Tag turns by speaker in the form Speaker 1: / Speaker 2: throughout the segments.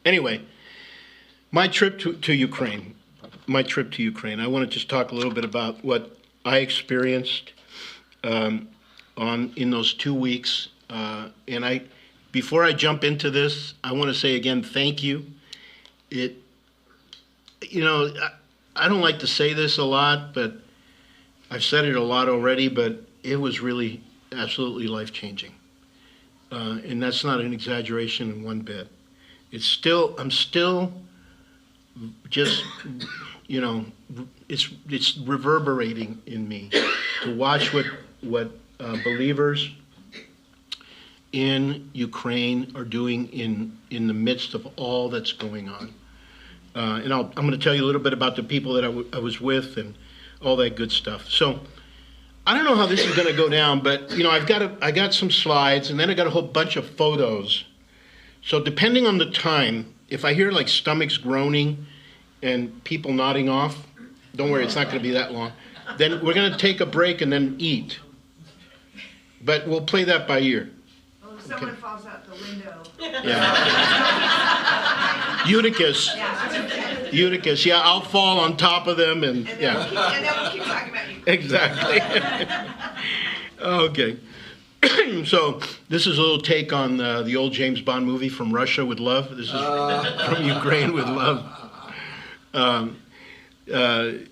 Speaker 1: Anyway, my trip to Ukraine. My trip to Ukraine. I want to just talk a little bit about what I experienced in those 2 weeks. Before I jump into this, I want to say again, thank you. I don't like to say this a lot, but I've said it a lot already, but it was really absolutely life-changing. And that's not an exaggeration in one bit. I'm still just, it's reverberating in me to watch what believers in Ukraine are doing in the midst of all that's going on. And I'm going to tell you a little bit about the people that I was with and all that good stuff. So I don't know how this is going to go down, but I got some slides, and then I got a whole bunch of photos. So depending on the time, if I hear like stomachs groaning and people nodding off, don't worry, it's not going to be that long. Then we're going to take a break and then eat. But we'll play that by ear.
Speaker 2: Oh, if someone falls out the window.
Speaker 1: Yeah. Eutychus, yeah, I'll fall on top of them and yeah.
Speaker 2: And then we'll keep talking about you.
Speaker 1: Exactly. Okay. So this is a little take on the old James Bond movie, From Russia with Love. This is From Ukraine with Love. The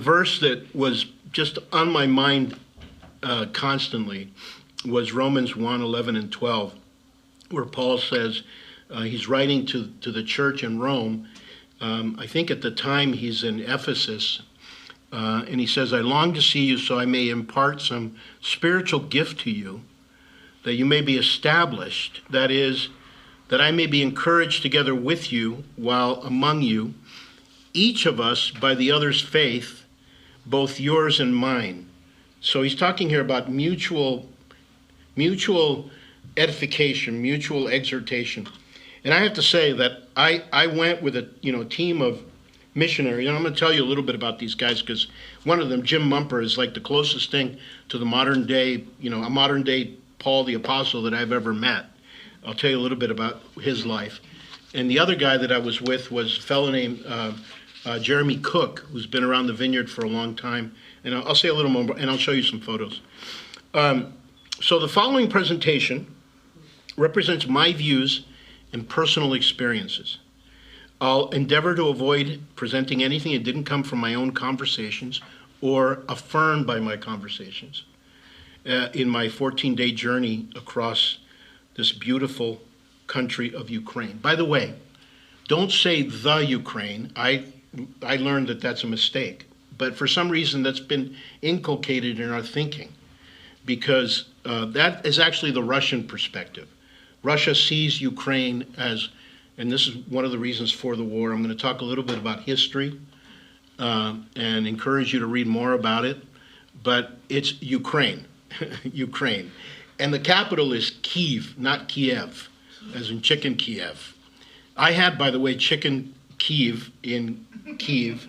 Speaker 1: verse that was just on my mind constantly was Romans 1:11 and 12, where Paul says, he's writing to the church in Rome. I think at the time he's in Ephesus. And he says, I long to see you so I may impart some spiritual gift to you, that you may be established. That is, that I may be encouraged together with you while among you, each of us by the other's faith, both yours and mine. So he's talking here about mutual edification, mutual exhortation. And I have to say that I went with a team of missionaries. And I'm going to tell you a little bit about these guys, because one of them, Jim Mumper, is like the closest thing to the modern day, a modern day Paul the Apostle that I've ever met. I'll tell you a little bit about his life. And the other guy that I was with was a fellow named Jeremy Cook, who's been around the vineyard for a long time. And I'll say a little more, and I'll show you some photos. So the following presentation represents my views and personal experiences. I'll endeavor to avoid presenting anything that didn't come from my own conversations or affirmed by my conversations in my 14-day journey across this beautiful country of Ukraine. By the way, don't say the Ukraine. I learned that that's a mistake. But for some reason, that's been inculcated in our thinking, because that is actually the Russian perspective. Russia sees Ukraine as, and this is one of the reasons for the war. I'm going to talk a little bit about history and encourage you to read more about it. But it's Ukraine, Ukraine. And the capital is Kyiv, not Kiev, as in chicken Kiev. I had, by the way, chicken Kyiv in Kyiv.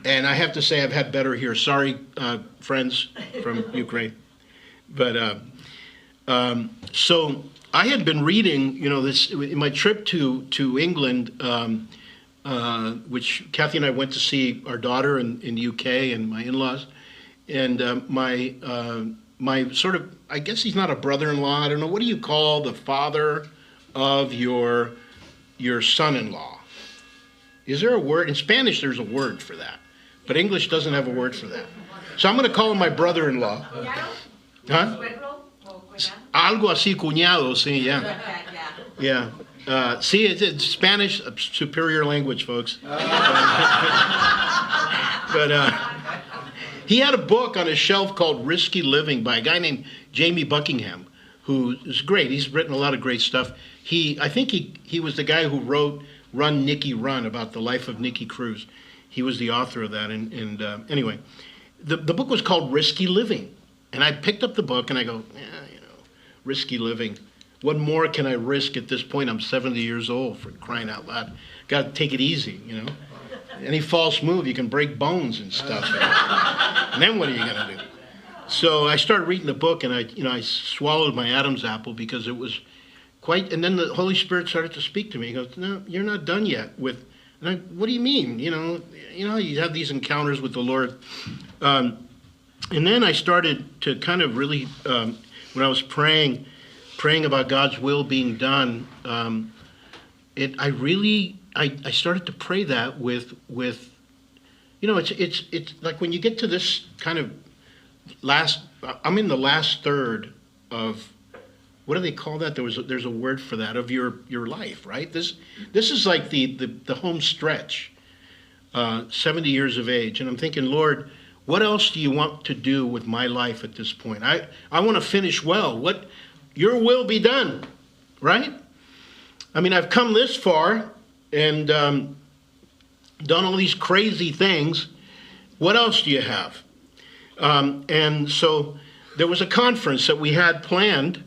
Speaker 1: And I have to say I've had better here. Sorry, friends from Ukraine. But so I had been reading, this in my trip to England, which Kathy and I went to see our daughter in the UK and my in-laws, and my sort of, I guess he's not a brother-in-law. I don't know, what do you call the father of your son-in-law? Is there a word? In Spanish, there's a word for that, but English doesn't have a word for that. So I'm going to call him my brother-in-law. Huh? Algo así, cuñado, sí, yeah. Yeah. See, it's Spanish, a superior language, folks. But he had a book on his shelf called Risky Living by a guy named Jamie Buckingham, who is great. He's written a lot of great stuff. I think he was the guy who wrote Run, Nikki, Run, about the life of Nikki Cruz. He was the author of that. And anyway, the book was called Risky Living. And I picked up the book and I go, risky living. What more can I risk at this point? I'm 70 years old, for crying out loud. Got to take it easy, Any false move, you can break bones and stuff. And then what are you going to do? So I started reading the book, and I swallowed my Adam's apple, because it was and then the Holy Spirit started to speak to me. He goes, no, you're not done yet with, what do you mean? You have these encounters with the Lord. And then I started to kind of really, when I was praying about God's will being done, I started to pray that with it's like when you get to this kind of I'm in the last third of, what do they call that? There's a word for that, of your life, right? This is like the home stretch, 70 years of age, and I'm thinking, Lord, what else do you want to do with my life at this point? I want to finish well. Your will be done, right? I mean, I've come this far and done all these crazy things. What else do you have? And so there was a conference that we had planned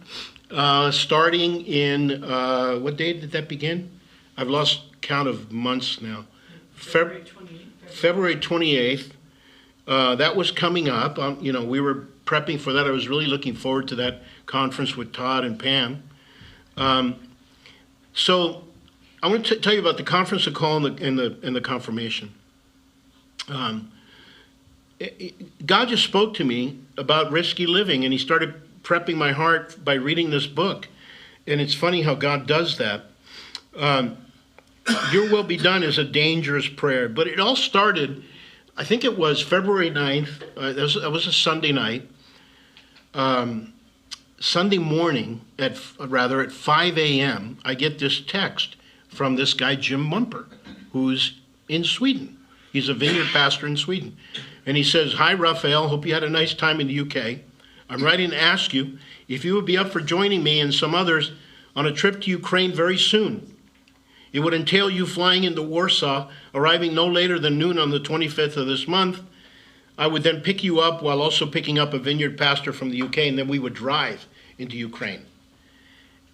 Speaker 1: starting in, what day did that begin? I've lost count of months now. February 28th. That was coming up. We were prepping for that. I was really looking forward to that conference with Todd and Pam. So I want to tell you about the conference call and the confirmation. God just spoke to me about risky living, and he started prepping my heart by reading this book. And it's funny how God does that. Your will be done is a dangerous prayer, but it all started, I think it was February 9th. That was a Sunday night. Sunday morning, at 5 a.m., I get this text from this guy, Jim Mumper, who's in Sweden. He's a vineyard pastor in Sweden. And he says, "Hi, Raphael. Hope you had a nice time in the UK. I'm writing to ask you if you would be up for joining me and some others on a trip to Ukraine very soon. It would entail you flying into Warsaw, arriving no later than noon on the 25th of this month. I would then pick you up while also picking up a vineyard pastor from the UK, and then we would drive into Ukraine."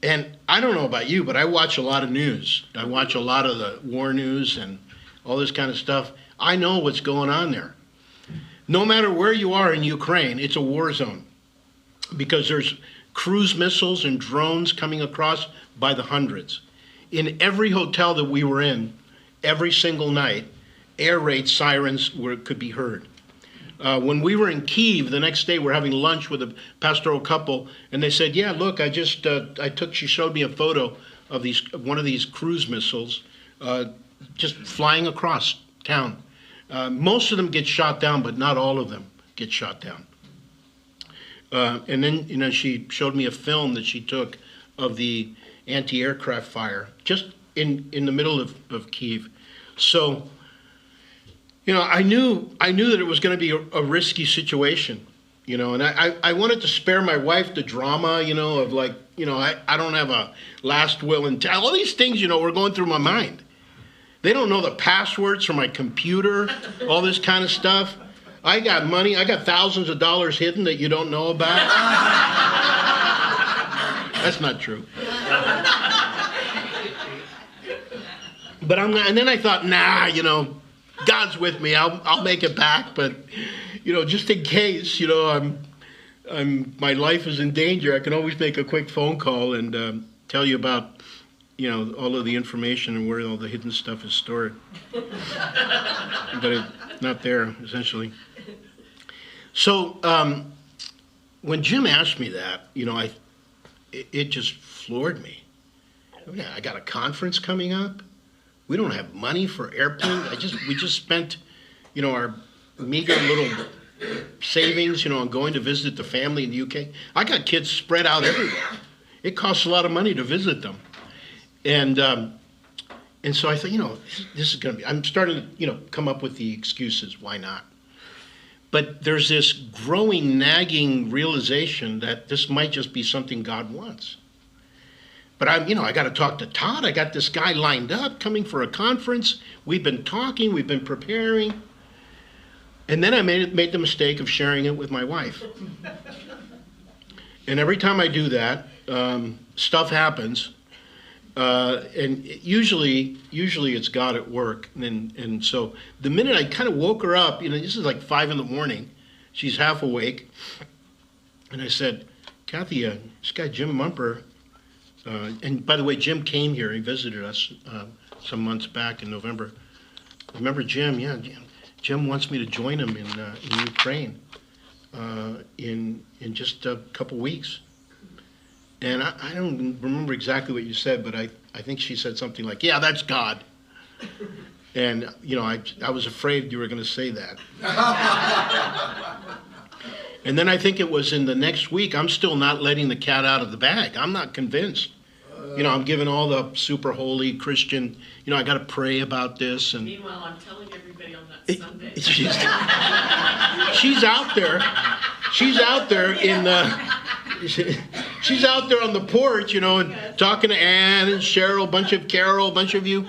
Speaker 1: And I don't know about you, but I watch a lot of news. I watch a lot of the war news and all this kind of stuff. I know what's going on there. No matter where you are in Ukraine, it's a war zone, because there's cruise missiles and drones coming across by the hundreds. In every hotel that we were in, every single night, air raid sirens could be heard. When we were in Kyiv, the next day we're having lunch with a pastoral couple, and they said, "Yeah, look, she showed me a photo of one of these cruise missiles just flying across town. Most of them get shot down, but not all of them get shot down." And then, she showed me a film that she took of the anti-aircraft fire just in the middle of Kyiv. So, I knew that it was going to be a risky situation, and I wanted to spare my wife the drama, of like, I don't have a last will and tell. All these things, were going through my mind. They don't know the passwords for my computer, all this kind of stuff. I got money. I got thousands of dollars hidden that you don't know about. That's not true. But and then I thought, God's with me. I'll make it back. But, just in case, my life is in danger, I can always make a quick phone call and tell you about, all of the information and where all the hidden stuff is stored. But it's not there, essentially. So when Jim asked me that, it just floored me. I got a conference coming up. We don't have money for airplanes. We just spent, our meager little savings, on going to visit the family in the UK. I got kids spread out everywhere. It costs a lot of money to visit them. And so I thought, this is going to be, I'm starting to, come up with the excuses. Why not? But there's this growing, nagging realization that this might just be something God wants. But I got to talk to Todd. I got this guy lined up coming for a conference. We've been talking. We've been preparing. And then I made the mistake of sharing it with my wife. And every time I do that, stuff happens. And usually it's God at work. And so the minute I kind of woke her up, this is like 5 a.m. She's half awake. And I said, "Kathy, this guy Jim Mumper And by the way, Jim came here. He visited us some months back in November. Remember Jim? Yeah, Jim wants me to join him in Ukraine in just a couple weeks. And I don't remember exactly what you said, but I think she said something like, "Yeah, that's God." And I was afraid you were going to say that. And then I think it was in the next week. I'm still not letting the cat out of the bag. I'm not convinced. I'm giving all the super holy Christian, I got to pray about this. And
Speaker 3: meanwhile, I'm telling everybody on that Sunday.
Speaker 1: She's out there. She's out there she's out there on the porch, and talking to Ann and Cheryl, a bunch of you.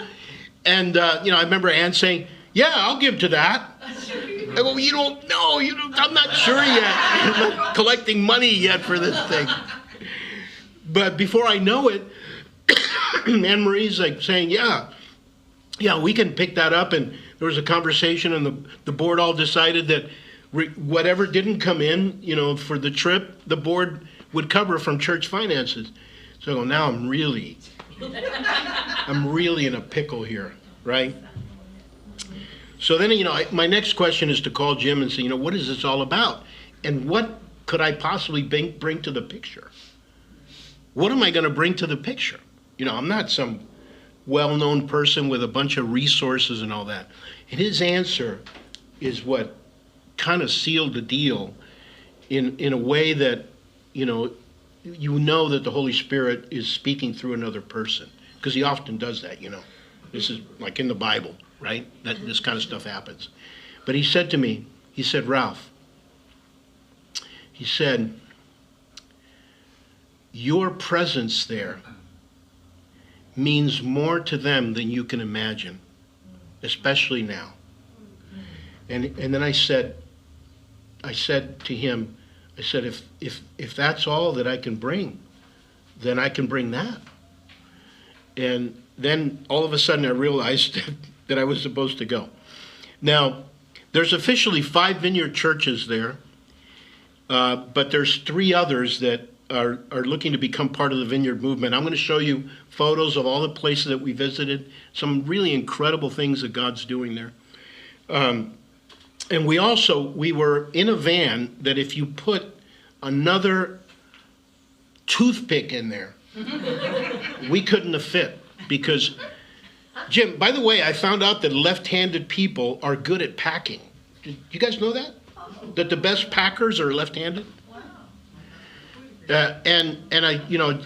Speaker 1: And, I remember Ann saying, "Yeah, I'll give to that." I go, "You don't know. I'm not sure yet. I'm not collecting money yet for this thing." But before I know it, Anne Marie's like saying, yeah, we can pick that up. And there was a conversation, and the board all decided that whatever didn't come in, for the trip, the board would cover from church finances. So I go, now I'm really in a pickle here, right? So then, my next question is to call Jim and say, what is this all about? And what could I possibly bring to the picture? What am I going to bring to the picture? I'm not some well-known person with a bunch of resources and all that. And his answer is what kind of sealed the deal in a way that, that the Holy Spirit is speaking through another person. Because he often does that, This is like in the Bible, right? That this kind of stuff happens. But he said to me, "Ralph," he said, "your presence there means more to them than you can imagine, especially now." And then I said to him, if that's all that I can bring, then I can bring that. And then all of a sudden I realized that I was supposed to go. Now, there's officially 5 Vineyard churches there, but there's 3 others that are looking to become part of the Vineyard movement. I'm going to show you photos of all the places that we visited, some really incredible things that God's doing there. And we were in a van that if you put another toothpick in there, we couldn't have fit. Because, Jim, by the way, I found out that left-handed people are good at packing. Did you guys know that? That the best packers are left-handed?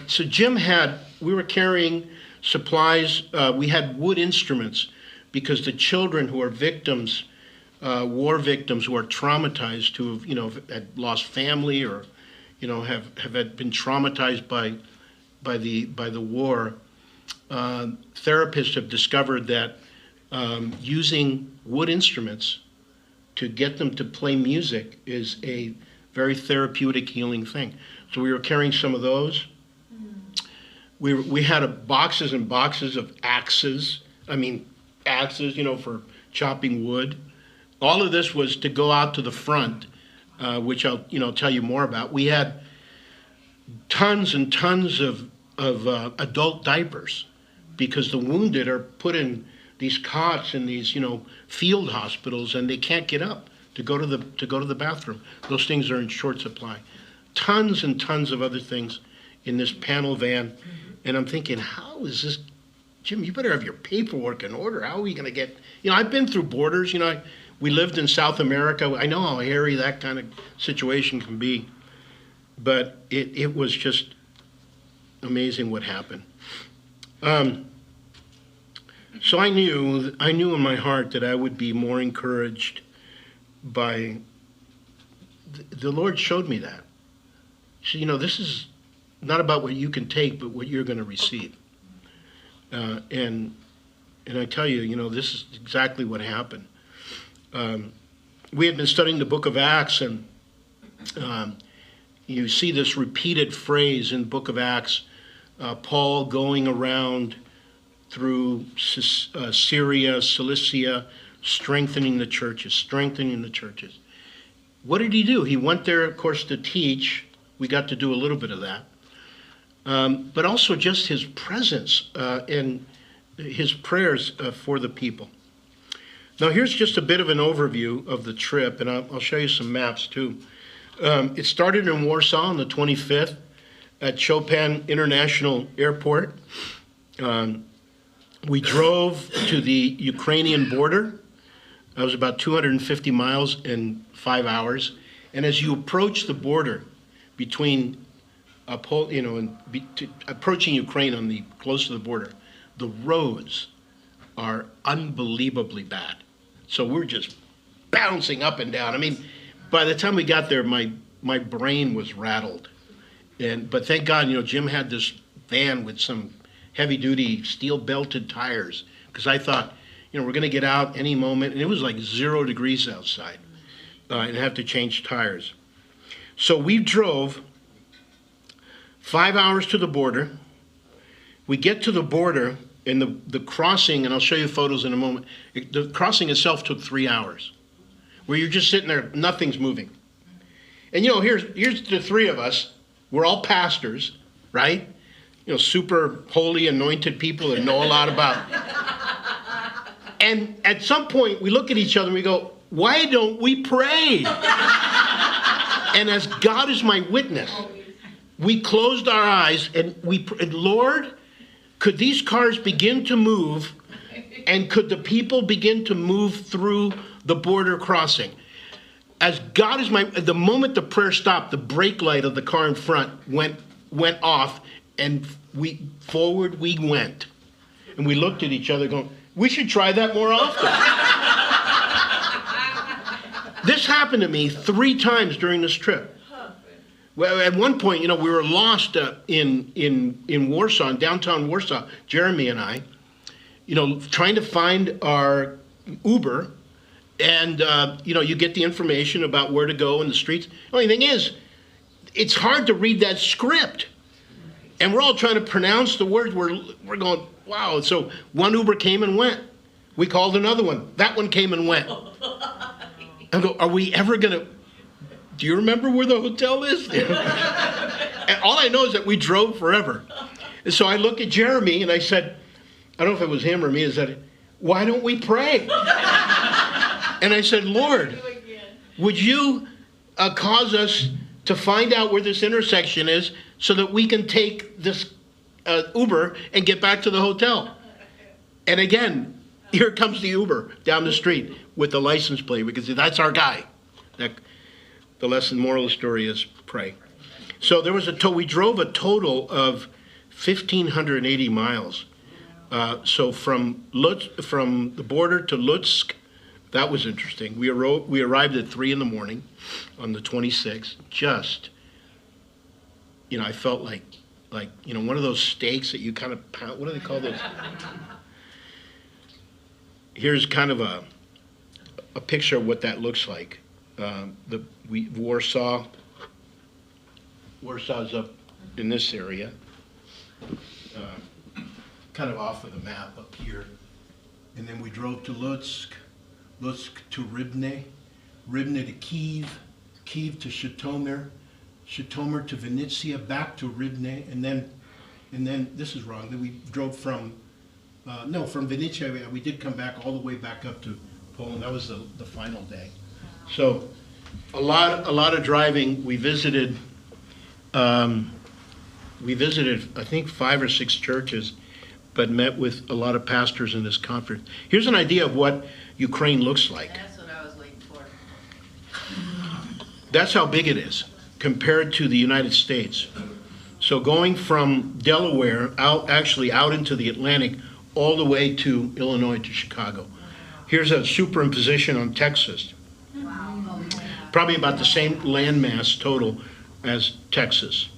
Speaker 1: So Jim we were carrying supplies. We had wood instruments because the children who are victims, war victims who are traumatized, who have, had lost family or, have been traumatized by the war. Therapists have discovered that using wood instruments to get them to play music is a very therapeutic, healing thing. So we were carrying some of those. We had boxes and boxes of axes. Axes, for chopping wood. All of this was to go out to the front, which I'll, tell you more about. We had tons and tons of adult diapers because the wounded are put in these cots in these, field hospitals, and they can't get up to go to the bathroom. Those things are in short supply. Tons and tons of other things in this panel van. And I'm thinking, how is this, Jim, you better have your paperwork in order. How are we going to get, I've been through borders, we lived in South America. I know how hairy that kind of situation can be. But it was just amazing what happened. So I knew in my heart that I would be more encouraged by, the Lord showed me that. He said, this is not about what you can take, but what you're going to receive. And I tell you, this is exactly what happened. We had been studying the book of Acts, and you see this repeated phrase in the book of Acts, Paul going around through Syria, Cilicia, strengthening the churches. What did he do? He went there, of course, to teach. We got to do a little bit of that. but also just his presence and his prayers for the people. Now, here's just a bit of an overview of the trip, and I'll show you some maps too. It started in Warsaw on the 25th at Chopin International Airport. We drove to the Ukrainian border. That was about 250 miles in 5 hours. And as you approach the border between, approaching Ukraine close to the border, the roads are unbelievably bad. So we're just bouncing up and down. I mean, by the time we got there, my brain was rattled. But thank God, Jim had this van with some heavy-duty steel-belted tires, because I thought, we're going to get out any moment, and it was like 0 degrees outside, and have to change tires. So we drove 5 hours to the border. We get to the border, and the crossing, and I'll show you photos in a moment, the crossing itself took 3 hours, where you're just sitting there, nothing's moving. And here's the three of us. We're all pastors, right? Super holy, anointed people that know a lot about. And at some point, we look at each other and we go, why don't we pray? And as God is my witness, we closed our eyes and we prayed, Lord, could these cars begin to move, and could the people begin to move through the border crossing? As God is the moment the prayer stopped, the brake light of the car in front went off, and we went. And we looked at each other going, we should try that more often. This happened to me 3 times during this trip. Well, at one point, we were lost in Warsaw, in downtown Warsaw, Jeremy and I, trying to find our Uber. And, you get the information about where to go in the streets. The only thing is, it's hard to read that script. And we're all trying to pronounce the words. We're going, wow. So one Uber came and went. We called another one. That one came and went. I go, are we ever going to, do you remember where the hotel is? And all I know is that we drove forever. And so I look at Jeremy and I said, I don't know if it was him or me, I said, why don't we pray? And I said, Lord, would you cause us to find out where this intersection is so that we can take this Uber and get back to the hotel? And again, here comes the Uber down the street with the license plate, because that's our guy. The moral of the story is pray. So there was we drove a total of 1,580 miles. So from the border to Lutsk, that was interesting. We arrived at 3 a.m. on the 26th. Just, I felt like one of those steaks that you kind of pound. What do they call those? Here's kind of a picture of what that looks like. Warsaw's up in this area, kind of off of the map up here. And then we drove to Lutsk to Ribne to Kyiv to Zhytomyr to Vinnytsia, back to Ribne, and then this is wrong. Then we drove from Vinnytsia. We did come back all the way back up to Poland. That was the final day. So a lot of driving. We visited I think 5 or 6 churches, but met with a lot of pastors in this conference. Here's an idea of what Ukraine looks like.
Speaker 3: That's what I was waiting for.
Speaker 1: That's how big it is compared to the United States. So going from Delaware out into the Atlantic, all the way to Illinois to Chicago. Here's a superimposition on Texas. Probably about the same landmass total as Texas.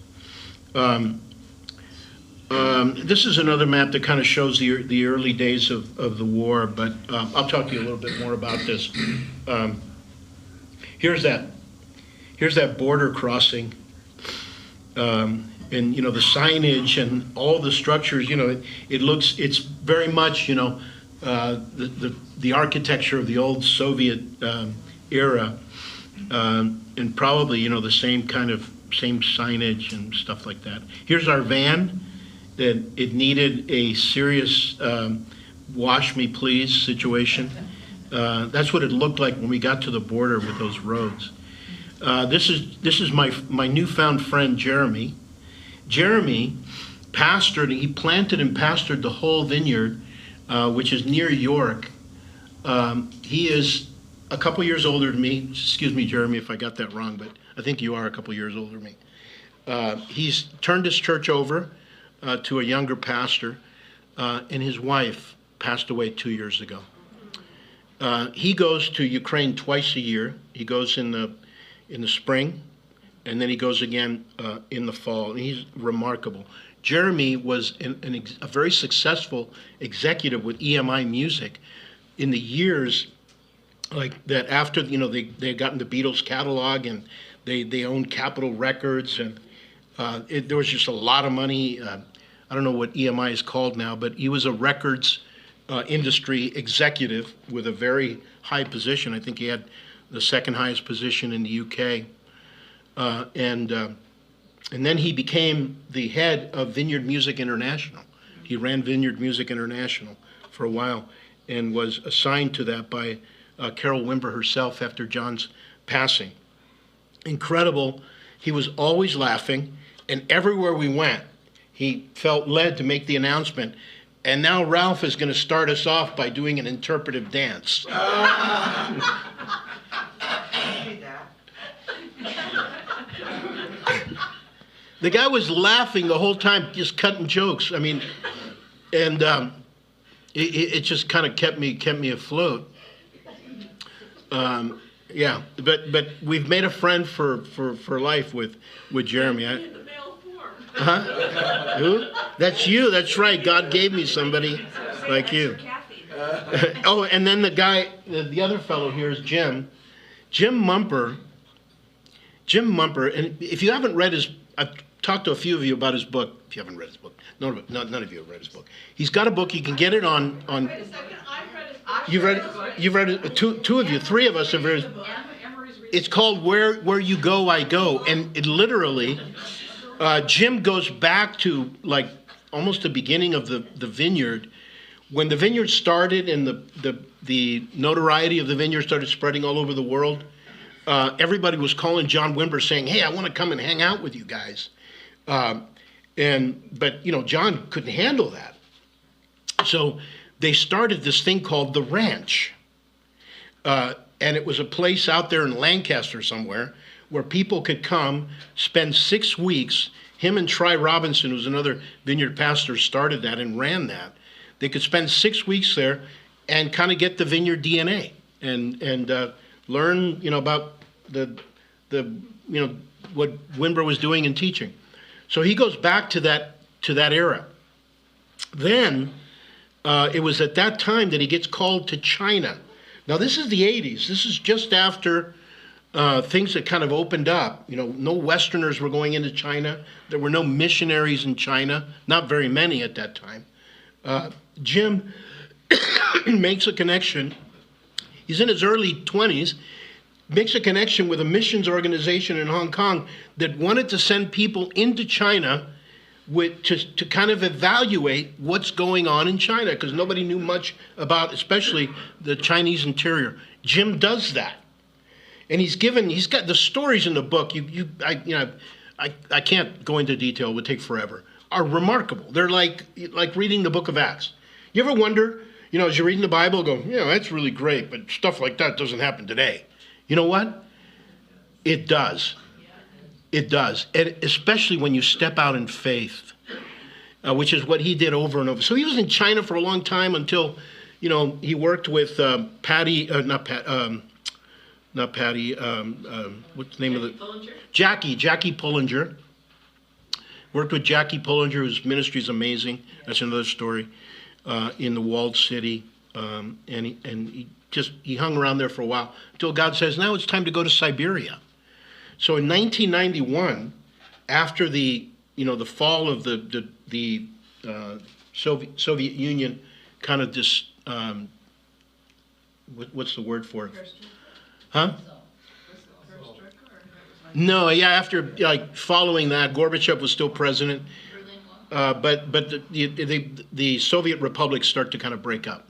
Speaker 1: This is another map that kind of shows the early days of the war, but I'll talk to you a little bit more about this. Here's that border crossing, and the signage and all the structures. It's very much the architecture of the old Soviet era, and probably the same kind of same signage and stuff like that. Here's our van. That it needed a serious wash me please situation. That's what it looked like when we got to the border with those roads. This is my newfound friend Jeremy. Jeremy he planted and pastored the whole vineyard, which is near York. He is a couple years older than me. Excuse me, Jeremy, if I got that wrong, but I think you are a couple years older than me. He's turned his church over to a younger pastor, and his wife passed away 2 years ago. He goes to Ukraine twice a year. He goes in the spring, and then he goes again in the fall. And he's remarkable. Jeremy was a very successful executive with EMI Music in the years like that after they had gotten the Beatles catalog and they owned Capitol Records and there was just a lot of money. I don't know what EMI is called now, but he was a records industry executive with a very high position. I think he had the second highest position in the UK. And then he became the head of Vineyard Music International. He ran Vineyard Music International for a while and was assigned to that by Carol Wimber herself after John's passing. Incredible. He was always laughing, and everywhere we went, he felt led to make the announcement. And now Ralph is going to start us off by doing an interpretive dance. The guy was laughing the whole time, just cutting jokes. I mean, and it just kind of kept me afloat. Yeah, but we've made a friend for life with Jeremy.
Speaker 3: In the male form.
Speaker 1: Huh? Who? That's you. That's right. God gave me somebody like you. Oh, and then the other fellow here is Jim. Jim Mumper. And if you haven't read I've talked to a few of you about his book. If you haven't read his book, none of you have read his book. He's got a book. You can get it on.
Speaker 3: Wait a second, I've read his book.
Speaker 1: You've read it. Two of you, three of us have read it. It's called Where You Go, I Go, and it literally, Jim goes back to like almost the beginning of the vineyard, when the vineyard started and the notoriety of the vineyard started spreading all over the world. Everybody was calling John Wimber saying, "Hey, I want to come and hang out with you guys," but John couldn't handle that, so they started this thing called the Ranch. And it was a place out there in Lancaster somewhere where people could come, spend 6 weeks. Him and Try Robinson, who's another vineyard pastor, started that and ran that. They could spend 6 weeks there and kind of get the vineyard DNA and learn, about the what Wimber was doing and teaching. So he goes back to that era. Then it was at that time that he gets called to China. Now, this is the 80s. This is just after things had kind of opened up. No Westerners were going into China. There were no missionaries in China, not very many at that time. Jim makes a connection. He's in his early 20s, makes a connection with a missions organization in Hong Kong that wanted to send people into China to kind of evaluate what's going on in China, because nobody knew much about, especially the Chinese interior. Jim does that, and he's got the stories in the book. I can't go into detail; it would take forever. Are remarkable. They're like reading the Book of Acts. You ever wonder, as you're reading the Bible, go, that's really great, but stuff like that doesn't happen today. You know what? It does. It does, and especially when you step out in faith, which is what he did over and over. So he was in China for a long time until, he worked with Patty, not Patty, what's the name of the?
Speaker 3: Pullinger?
Speaker 1: Jackie Pullinger. Worked with Jackie Pullinger, whose ministry is amazing. That's another story, in the walled city, and he hung around there for a while until God says, now it's time to go to Siberia. So in 1991, after the fall of the Soviet Union, kind of this, what's the word for it? Huh? No, yeah, after like following that, Gorbachev was still president, but the Soviet republics start to kind of break up.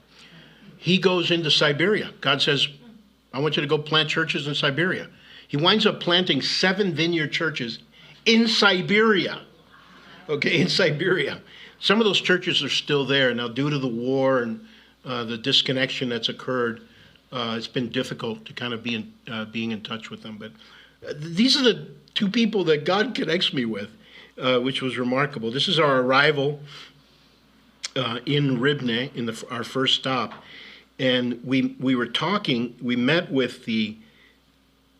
Speaker 1: He goes into Siberia. God says, I want you to go plant churches in Siberia. He winds up planting 7 vineyard churches in Siberia. Okay, in Siberia. Some of those churches are still there. Now, due to the war and the disconnection that's occurred, it's been difficult to kind of be being in touch with them. But these are the 2 people that God connects me with, which was remarkable. This is our arrival in Ribne, in our first stop. And we were talking, we met with the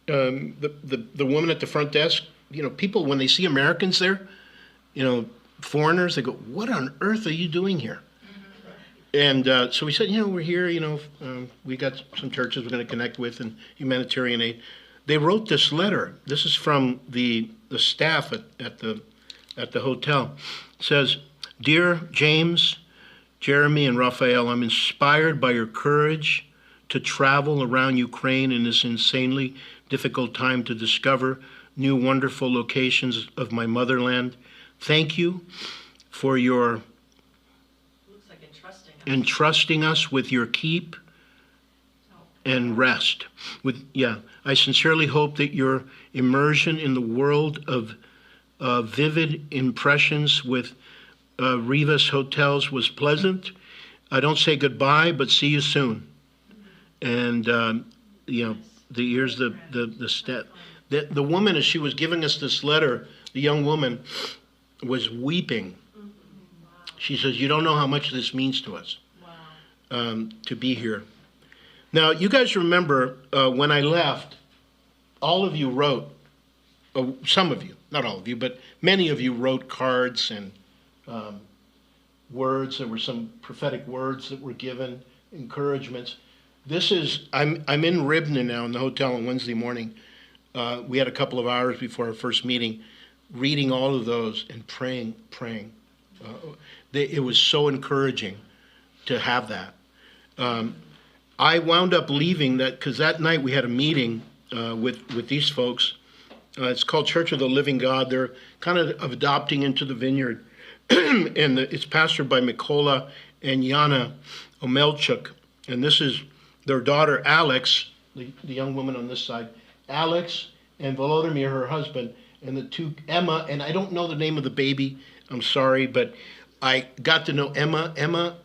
Speaker 1: woman at the front desk. You know, people, when they see Americans there, you know, foreigners, they go, what on earth are you doing here? And so we said, you know, we're here, you know, we got some churches we're going to connect with and humanitarian aid. They wrote this letter. This is from the staff at the hotel. It says, Dear James, Jeremy, and Raphael, I'm inspired by your courage to travel around Ukraine in this insanely difficult time to discover new wonderful locations of my motherland. Thank you for your entrusting us with your keep and rest. I sincerely hope that your immersion in the world of vivid impressions with Rivas Hotels was pleasant. I don't say goodbye, but see you soon. And you know, here's the step. The woman, as she was giving us this letter, the young woman was weeping. She says, you don't know how much this means to us, to be here. Now, you guys remember when I left, all of you wrote, some of you, not all of you, but many of you wrote cards and words. There were some prophetic words that were given, encouragements. This is, I'm in Ribna now in the hotel on Wednesday morning. We had a couple of hours before our first meeting, reading all of those and praying. It was so encouraging to have that. I wound up leaving that because that night we had a meeting with these folks. It's called Church of the Living God. They're kind of adopting into the vineyard. And it's pastored by Mikola and Yana Omelchuk. And this is their daughter, Alex, the young woman on this side. Alex and Volodymyr, her husband, and the 2, Emma, and I don't know the name of the baby. I'm sorry, but I got to know Emma. Emma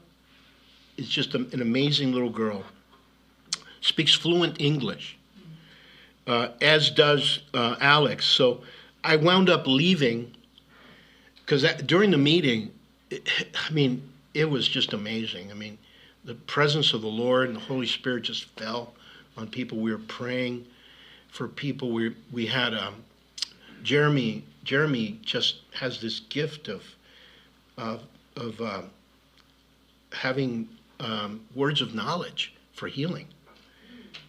Speaker 1: is just an amazing little girl. Speaks fluent English, as does Alex. So I wound up leaving because during the meeting, it was just amazing. I mean, the presence of the Lord and the Holy Spirit just fell on people. We were praying for people. We had Jeremy just has this gift of having words of knowledge for healing.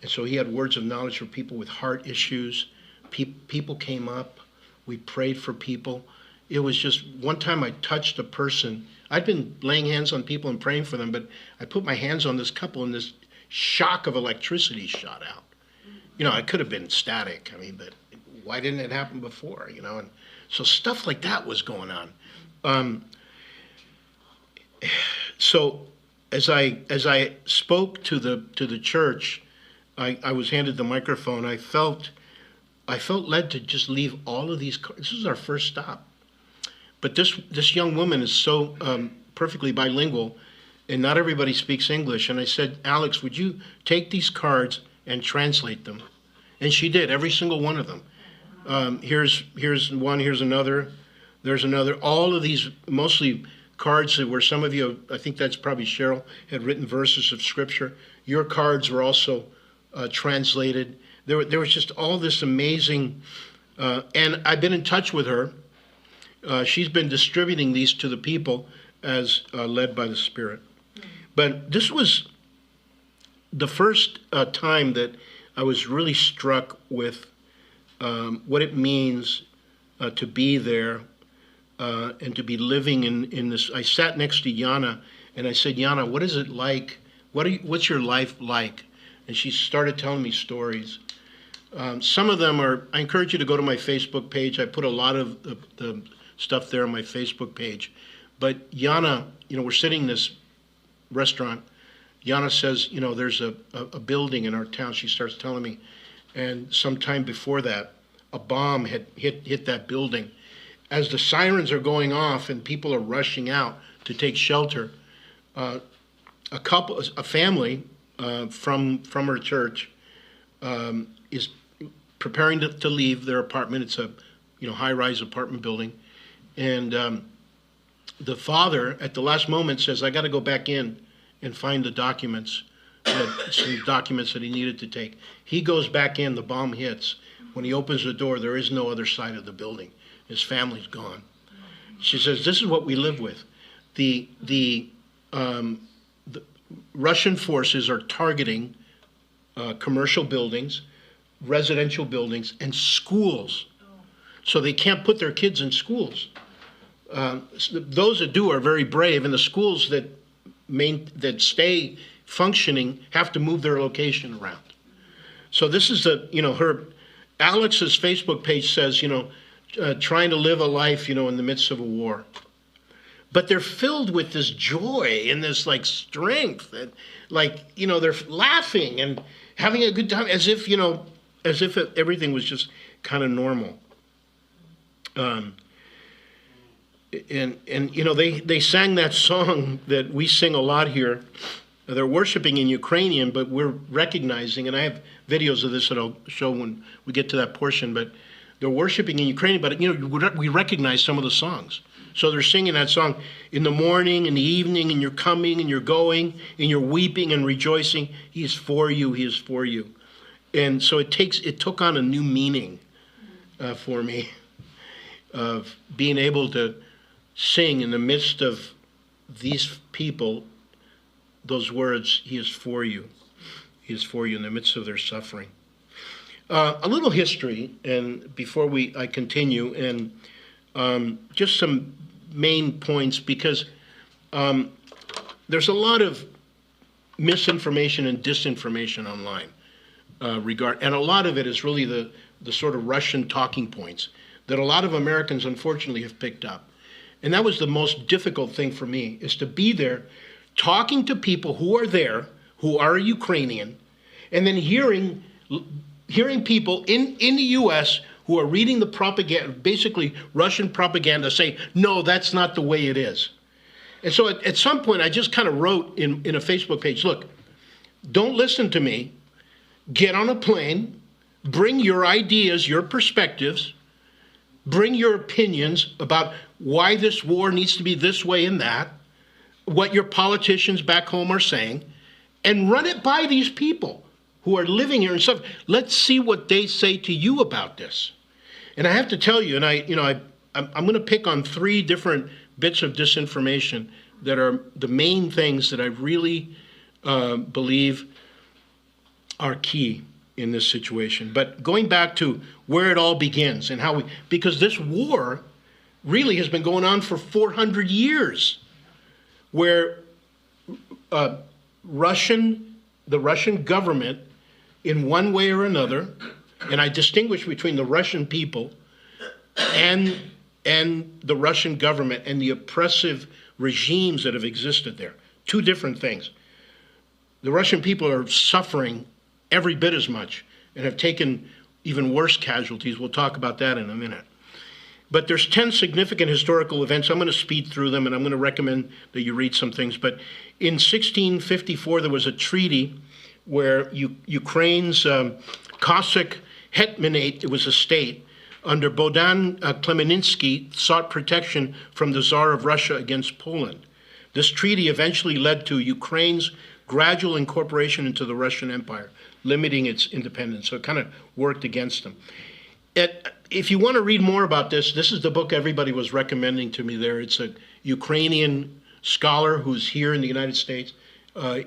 Speaker 1: And so he had words of knowledge for people with heart issues. People came up. We prayed for people. It was just, one time I touched a person. I'd been laying hands on people and praying for them, but I put my hands on this couple and this shock of electricity shot out. You know, I could have been static. But why didn't it happen before? You know, and so stuff like that was going on. So as I spoke to the church, I was handed the microphone. I felt led to just leave all of these. This is our first stop, but this young woman is so perfectly bilingual, and not everybody speaks English. And I said, Alex, would you take these cards and translate them? And she did, every single one of them. Here's one. Here's another. There's another. All of these, mostly cards that were, some of you, I think that's probably Cheryl, had written verses of scripture. Your cards were also translated. There was just all this amazing, and I've been in touch with her. She's been distributing these to the people as led by the Spirit. But this was the first time that I was really struck with what it means to be there and to be living in this. I sat next to Yana and I said, Yana, what is it like? What's your life like? And she started telling me stories Some of them are, I encourage you to go to my Facebook page. I put a lot of the stuff there on my Facebook page. But Yana, we're sitting in this restaurant. Yana says, there's a building in our town, she starts telling me. And sometime before that, a bomb had hit that building. As the sirens are going off and people are rushing out to take shelter, a family from her church is preparing to leave their apartment. It's a high-rise apartment building, and the father at the last moment says, "I got to go back in and find the documents, some documents that he needed to take." He goes back in. The bomb hits. When he opens the door, there is no other side of the building. His family's gone. She says, "This is what we live with. The Russian forces are targeting commercial buildings, residential buildings, and schools. So they can't put their kids in schools. Those that do are very brave, and the schools that stay functioning have to move their location around." So this is Alex's Facebook page says, trying to live a life, in the midst of a war. But they're filled with this joy and this strength, and they're laughing and having a good time, as if everything was just kind of normal. They sang that song that we sing a lot here. They're worshiping in Ukrainian, but we're recognizing, and I have videos of this that I'll show when we get to that portion, but they're worshiping in Ukrainian, but we recognize some of the songs. So they're singing that song in the morning, in the evening, and you're coming, and you're going, and you're weeping and rejoicing. He is for you, he is for you. And so it took on a new meaning for me of being able to sing in the midst of these people those words, he is for you. He is for you in the midst of their suffering. A little history, and before I continue, and just some main points, because there's a lot of misinformation and disinformation online and a lot of it is really the sort of Russian talking points that a lot of Americans unfortunately have picked up. And that was the most difficult thing for me, is to be there talking to people who are there, who are Ukrainian, and then hearing people in the U.S. who are reading the propaganda, basically Russian propaganda, say, no, that's not the way it is. And so at some point, I just kind of wrote in a Facebook page, look, don't listen to me. Get on a plane, bring your ideas, your perspectives, bring your opinions about why this war needs to be this way and that, what your politicians back home are saying, and run it by these people who are living here and stuff. Let's see what they say to you about this. And I have to tell you, and I'm going to pick on 3 different bits of disinformation that are the main things that I really believe are key in this situation. But going back to where it all begins and because this war really has been going on for 400 years, where the Russian government, in one way or another, and I distinguish between the Russian people and the Russian government and the oppressive regimes that have existed there. 2 different things. The Russian people are suffering every bit as much and have taken even worse casualties. We'll talk about that in a minute. But there's 10 significant historical events. I'm going to speed through them, and I'm going to recommend that you read some things. But in 1654, there was a treaty where Ukraine's Cossack Hetmanate, it was a state, under Bohdan Khmelnytsky, sought protection from the Tsar of Russia against Poland. This treaty eventually led to Ukraine's gradual incorporation into the Russian Empire, limiting its independence. So it kind of worked against them. If you want to read more about this is the book everybody was recommending to me there. It's a Ukrainian scholar who's here in the United States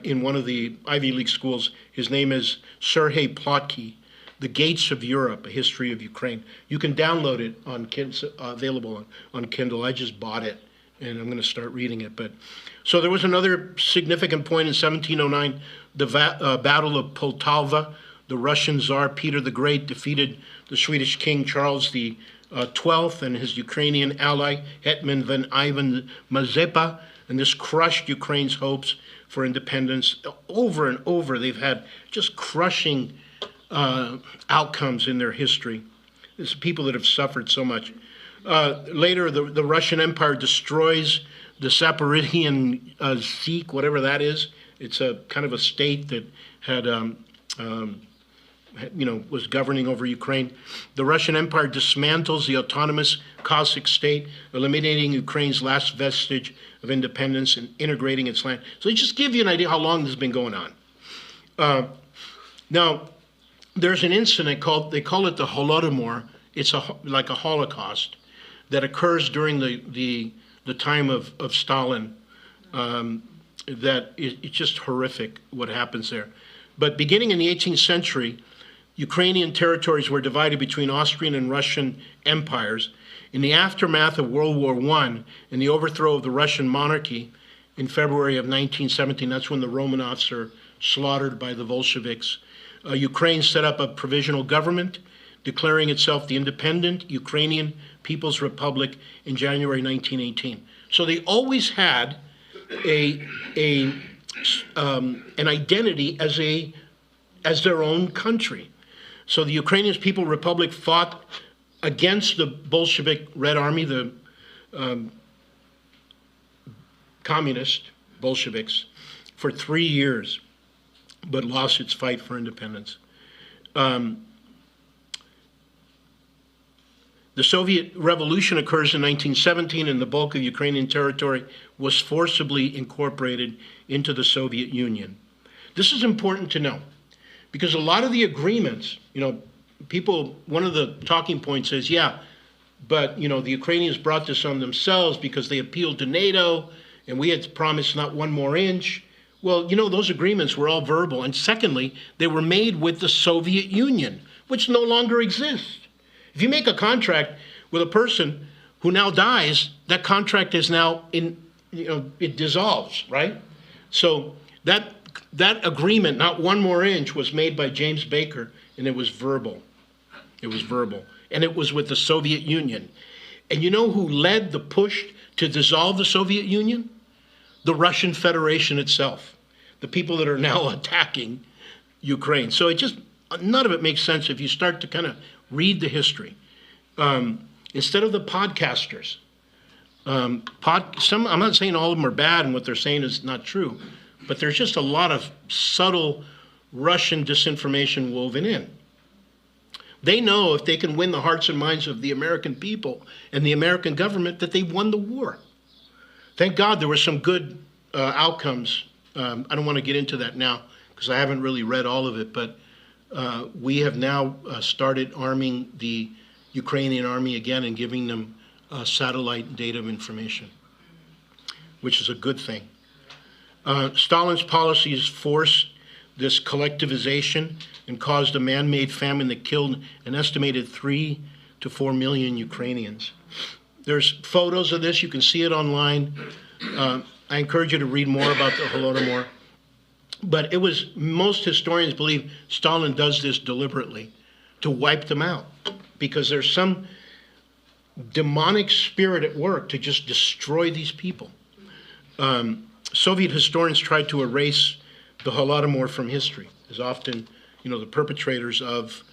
Speaker 1: in one of the Ivy League schools. His name is Sergei Plotky, The Gates of Europe, A History of Ukraine. You can download it on Kindle, available on Kindle. I just bought it, and I'm going to start reading it. So there was another significant point in 1709, the Battle of Poltava. the Russian Tsar Peter the Great defeated the Swedish King Charles the 12th and his Ukrainian ally Hetman von Ivan Mazepa, and this crushed Ukraine's hopes for independence. Over and over, they've had just crushing outcomes in their history. It's people that have suffered so much. Later, the Russian Empire destroys the Zaporizhian Zich, whatever that is. It's a kind of a state that had, was governing over Ukraine. The Russian Empire dismantles the autonomous Cossack state, eliminating Ukraine's last vestige of independence and integrating its land. So it just give you an idea how long this has been going on. Now, there's an incident they call it the Holodomor. It's like a Holocaust that occurs during the time of Stalin. That it's just horrific what happens there. But beginning in the 18th century, Ukrainian territories were divided between Austrian and Russian empires. In the aftermath of World War I and the overthrow of the Russian monarchy in February of 1917, that's when the Romanovs are slaughtered by the Bolsheviks, Ukraine set up a provisional government, declaring itself the independent Ukrainian People's Republic in January 1918. So they always had an identity as their own country. So the Ukrainian People's Republic fought against the Bolshevik Red Army, the communist Bolsheviks, for 3 years, but lost its fight for independence. The Soviet Revolution occurs in 1917, and the bulk of Ukrainian territory was forcibly incorporated into the Soviet Union. This is important to know, because a lot of the agreements, one of the talking points is, but, the Ukrainians brought this on themselves because they appealed to NATO, and we had promised not one more inch. Well, those agreements were all verbal. And secondly, they were made with the Soviet Union, which no longer exists. If you make a contract with a person who now dies, that contract is now it dissolves, right? So that agreement, not one more inch, was made by James Baker, and it was verbal. It was verbal. And it was with the Soviet Union. And you know who led the push to dissolve the Soviet Union? The Russian Federation itself. The people that are now attacking Ukraine. So none of it makes sense if you start to kind of read the history. Instead of the podcasters, I'm not saying all of them are bad and what they're saying is not true, but there's just a lot of subtle Russian disinformation woven in. They know if they can win the hearts and minds of the American people and the American government that they've won the war. Thank God there were some good outcomes. I don't want to get into that now because I haven't really read all of it, but we have now started arming the Ukrainian army again and giving them satellite data information, which is a good thing. Stalin's policies forced this collectivization and caused a man-made famine that killed an estimated 3 to 4 million Ukrainians. There's photos of this. You can see it online. I encourage you to read more about the Holodomor. But most historians believe Stalin does this deliberately to wipe them out because there's some demonic spirit at work to just destroy these people. Soviet historians tried to erase the Holodomor from history, as often, the perpetrators of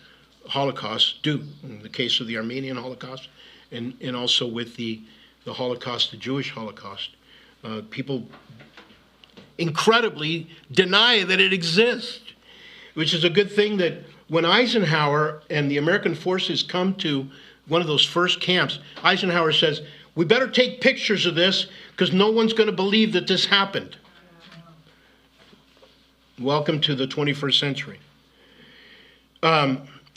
Speaker 1: Holocaust do, in the case of the Armenian Holocaust and also with the Holocaust, the Jewish Holocaust. People incredibly deny that it exists, which is a good thing that when Eisenhower and the American forces come to one of those first camps, Eisenhower says, we better take pictures of this because no one's going to believe that this happened. Welcome to the 21st century.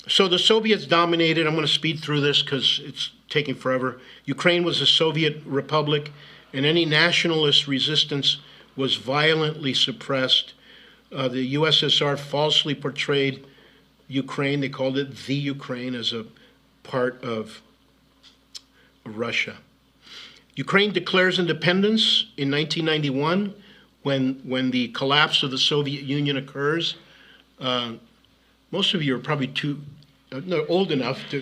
Speaker 1: So the Soviets dominated. I'm going to speed through this because it's taking forever. Ukraine was a Soviet republic, and any nationalist resistance was violently suppressed. The USSR falsely portrayed Ukraine. They called it the Ukraine as a part of Russia. Ukraine declares independence in 1991 when the collapse of the Soviet Union occurs. most of you are probably no, old enough to,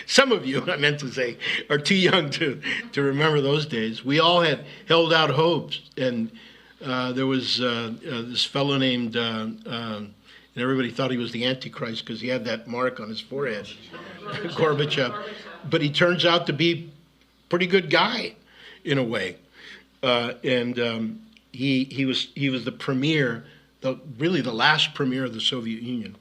Speaker 1: some of you, I meant to say, are too young to remember those days. We all had held out hopes, and there was this fellow named, and everybody thought he was the Antichrist because he had that mark on his forehead, Gorbachev. But he turns out to be a pretty good guy, in a way. He was the premier, really the last premier of the Soviet Union.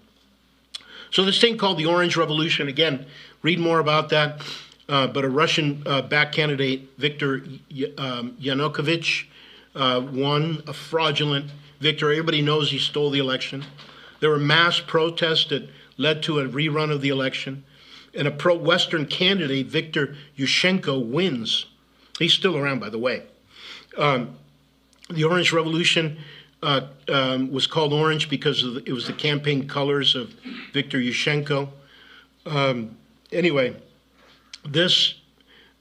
Speaker 1: So this thing called the Orange Revolution, again, read more about that. But a Russian-backed candidate, Viktor Yanukovych, won a fraudulent victory. Everybody knows he stole the election. There were mass protests that led to a rerun of the election. And a pro-Western candidate, Viktor Yushchenko, wins. He's still around, by the way. The Orange Revolution was called orange because it was the campaign colors of Viktor Yushchenko. Anyway, this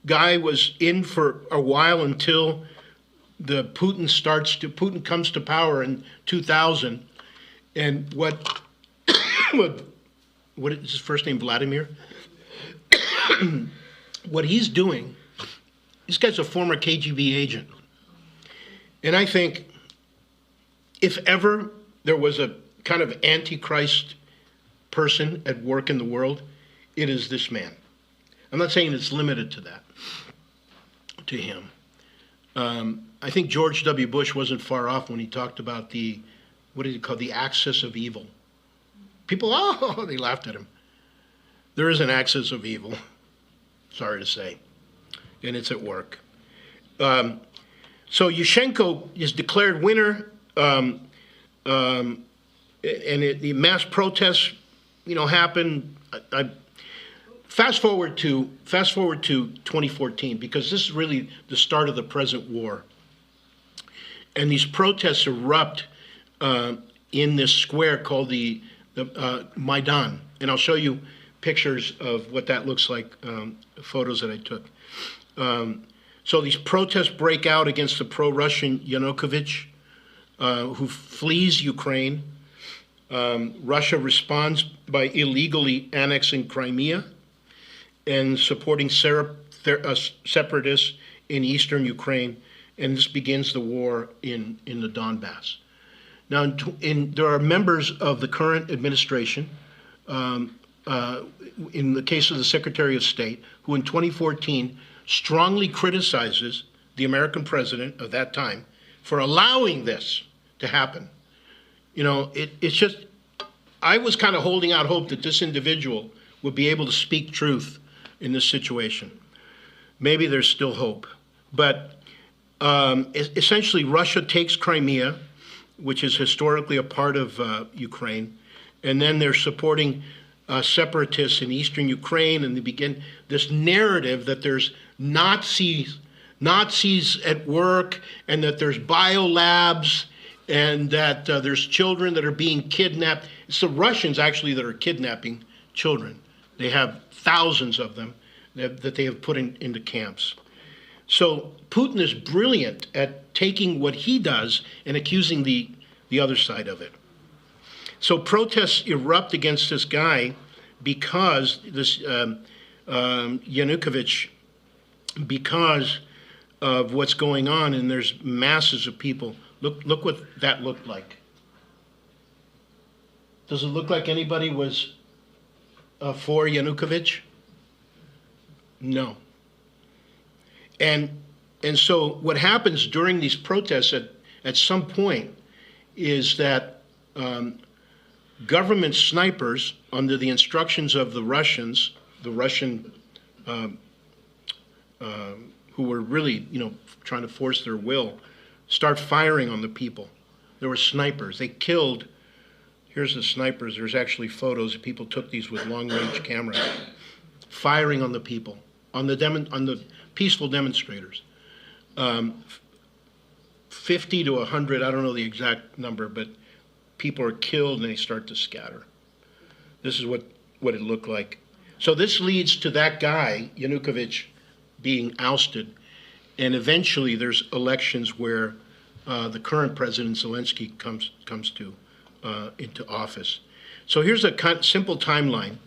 Speaker 1: guy was in for a while until Putin comes to power in 2000. And what is his first name, Vladimir? What he's doing, this guy's a former KGB agent. And I think if ever there was a kind of antichrist person at work in the world, it is this man. I'm not saying it's limited to that, to him. I think George W. Bush wasn't far off when he talked about the axis of evil. People, they laughed at him. There is an axis of evil, sorry to say, and it's at work. So Yushchenko is declared winner, and the mass protests, happen. Fast forward to 2014, because this is really the start of the present war, and these protests erupt in this square called the Maidan, and I'll show you pictures of what that looks like, photos that I took. So these protests break out against the pro-Russian Yanukovych, who flees Ukraine. Russia responds by illegally annexing Crimea and supporting separatists in eastern Ukraine, and this begins the war in the Donbass. Now, there are members of the current administration, in the case of the Secretary of State, who in 2014 strongly criticizes the American president of that time for allowing this to happen. It's just, I was kind of holding out hope that this individual would be able to speak truth in this situation. Maybe there's still hope. But essentially, Russia takes Crimea, which is historically a part of Ukraine, and then they're supporting separatists in eastern Ukraine, and they begin this narrative that there's Nazis at work, and that there's biolabs, and that there's children that are being kidnapped. It's the Russians, actually, that are kidnapping children. They have thousands of them that they have put into camps. So Putin is brilliant at taking what he does and accusing the other side of it. So protests erupt against this guy because this Yanukovych, because of what's going on, and there's masses of people. Look what that looked like. Does it look like anybody was for Yanukovych? No. And so what happens during these protests at some point is that government snipers, under the instructions of the Russian who were really, trying to force their will, start firing on the people. There were snipers. They killed, here's the snipers. There's actually photos. People took these with long-range cameras, firing on the people, on the peaceful demonstrators. 50 to 100, I don't know the exact number, but people are killed and they start to scatter. This is what it looked like. So this leads to that guy, Yanukovych, being ousted, and eventually there's elections where the current president, Zelensky, comes into office. So here's a simple timeline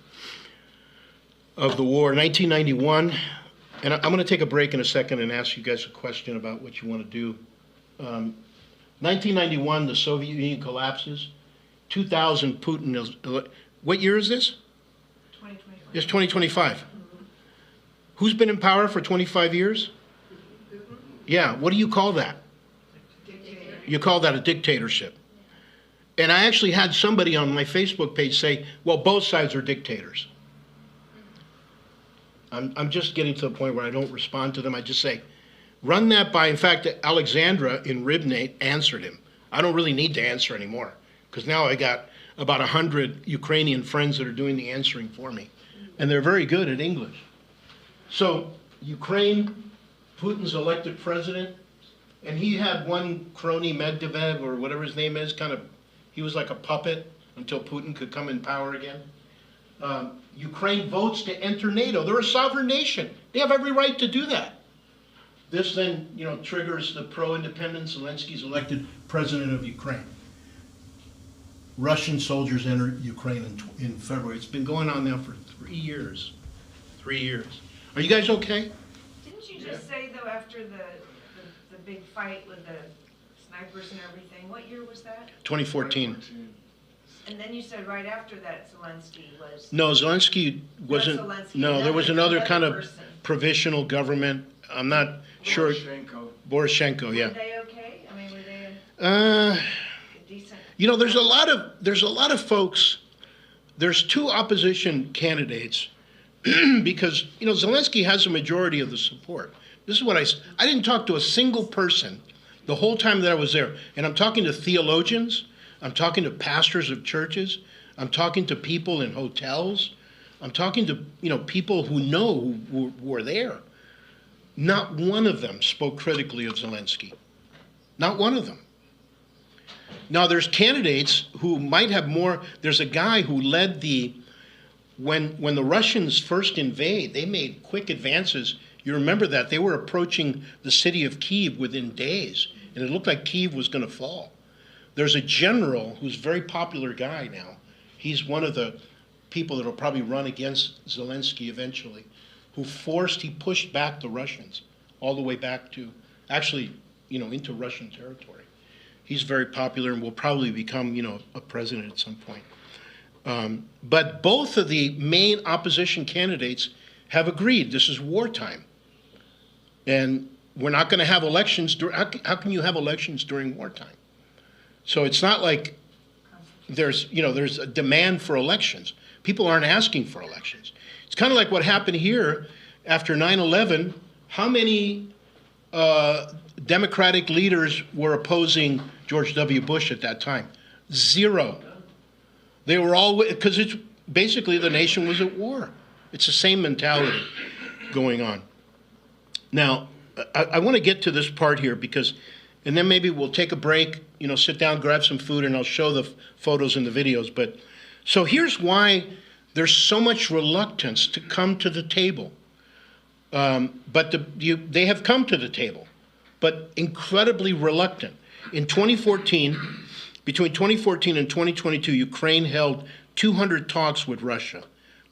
Speaker 1: of the war. 1991, and I'm going to take a break in a second and ask you guys a question about what you want to do. 1991, the Soviet Union collapses. 2000, Putin is, what year is this?
Speaker 2: 2025.
Speaker 1: It's 2025. Who's been in power for 25 years? Yeah, what do you call that?
Speaker 2: Dictator.
Speaker 1: You call that a dictatorship. And I actually had somebody on my Facebook page say, well, both sides are dictators. I'm just getting to the point where I don't respond to them. I just say, run that by. In fact, Alexandra in Ribnate answered him. I don't really need to answer anymore because now I got about 100 Ukrainian friends that are doing the answering for me. And they're very good at English. So Ukraine, Putin's elected president, and he had one crony, Medvedev, or whatever his name is, he was like a puppet until Putin could come in power again. Ukraine votes to enter NATO. They're a sovereign nation. They have every right to do that. This then, triggers the pro-independence. Zelensky's elected president of Ukraine. Russian soldiers enter Ukraine in February. It's been going on now for 3 years. 3 years. Are you guys okay?
Speaker 2: Didn't you just say though after the big fight with the snipers and everything, what year was that?
Speaker 1: 2014.
Speaker 2: And then you said right after that Zelensky was.
Speaker 1: No, Zelensky wasn't.
Speaker 2: Zelensky,
Speaker 1: No, there was another kind of
Speaker 2: person.
Speaker 1: provisional government. I'm not sure. Poroshenko, yeah.
Speaker 2: Were they okay? I mean, were they
Speaker 1: Uh,
Speaker 2: a decent?
Speaker 1: there's a lot of folks. There's two opposition candidates because Zelensky has a majority of the support. This is what I didn't talk to a single person the whole time that I was there, and I'm talking to theologians, I'm talking to pastors of churches, I'm talking to people in hotels, I'm talking to people who were there. Not one of them spoke critically of Zelensky. Not one of them. Now, there's candidates who might have more. There's a guy who led when the Russians first invade, they made quick advances. You remember that. They were approaching the city of Kyiv within days, and it looked like Kyiv was going to fall. There's a general who's a very popular guy now. He's one of the people that will probably run against Zelensky eventually, he pushed back the Russians all the way back to, actually, into Russian territory. He's very popular and will probably become, a president at some point. But both of the main opposition candidates have agreed this is wartime. And we're not going to have elections. How can you have elections during wartime? So it's not like there's a demand for elections. People aren't asking for elections. It's kind of like what happened here after 9/11. How many Democratic leaders were opposing George W. Bush at that time? Zero. They were all, because it's basically the nation was at war. It's the same mentality going on. Now, I want to get to this part here and then maybe we'll take a break, sit down, grab some food, and I'll show the photos and the videos. But so here's why there's so much reluctance to come to the table. But they have come to the table, but incredibly reluctant. In 2014, between 2014 and 2022, Ukraine held 200 talks with Russia,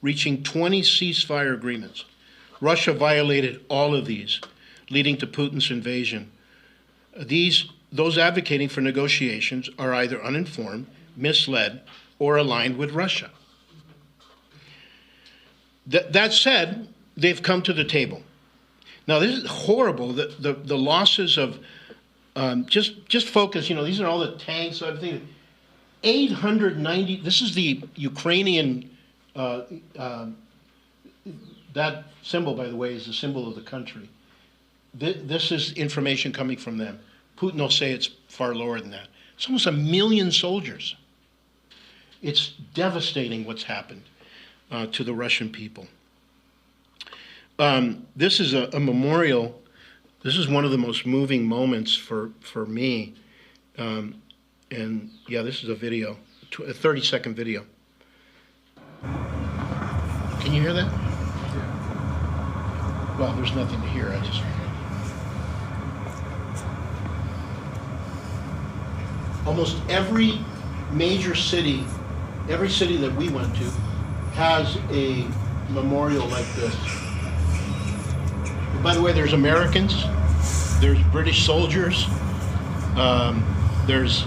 Speaker 1: reaching 20 ceasefire agreements. Russia violated all of these, leading to Putin's invasion. Those advocating for negotiations are either uninformed, misled, or aligned with Russia. That said, they've come to the table. Now, this is horrible. The losses of just focus. These are all the tanks. Everything. 890. This is the Ukrainian. That symbol, by the way, is the symbol of the country. This is information coming from them. Putin will say it's far lower than that. It's almost 1 million soldiers. It's devastating what's happened to the Russian people. This is a memorial. This is one of the most moving moments for me. And yeah, this is a video, a 30-second video. Can you hear that? Well, there's nothing to hear. Almost every major city every city that we went to has a memorial like this. By the way, there's Americans, there's British soldiers, there's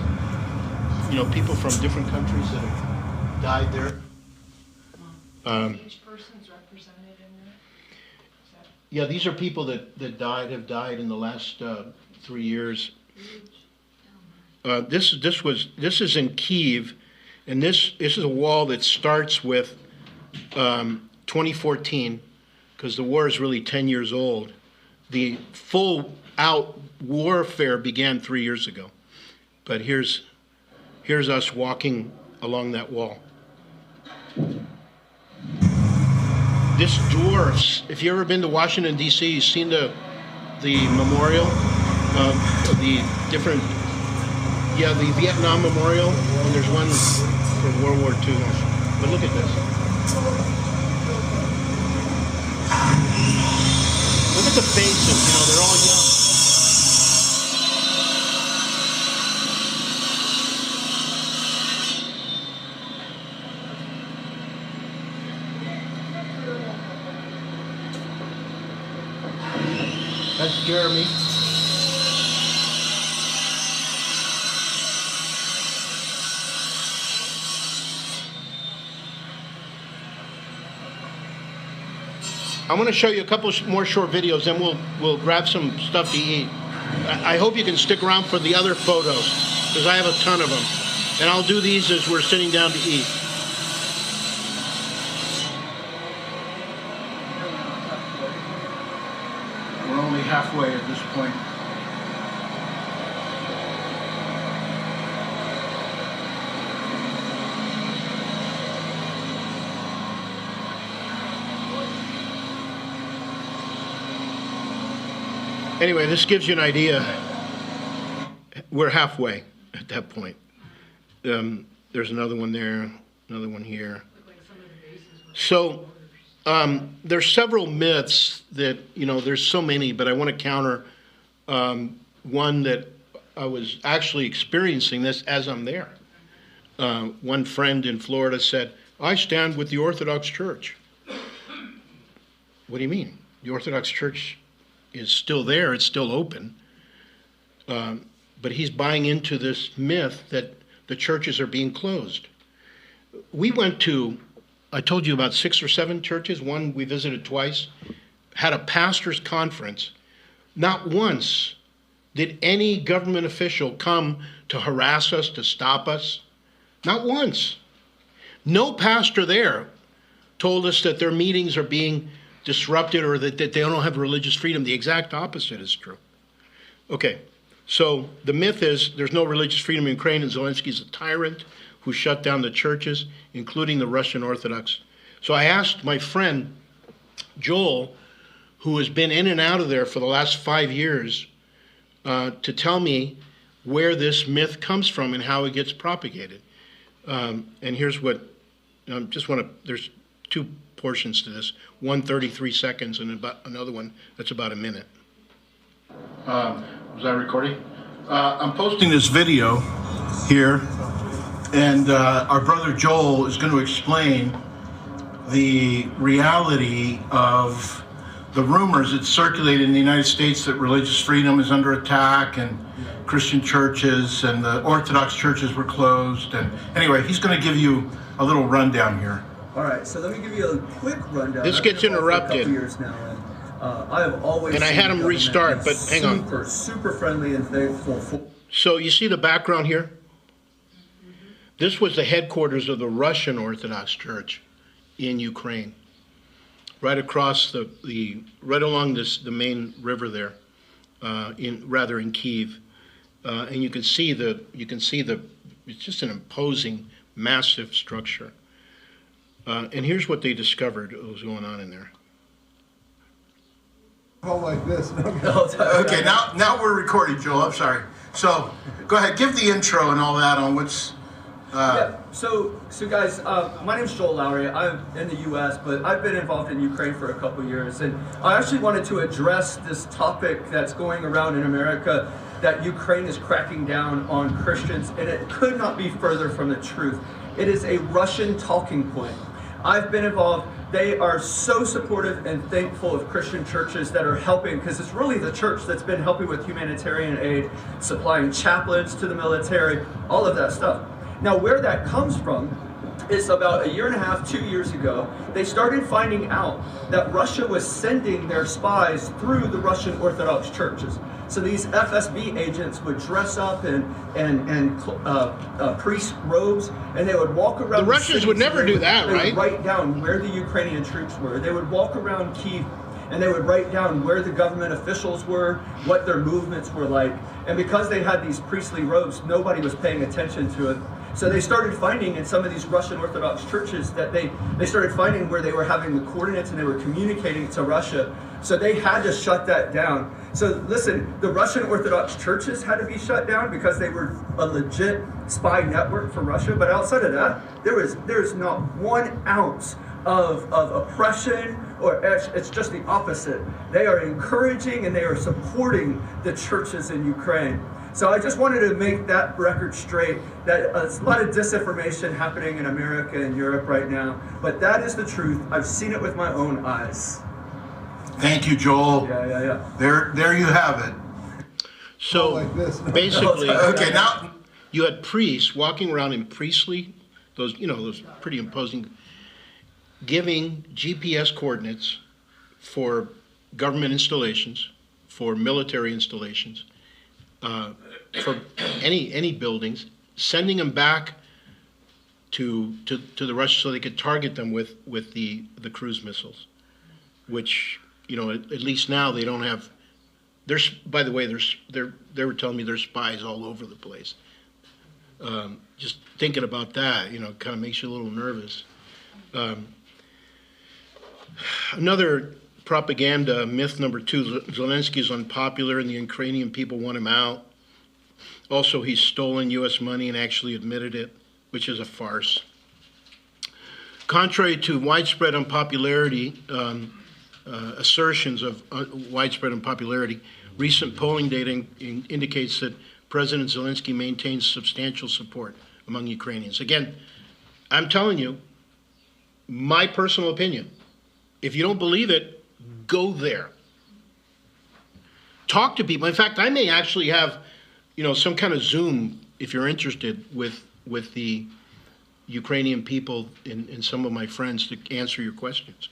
Speaker 1: people from different countries that have died there.
Speaker 2: Each person's represented in there? Is that-
Speaker 1: Yeah, these are people that have died in the last 3 years. This is in Kyiv, and this is a wall that starts with 2014, because the war is really 10 years old. The full out warfare began 3 years ago, but here's us walking along that wall. This dwarfs. If you've ever been to Washington D.C., you've seen the memorial of the different. Yeah, the Vietnam Memorial, and there's one for World War II. But look at this. Look at the faces, they're all young. That's Jeremy. I want to show you a couple more short videos, then we'll grab some stuff to eat. I hope you can stick around for the other photos, because I have a ton of them. And I'll do these as we're sitting down to eat. We're only halfway at this point. Anyway, this gives you an idea. We're halfway at that point. There's another one there, another one here. So there's several myths that, there's so many, but I want to counter one that I was actually experiencing this as I'm there. One friend in Florida said, I stand with the Orthodox Church. What do you mean? The Orthodox Church is still there, it's still open. But he's buying into this myth that the churches are being closed. We went to, I told you about 6 or 7 churches, one we visited twice, had a pastor's conference. Not once did any government official come to harass us, to stop us. Not once. No pastor there told us that their meetings are being disrupted or that they don't have religious freedom. The exact opposite is true. Okay, so the myth is there's no religious freedom in Ukraine and Zelensky's a tyrant who shut down the churches, including the Russian Orthodox. So I asked my friend Joel, who has been in and out of there for the last 5 years, to tell me where this myth comes from and how it gets propagated. And here's what, there's 2 portions to this, one 33 seconds and about another one that's about a minute. Was I recording? I'm posting this video here, and our brother Joel is going to explain the reality of the rumors that circulate in the United States that religious freedom is under attack and Christian churches and the Orthodox churches were closed. And anyway, he's going to give you a little rundown here.
Speaker 4: All right, so let me give you a quick rundown.
Speaker 1: This gets interrupted.
Speaker 4: Years now, and I have always.
Speaker 1: And I had him restart, but hang on.
Speaker 4: Super friendly and faithful.
Speaker 1: So you see the background here? This was the headquarters of the Russian Orthodox Church in Ukraine, right across right along the main river there, in Kyiv, and you can see it's just an imposing, massive structure. And here's what they discovered was going on in there.
Speaker 5: Oh, like this.
Speaker 1: Okay, now we're recording, Joel. I'm sorry. So go ahead, give the intro and all that on what's.
Speaker 4: Yeah. So guys, my name's Joel Lowry. I'm in the U.S., but I've been involved in Ukraine for a couple years, and I actually wanted to address this topic that's going around in America that Ukraine is cracking down on Christians, and it could not be further from the truth. It is a Russian talking point. I've been involved. They are so supportive and thankful of Christian churches that are helping, because it's really the church that's been helping with humanitarian aid, supplying chaplains to the military, all of that stuff. Now, where that comes from is about 1.5 years, 2 years ago, they started finding out that Russia was sending their spies through the Russian Orthodox churches. So these FSB agents would dress up in priest robes, and they would walk around.
Speaker 1: The Russians would never do that, right?
Speaker 4: They would write down where the Ukrainian troops were. They would walk around Kyiv, and they would write down where the government officials were, what their movements were like. And because they had these priestly robes, nobody was paying attention to it. So they started finding in some of these Russian Orthodox churches that they started finding where they were having the coordinates and they were communicating to Russia. So they had to shut that down. So listen, the Russian Orthodox churches had to be shut down because they were a legit spy network for Russia. But outside of that, there's not 1 ounce of oppression, or it's just the opposite. They are encouraging and they are supporting the churches in Ukraine. So I just wanted to make that record straight, that there's a lot of disinformation happening in America and Europe right now, but that is the truth. I've seen it with my own eyes.
Speaker 5: Thank you, Joel.
Speaker 4: Yeah.
Speaker 5: There you have it.
Speaker 1: So
Speaker 6: like this.
Speaker 1: basically,
Speaker 5: Okay, now
Speaker 1: you had priests walking around in priestly, those pretty imposing, giving GPS coordinates for government installations, for military installations, for any buildings, sending them back to the Russians so they could target them with the cruise missiles, which at least now they don't have. There's, by the way, they were telling me there's spies all over the place. Just thinking about that, kind of makes you a little nervous. Another propaganda myth number 2, Zelensky is unpopular and the Ukrainian people want him out. Also, he's stolen U.S. money and actually admitted it, which is a farce. Contrary to widespread unpopularity, assertions of widespread unpopularity, recent polling data indicates that President Zelensky maintains substantial support among Ukrainians. Again, I'm telling you, my personal opinion. If you don't believe it, go there. Talk to people. In fact, I may actually have, some kind of Zoom, if you're interested, with the Ukrainian people and some of my friends to answer your questions.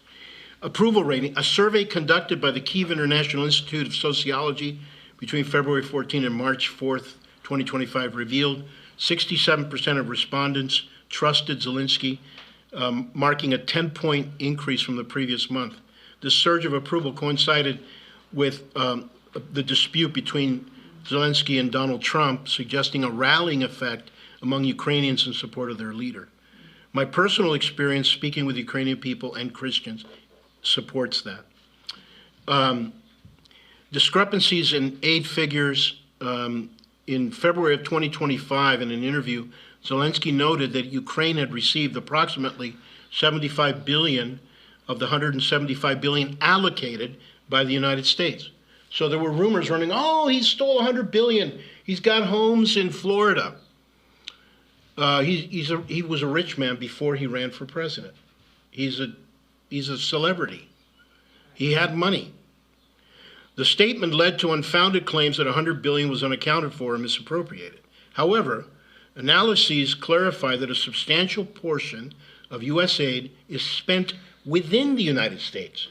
Speaker 1: Approval rating. A survey conducted by the Kyiv International Institute of Sociology between February 14 and March 4th, 2025 revealed 67% of respondents trusted Zelensky, marking a 10-point increase from the previous month. This surge of approval coincided with the dispute between Zelensky and Donald Trump, suggesting a rallying effect among Ukrainians in support of their leader. My personal experience speaking with Ukrainian people and Christians supports that. Discrepancies in aid figures. In February of 2025, in an interview, Zelensky noted that Ukraine had received approximately $75 billion of the $175 billion allocated by the United States. So there were rumors running, he stole $100 billion. He's got homes in Florida. He was a rich man before he ran for president. He's a celebrity. He had money. The statement led to unfounded claims that $100 billion was unaccounted for and misappropriated. However, analyses clarify that a substantial portion of U.S. aid is spent within the United States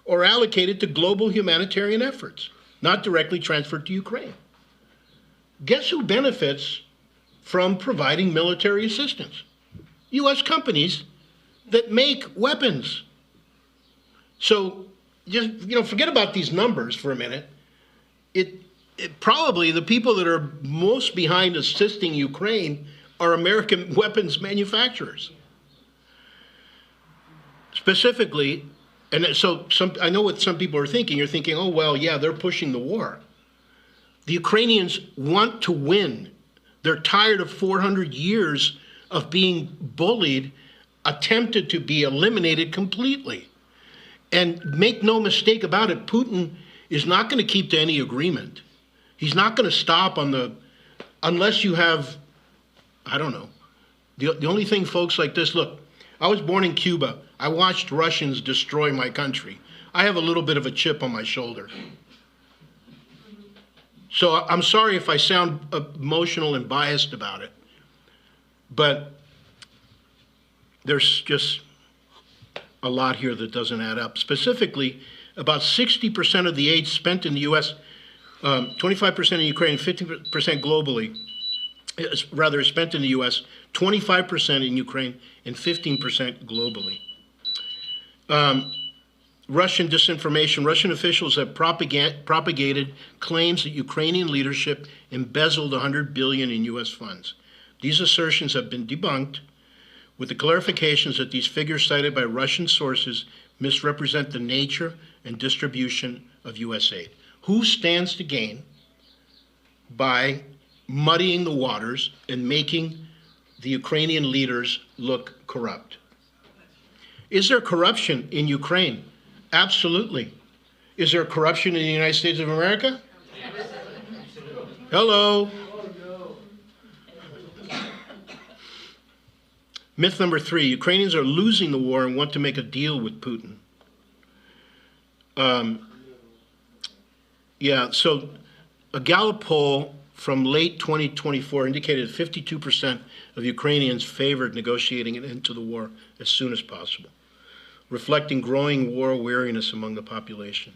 Speaker 1: or allocated to global humanitarian efforts, not directly transferred to Ukraine. Guess who benefits from providing military assistance? U.S. companies that make weapons. So just, forget about these numbers for a minute. It probably the people that are most behind assisting Ukraine are American weapons manufacturers. Specifically, and so I know what some people are thinking. You're thinking, they're pushing the war. The Ukrainians want to win. They're tired of 400 years of being bullied, attempted to be eliminated completely. And make no mistake about it, Putin is not going to keep to any agreement. He's not going to stop on the, unless you have, I don't know. The only thing, folks, like this, look, I was born in Cuba. I watched Russians destroy my country. I have a little bit of a chip on my shoulder. So I'm sorry if I sound emotional and biased about it, but there's just a lot here that doesn't add up. Specifically, about 60% of the aid spent in the U.S., 25% in Ukraine, 50% globally, is spent in the U.S., 25% in Ukraine, and 15% globally. Russian disinformation. Russian officials have propagated claims that Ukrainian leadership embezzled $100 billion in U.S. funds. These assertions have been debunked with the clarifications that these figures cited by Russian sources misrepresent the nature and distribution of U.S. aid. Who stands to gain by muddying the waters and making the Ukrainian leaders look corrupt? Is there corruption in Ukraine? Absolutely. Is there corruption in the United States of America? Hello. Myth number 3, Ukrainians are losing the war and want to make a deal with Putin. So a Gallup poll from late 2024 indicated 52% of Ukrainians favored negotiating an end to the war as soon as possible, reflecting growing war weariness among the population.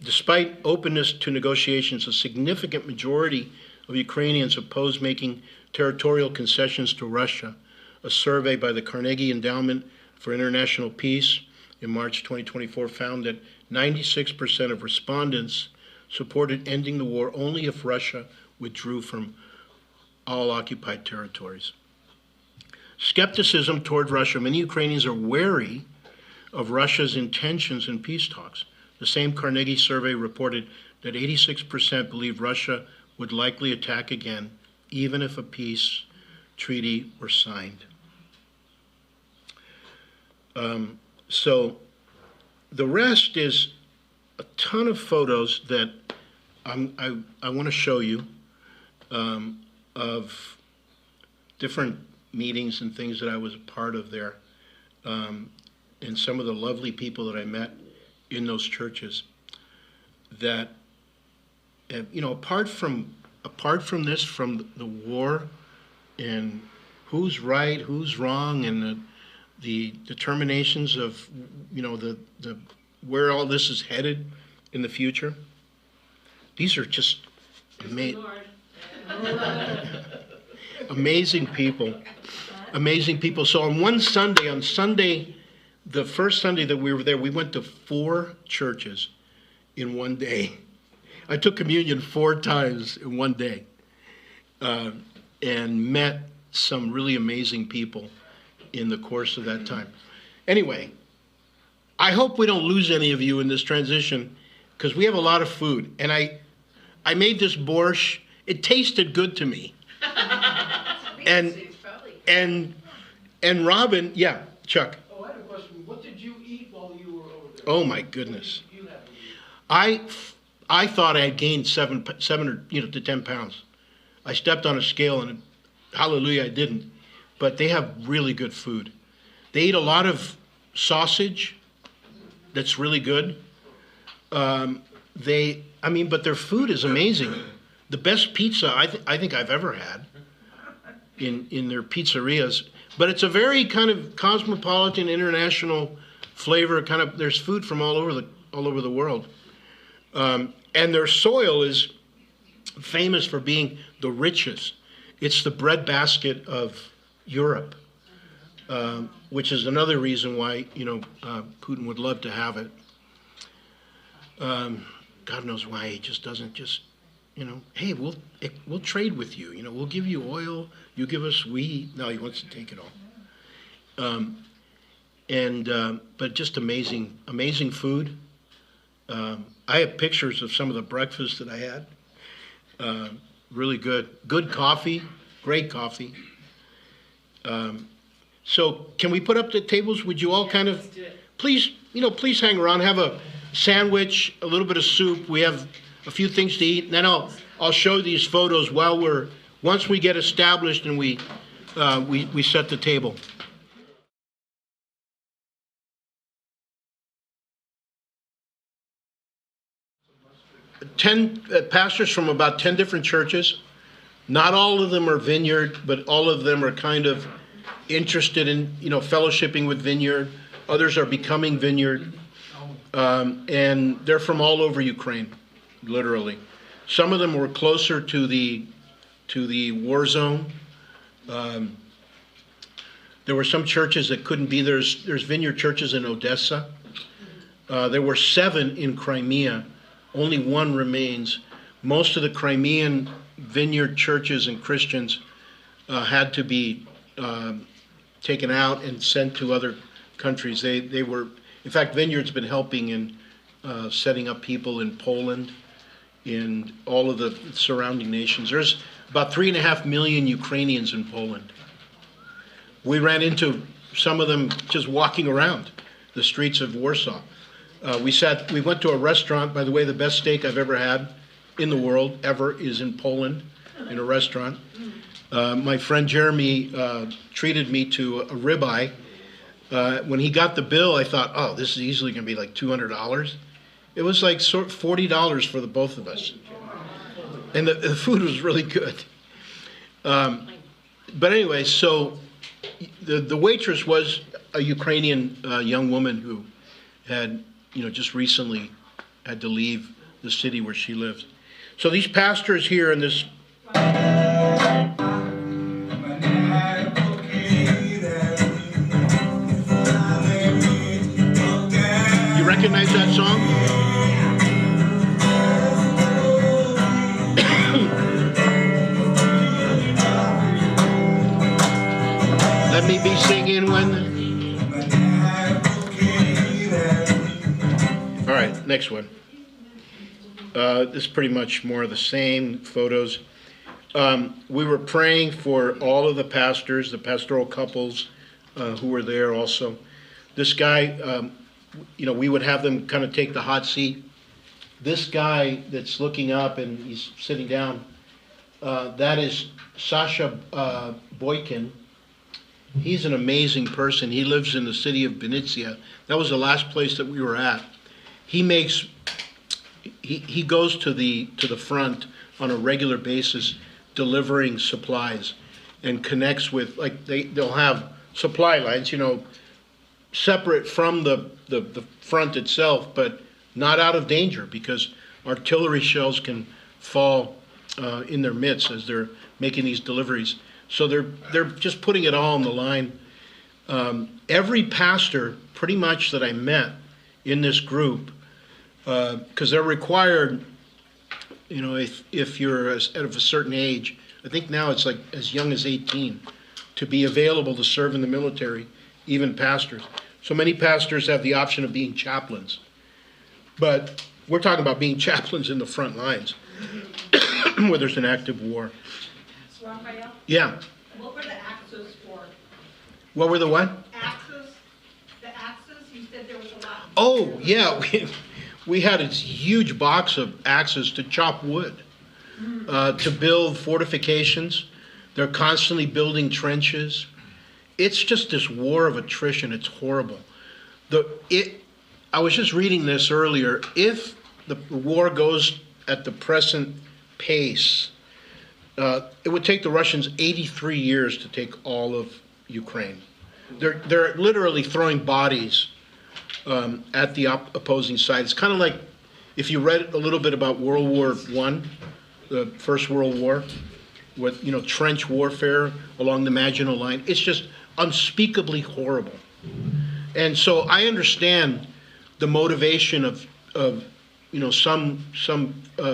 Speaker 1: Despite openness to negotiations, a significant majority of Ukrainians oppose making territorial concessions to Russia. A survey by the Carnegie Endowment for International Peace in March 2024 found that 96% of respondents supported ending the war only if Russia withdrew from all occupied territories. Skepticism toward Russia. Many Ukrainians are wary of Russia's intentions in peace talks. The same Carnegie survey reported that 86% believe Russia would likely attack again, even if a peace treaty were signed. So the rest is a ton of photos that I want to show you of different meetings and things that I was a part of there, and some of the lovely people that I met in those churches. That, apart from this, from the war and who's right, who's wrong, and the determinations of the where all this is headed in the future. These are just amazing people. Amazing people. So on Sunday, the first Sunday that we were there, we went to 4 churches in one day. I took communion 4 times in one day, and met some really amazing people in the course of that time. Anyway, I hope we don't lose any of you in this transition, because we have a lot of food. And I made this borscht. It tasted good to me. And Robin, yeah, Chuck.
Speaker 6: Oh, I had a question. What did you eat while you were over there?
Speaker 1: Oh my goodness.
Speaker 6: What did you have to eat?
Speaker 1: I thought I had gained 7 to 10 pounds. I stepped on a scale and hallelujah, I didn't. But they have really good food. They eat a lot of sausage. That's really good. But their food is amazing. The best pizza I think I've ever had in their pizzerias. But it's a very kind of cosmopolitan, international flavor. There's food from all over the world. And their soil is famous for being the richest. It's the breadbasket of Europe, which is another reason why Putin would love to have it. God knows why he just doesn't hey, we'll trade with you. We'll give you oil, you give us wheat. No, he wants to take it all. But just amazing food. I have pictures of some of the breakfast that I had. Really good. Good coffee, great coffee. So can we put up the tables? Would you all kind of, please hang around, have a sandwich, a little bit of soup. We have a few things to eat, and then I'll show these photos once we get established and we set the table. 10 pastors from about 10 different churches. Not all of them are Vineyard, but all of them are kind of interested in, fellowshipping with Vineyard. Others are becoming Vineyard. And they're from all over Ukraine, literally. Some of them were closer to the war zone. There were some churches that couldn't be. There's Vineyard churches in Odessa. There were 7 in Crimea. Only 1 remains. Most of the Crimean Vineyard churches and Christians had to be taken out and sent to other countries. They were, in fact, Vineyard's been helping in setting up people in Poland, in all of the surrounding nations. There's about 3.5 million Ukrainians in Poland. We ran into some of them just walking around the streets of Warsaw. We went to a restaurant. By the way, the best steak I've ever had in the world ever is in Poland, in a restaurant. My friend Jeremy treated me to a ribeye. When he got the bill, I thought, oh, this is easily going to be like $200. It was like $40 for the both of us. And the food was really good. But anyway, so the waitress was a Ukrainian young woman who had, just recently had to leave the city where she lives. So these pastors here in this. You recognize that song? Let me be singing when. All right, next one. This is pretty much more of the same photos. We were praying for all of the pastors, the pastoral couples who were there also. This guy, we would have them kind of take the hot seat. This guy that's looking up and he's sitting down, that is Sasha Boykin. He's an amazing person. He lives in the city of Benicia. That was the last place that we were at. He goes to the front on a regular basis, delivering supplies, and connects with, like, they'll have supply lines, separate from the front itself, but not out of danger, because artillery shells can fall in their midst as they're making these deliveries. So they're just putting it all on the line. Every pastor, pretty much, that I met in this group, because they're required, if you're of a certain age, I think now it's like as young as 18, to be available to serve in the military, even pastors. So many pastors have the option of being chaplains. But we're talking about being chaplains in the front lines, where there's an active war.
Speaker 3: Raphael,
Speaker 1: Yeah.
Speaker 3: what were the axes for?
Speaker 1: What were the what?
Speaker 3: Axes? The axes? You said there was a lot.
Speaker 1: Oh, yeah. We had a huge box of axes to chop wood, to build fortifications. They're constantly building trenches. It's just this war of attrition. It's horrible. I was just reading this earlier. If the war goes at the present pace, it would take the Russians 83 years to take all of Ukraine. They're literally throwing bodies at the opposing side. It's kind of like if you read a little bit about World War I, the First World War, with trench warfare along the Maginot Line. It's just unspeakably horrible. And so I understand the motivation of some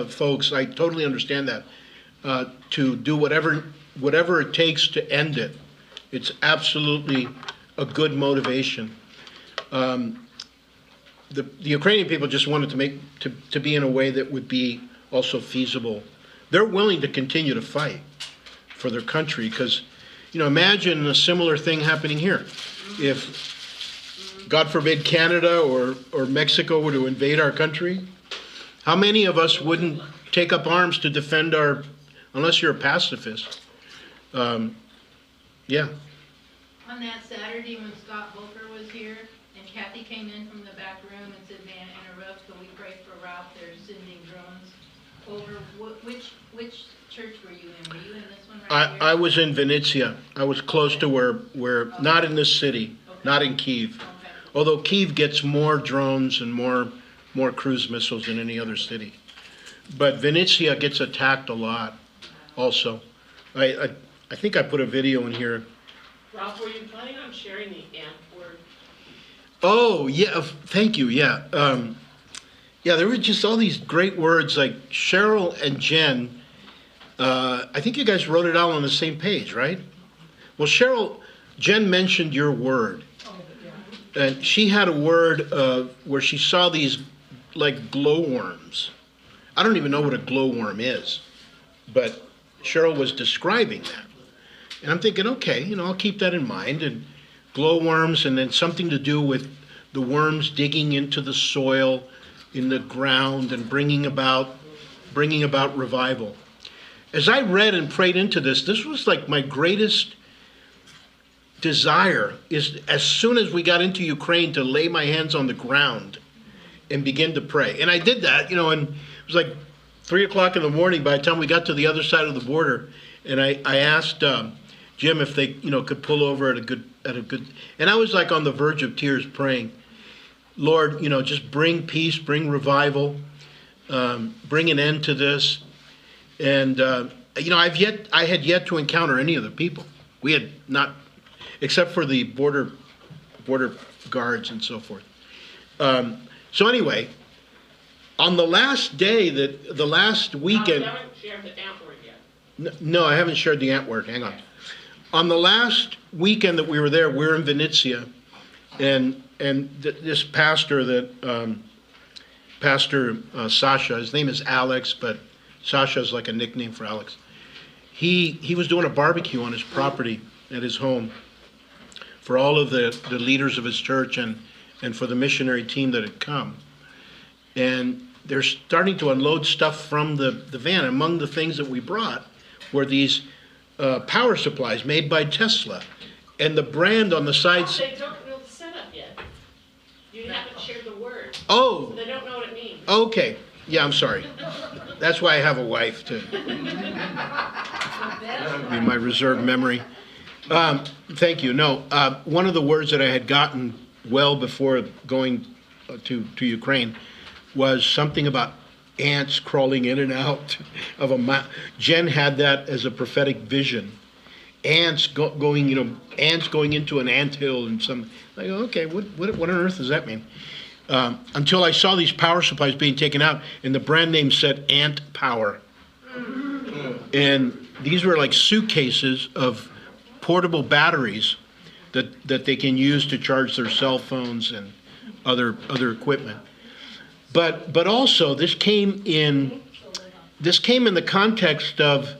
Speaker 1: folks. I totally understand that, to do whatever it takes to end it. It's absolutely a good motivation. The Ukrainian people just wanted to be in a way that would be also feasible. They're willing to continue to fight for their country because, imagine a similar thing happening here. If, God forbid, Canada or Mexico were to invade our country, How many of us wouldn't take up arms to defend our, unless you're a pacifist? Yeah.
Speaker 7: On that Saturday when Scott Booker was here, and Kathy came in from the back room and said, "May I interrupt? Can we pray for Ralph? They're sending drones over." Which church were you in? Were you in this one right here?
Speaker 1: I was in Venezia. I was close to where, not in this city, not in Kyiv.
Speaker 7: Okay.
Speaker 1: Although Kyiv gets more drones and more cruise missiles than any other city. But Venezia gets attacked a lot also. I think I put a video in here.
Speaker 8: Ralph, were you planning on sharing the AMP word?
Speaker 1: Oh, yeah, thank you, yeah. Yeah, there were just all these great words like Cheryl and Jen. I think you guys wrote it out on the same page, right? Well, Jen mentioned your word. And she had a word where she saw these like glowworms. I don't even know what a glowworm is, but Cheryl was describing that. And I'm thinking, okay, I'll keep that in mind. And glowworms, and then something to do with the worms digging into the soil, in the ground, and bringing about revival. As I read and prayed into this was like my greatest desire, is as soon as we got into Ukraine to lay my hands on the ground and begin to pray. And I did that, and it was like 3 o'clock in the morning by the time we got to the other side of the border. And I asked Jim if they, could pull over at a good, and I was like on the verge of tears praying, Lord, just bring peace, bring revival, bring an end to this. And, I had yet to encounter any of the people. We had not, except for the border guards and so forth. So anyway, on the last day, the last weekend.
Speaker 8: You haven't shared the AMP word yet.
Speaker 1: No, I haven't shared the ant word. Hang on. On the last weekend that we were there, we're in Venezia, and this pastor Pastor Sasha, his name is Alex, but Sasha is like a nickname for Alex. He was doing a barbecue on his property at his home for all of the leaders of his church and for the missionary team that had come. And they're starting to unload stuff from the van. Among the things that we brought were these power supplies made by Tesla. And the brand on the sides.
Speaker 8: They don't know the setup yet. You haven't shared the word.
Speaker 1: Oh,
Speaker 8: So they don't know what it means.
Speaker 1: okay. Yeah, I'm sorry. That's why I have a wife, to be my reserve memory. Thank you. No, one of the words that I had gotten well before going to Ukraine was something about ants crawling in and out of a mountain. Jen had that as a prophetic vision. Ants going into an anthill and some. I go, okay, what on earth does that mean? Until I saw these power supplies being taken out, and the brand name said Ant Power. And these were like suitcases of portable batteries that they can use to charge their cell phones and other equipment. But also this came in the context of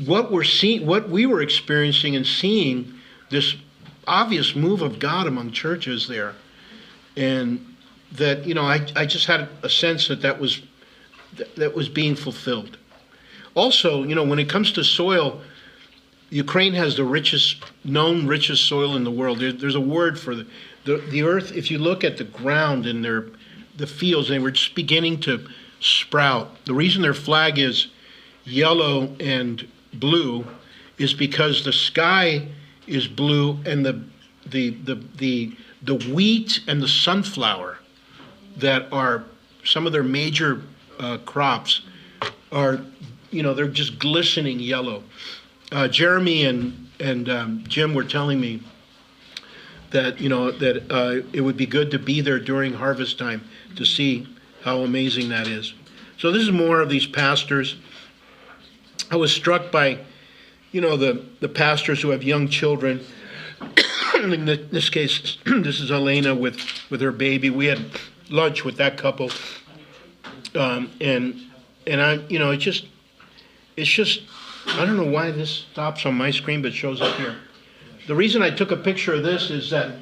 Speaker 1: what we were experiencing and seeing, this obvious move of God among churches there. And that, I just had a sense that was being fulfilled. Also, when it comes to soil, Ukraine has the known richest soil in the world. There's a word for the earth. If you look at the ground and the fields, they were just beginning to sprout. The reason their flag is yellow and blue is because the sky is blue, and the wheat and the sunflower that are some of their major crops are, they're just glistening yellow. Jeremy and Jim were telling me that, that it would be good to be there during harvest time to see how amazing that is. So this is more of these pastors. I was struck by, the pastors who have young children. In this case, this is Elena with her baby. We had lunch with that couple, and I, it's just I don't know why this stops on my screen, but shows up here. The reason I took a picture of this is that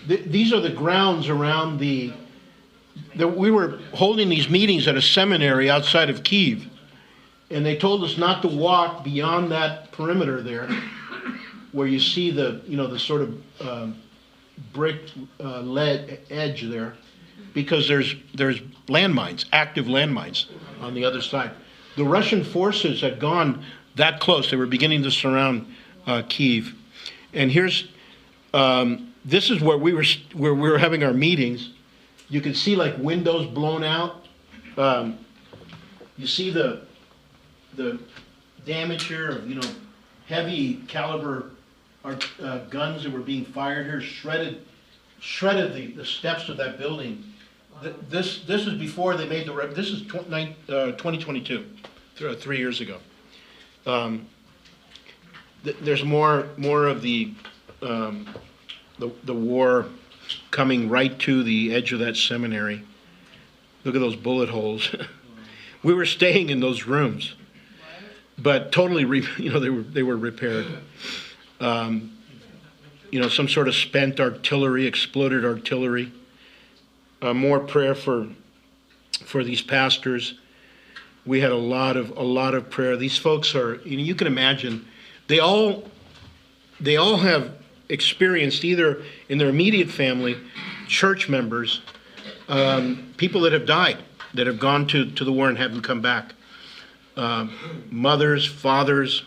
Speaker 1: these are the grounds around the we were holding these meetings at a seminary outside of Kyiv, and they told us not to walk beyond that perimeter there, where you see the, the sort of brick lead edge there, because there's landmines, active landmines on the other side. The Russian forces had gone that close. They were beginning to surround Kyiv. And here's, this is where we were having our meetings. You can see like windows blown out. You see the damage here of, heavy caliber guns that were being fired here, shredded the steps of that building. This is before they made this is 2022, 3 years ago. There's more of the war coming right to the edge of that seminary. Look at those bullet holes. We were staying in those rooms, but totally, they were repaired. Some sort of spent artillery, exploded artillery. More prayer for these pastors. We had a lot of prayer. These folks are, you can imagine, they all have experienced, either in their immediate family, church members, people that have died, that have gone to the war and haven't come back. Mothers, fathers,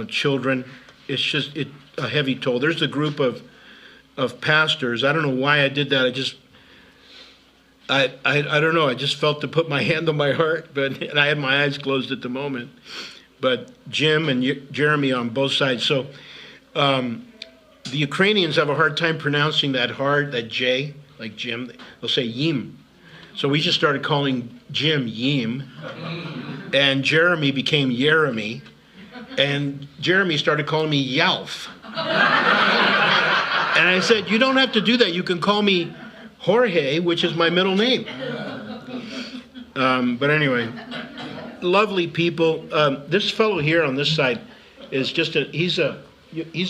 Speaker 1: children. It's just a heavy toll. There's a group of pastors. I don't know why I did that. I don't know. I just felt to put my hand on my heart, and I had my eyes closed at the moment. But Jim and Jeremy on both sides. So the Ukrainians have a hard time pronouncing that J, like Jim. They'll say Yim. So we just started calling Jim Yim, and Jeremy became Jeremy, and Jeremy started calling me Yalf. And I said, you don't have to do that. You can call me Jorge, which is my middle name. But anyway, lovely people. This fellow here on this side is he's a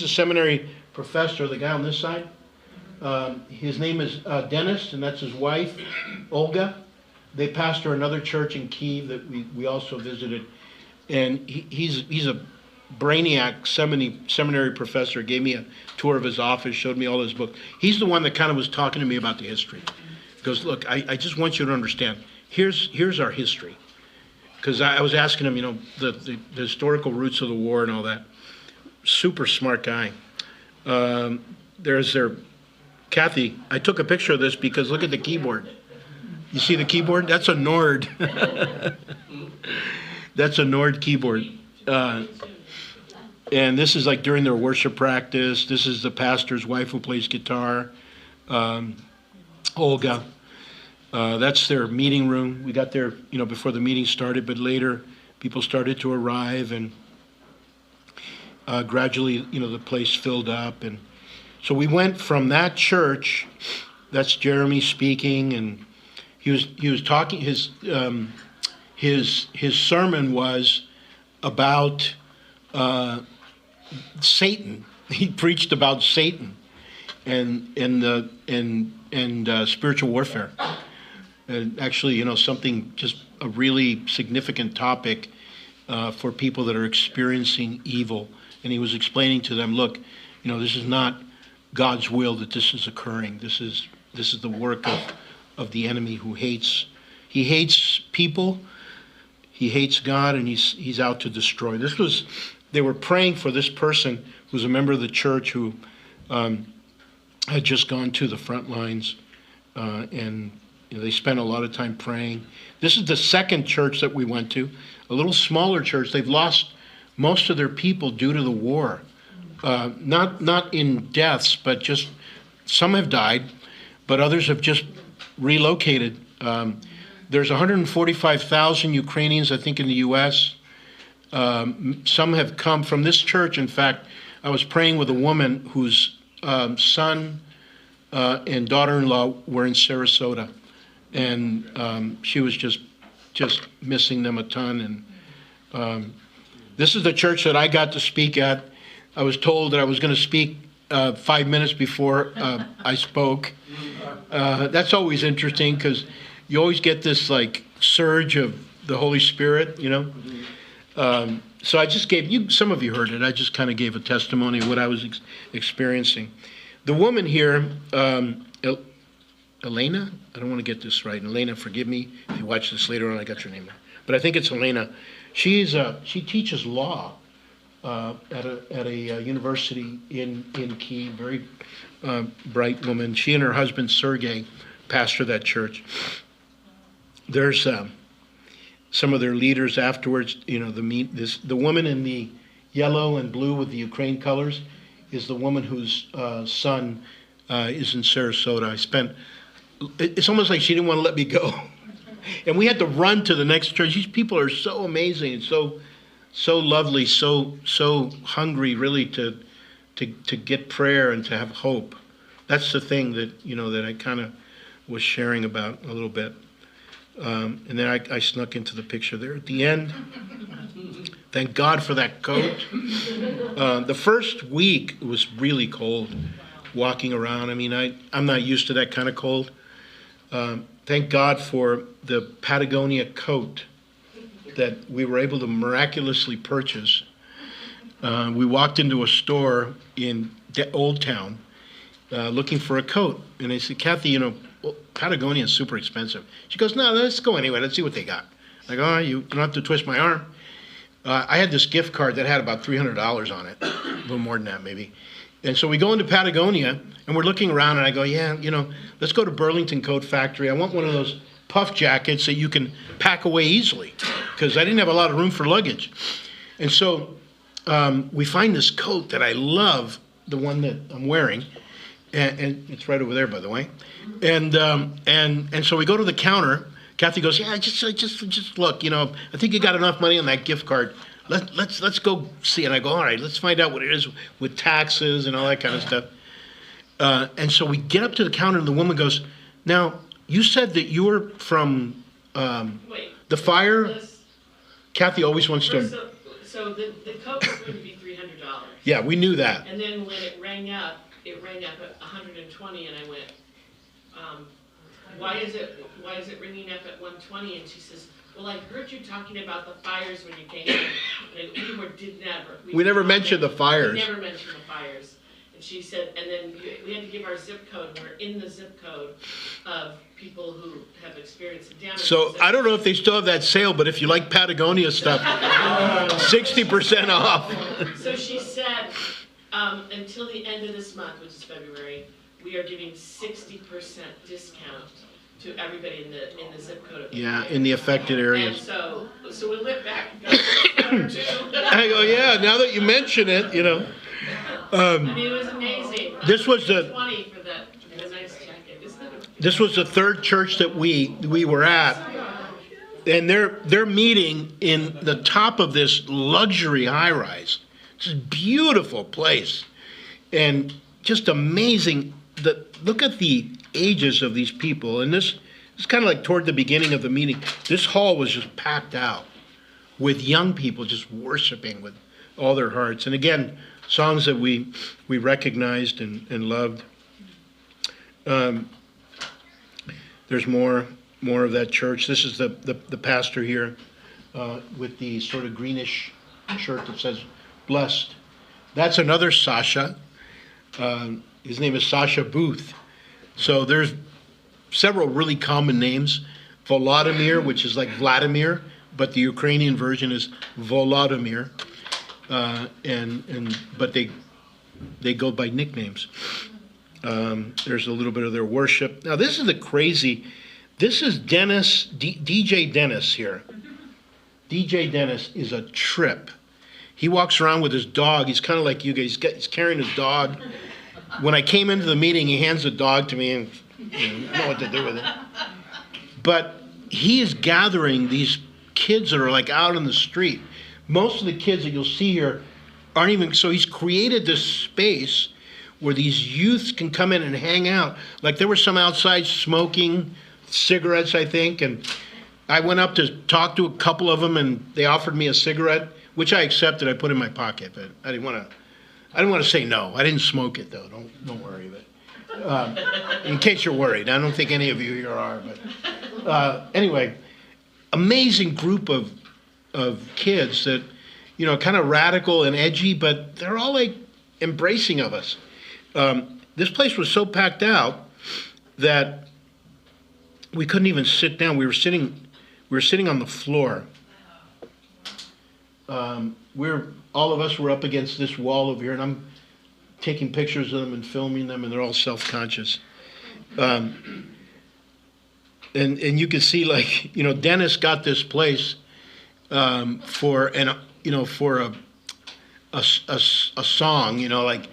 Speaker 1: seminary professor. The guy on this side, his name is Dennis, and that's his wife, Olga. They pastor another church in Kyiv that we also visited, and he's a brainiac seminary professor. Gave me a tour of his office, showed me all his books. He's the one that kind of was talking to me about the history. He goes, look, I just want you to understand, here's our history. Because I was asking him, the historical roots of the war and all that. Super smart guy. There's Kathy, I took a picture of this because look at the keyboard. You see the keyboard? That's a Nord. That's a Nord keyboard. And this is like during their worship practice. This is the pastor's wife who plays guitar, Olga. That's their meeting room. We got there, before the meeting started, but later people started to arrive, and gradually, the place filled up. And so we went from that church. That's Jeremy speaking, and he was talking. His sermon was about Satan. He preached about Satan and spiritual warfare. And actually, something, just a really significant topic for people that are experiencing evil. And he was explaining to them, look, this is not God's will that this is occurring. This is the work of the enemy who hates. He hates people. He hates God, and he's out to destroy. They were praying for this person who's a member of the church who had just gone to the front lines, and they spent a lot of time praying. This is the second church that we went to, a little smaller church. They've lost most of their people due to the war, not in deaths, but just some have died, but others have just relocated. There's 145,000 Ukrainians, I think, in the U.S. Some have come from this church. In fact, I was praying with a woman whose son and daughter-in-law were in Sarasota, and she was just missing them a ton. And this is the church that I got to speak at. I was told that I was going to speak 5 minutes before I spoke. That's always interesting because you always get this like surge of the Holy Spirit, you know. So I just gave you, some of you heard it, I just kind of gave a testimony of what I was experiencing. The woman here, Elena, I don't want to get this right. Elena, forgive me if you watch this later on, I got your name. But I think it's Elena. She teaches law at a university in Kyiv, very bright woman. She and her husband, Sergey, pastor that church. There's some of their leaders afterwards, you know, the woman in the yellow and blue with the Ukraine colors is the woman whose son is in Sarasota. It's almost like she didn't want to let me go. And we had to run to the next church. These people are so amazing and so lovely, so hungry really to get prayer and to have hope. That's the thing that, you know, that I kind of was sharing about a little bit. And then I snuck into the picture there at the end. Thank God for that coat. The first week it was really cold walking around. I mean, I'm not used to that kind of cold. Thank God for the Patagonia coat that we were able to miraculously purchase. We walked into a store in Old Town looking for a coat. And I said, Kathy, you know, Patagonia is super expensive. She goes, no, let's go anyway. Let's see what they got. I go, oh, you don't have to twist my arm. I had this gift card that had about $300 on it, a little more than that maybe. And so we go into Patagonia, and we're looking around, and I go, yeah, you know, let's go to Burlington Coat Factory. I want one of those puff jackets that you can pack away easily, because I didn't have a lot of room for luggage. And so we find this coat that I love, the one that I'm wearing, and it's right over there, by the way. And so we go to the counter. Kathy goes, yeah, just look, you know, I think you got enough money on that gift card. Let's go see. And I go, all right, let's find out what it is with taxes and all that kind of stuff. And so we get up to the counter, and the woman goes, now, you said that you were from the fire? Kathy always wants to.
Speaker 8: So the coat was going to be $300.
Speaker 1: Yeah, we knew that.
Speaker 8: And then when it rang up at 120, and I went, why is it ringing up at 120? And she says, well, I heard you talking about the fires when you came in, and we never
Speaker 1: mentioned the fires.
Speaker 8: We never mentioned the fires. And she said, and then we had to give our zip code, and we're in the zip code of people who have experienced damage.
Speaker 1: So I don't know if they still have that sale, but if you like Patagonia stuff, 60% off.
Speaker 8: So she said, until the end of this month, which is February, we are giving 60% discount to everybody in the zip code of the
Speaker 1: Yeah, in the affected areas.
Speaker 8: And so we went back and got
Speaker 1: I go, yeah, now that you mention it, you know.
Speaker 8: I mean, it was amazing.
Speaker 1: This was the
Speaker 8: 20 for the nice jacket.
Speaker 1: This was the third church that we were at. And they're meeting in the top of this luxury high-rise. It's a beautiful place. And just amazing. Look at the ages of these people. And this is kind of like toward the beginning of the meeting. This hall was just packed out with young people just worshiping with all their hearts. And again, songs that we recognized and loved. There's more of that church. This is the pastor here with the sort of greenish shirt that says blessed. That's another Sasha. His name is Sasha Booth. So there's several really common names. Volodymyr, which is like Vladimir, but the Ukrainian version is Volodymyr. But they go by nicknames. There's a little bit of their worship. Now this is this is Dennis, DJ Dennis here. DJ Dennis is a trip. He walks around with his dog. He's kind of like you guys. He's carrying his dog. When I came into the meeting, he hands the dog to me and I don't know what to do with it. But he is gathering these kids that are like out on the street. Most of the kids that you'll see here aren't even, so he's created this space where these youths can come in and hang out. Like there were some outside smoking cigarettes, I think, and I went up to talk to a couple of them and they offered me a cigarette, which I accepted. I put in my pocket, but I didn't want to I didn't want to say no. I didn't smoke it though. Don't worry. But in case you're worried, I don't think any of you here are. But anyway, amazing group of kids that, you know, kind of radical and edgy, but they're all like embracing of us. This place was so packed out that we couldn't even sit down. We were sitting on the floor. All of us were up against this wall over here, and I'm taking pictures of them and filming them, and they're all self-conscious. And you can see, like, you know, Dennis got this place for a song, you know, like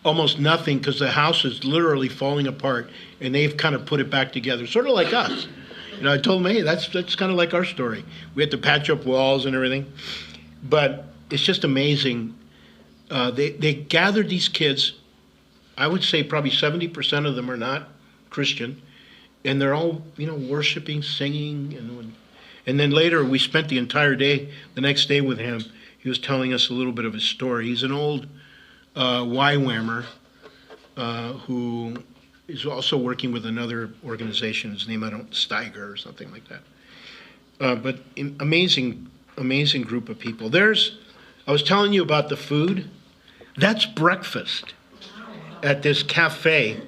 Speaker 1: almost nothing, because the house is literally falling apart, and they've kind of put it back together, sort of like us. You know, I told them, hey, that's kind of like our story. We had to patch up walls and everything, but it's just amazing. They gathered these kids. I would say probably 70% of them are not Christian, and they're all, you know, worshiping, singing, and then later we spent the entire day, the next day with him. He was telling us a little bit of his story. He's an old YWAMer who is also working with another organization. His name, Steiger or something like that. But amazing group of people. I was telling you about the food. That's breakfast at this cafe.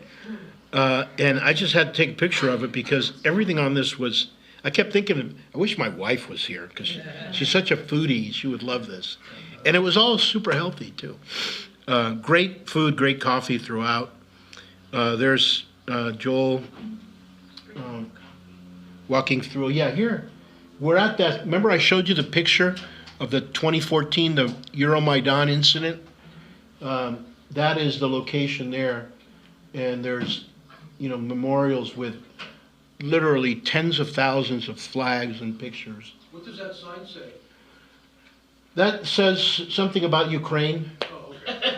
Speaker 1: And I just had to take a picture of it because everything on this was, I kept thinking, I wish my wife was here because she's such a foodie. She would love this. And it was all super healthy too. Great food, great coffee throughout. There's Joel walking through. Yeah, here. We're at that. Remember I showed you the picture of the 2014, the Euromaidan incident? That is the location there. And there's, you know, memorials with literally tens of thousands of flags and pictures.
Speaker 6: What does that sign say?
Speaker 1: That says something about Ukraine.
Speaker 6: Oh, okay.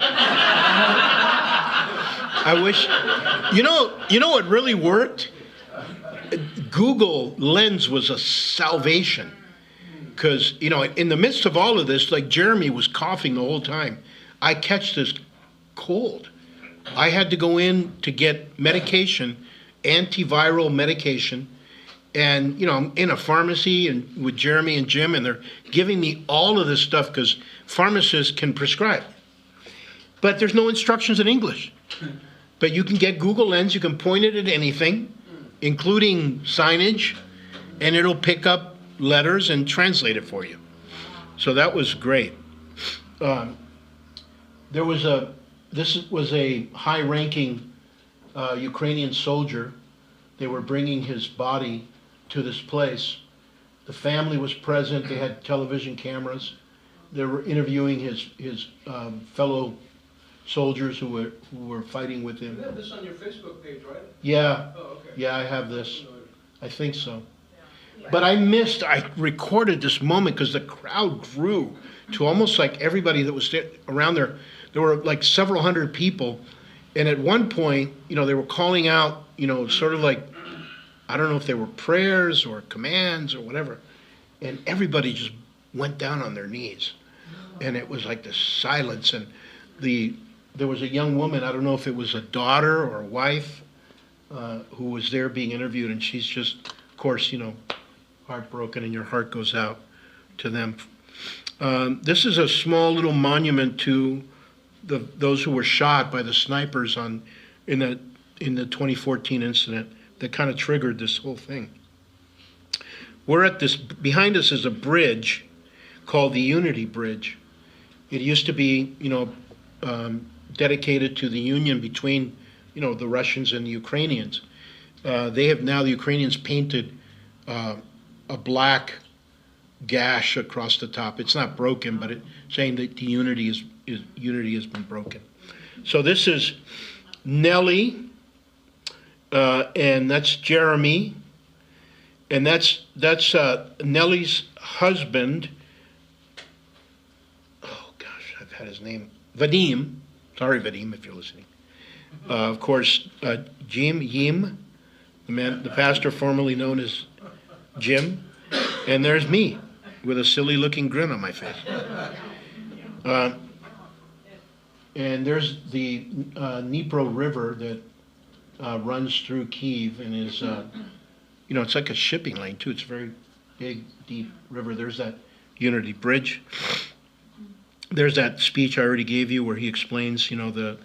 Speaker 1: I wish, you know what really worked? Google Lens was a salvation. Because, you know, in the midst of all of this, like Jeremy was coughing the whole time. I catch this cold. I had to go in to get medication, antiviral medication, and, you know, I'm in a pharmacy and with Jeremy and Jim, and they're giving me all of this stuff because pharmacists can prescribe. But there's no instructions in English. But you can get Google Lens, you can point it at anything, including signage, and it'll pick up letters and translate it for you. So that was great. This was a high-ranking Ukrainian soldier. They were bringing his body to this place. The family was present. They had television cameras. They were interviewing his fellow soldiers who were fighting with him.
Speaker 6: You have this on your Facebook page, right?
Speaker 1: Yeah.
Speaker 6: Oh, okay.
Speaker 1: Yeah, I have this. I think so. But I recorded this moment because the crowd grew to almost like everybody that was around there. There were like several hundred people. And at one point, you know, they were calling out, you know, sort of like, I don't know if they were prayers or commands or whatever. And everybody just went down on their knees. And it was like this silence. And there was a young woman, I don't know if it was a daughter or a wife, who was there being interviewed. And she's just, of course, you know, heartbroken, and your heart goes out to them. This is a small little monument to those who were shot by the snipers in the 2014 incident that kind of triggered this whole thing. We're at this, behind us is a bridge called the Unity Bridge. It used to be, you know, dedicated to the union between, you know, the Russians and the Ukrainians. The Ukrainians painted a black gash across the top. It's not broken, but it's saying that the unity has been broken. So this is Nellie, and that's Jeremy, and that's Nellie's husband. Oh gosh, I've had his name. Vadim. Sorry, Vadim, if you're listening. Of course, Yim, the pastor formerly known as Jim, and there's me with a silly looking grin on my face. And there's the Dnipro River that runs through Kyiv and is, it's like a shipping lane too. It's a very big, deep river. There's that Unity Bridge. There's that speech I already gave you where he explains, the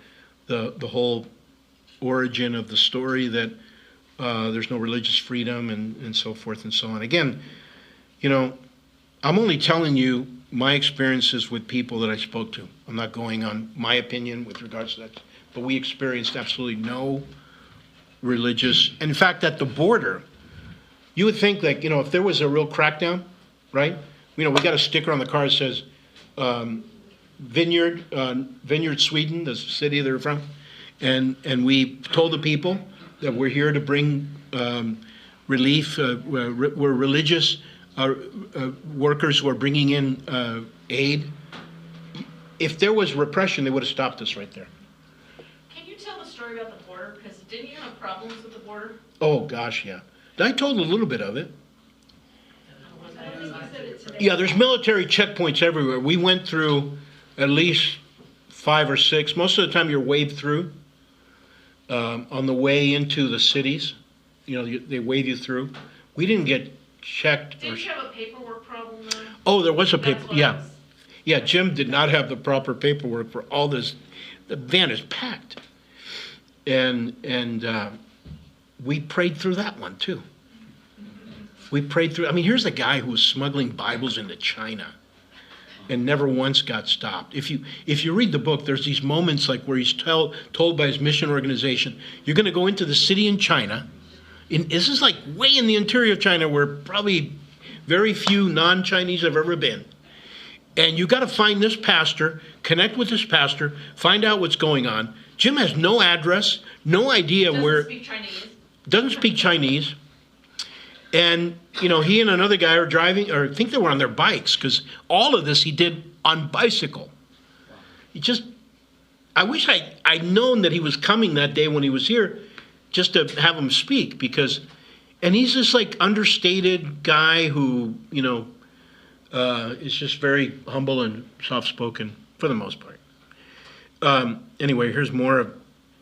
Speaker 1: whole origin of the story, that there's no religious freedom and so forth and so on. Again, I'm only telling you my experiences with people that I spoke to. I'm not going on my opinion with regards to that. But we experienced absolutely no religious, and in fact, at the border, you would think that, if there was a real crackdown, right? We got a sticker on the car that says, Vineyard, Sweden, the city they're from. And we told the people that we're here to bring relief. We're religious workers who are bringing in aid. If there was repression, they would have stopped us right there.
Speaker 8: Can you tell the story about the border? Because didn't you have problems with the border?
Speaker 1: Oh, gosh, yeah. I told a little bit of it.
Speaker 2: I don't think you said it today.
Speaker 1: Yeah, there's military checkpoints everywhere. We went through at least 5 or 6. Most of the time you're waved through. On the way into the cities, they wave you through. We didn't get checked.
Speaker 8: Didn't you have a paperwork problem though?
Speaker 1: Oh, there was a
Speaker 8: That's
Speaker 1: paper,
Speaker 8: what
Speaker 1: yeah.
Speaker 8: I was-
Speaker 1: Yeah, Jim did not have the proper paperwork for all this. The van is packed. And we prayed through that one too. We prayed through, here's a guy who was smuggling Bibles into China and never once got stopped. If you read the book, there's these moments like where he's told by his mission organization, you're going to go into the city in China. This is like way in the interior of China where probably very few non-Chinese have ever been. And you got to find this pastor, connect with this pastor, find out what's going on. Jim has no address, no idea where.
Speaker 8: Doesn't speak Chinese.
Speaker 1: Doesn't speak Chinese. And, he and another guy are driving, or I think they were on their bikes, because all of this he did on bicycle. I wish I'd known that he was coming that day when he was here, just to have him speak, and he's this like understated guy who, is just very humble and soft-spoken for the most part. Anyway, here's more of,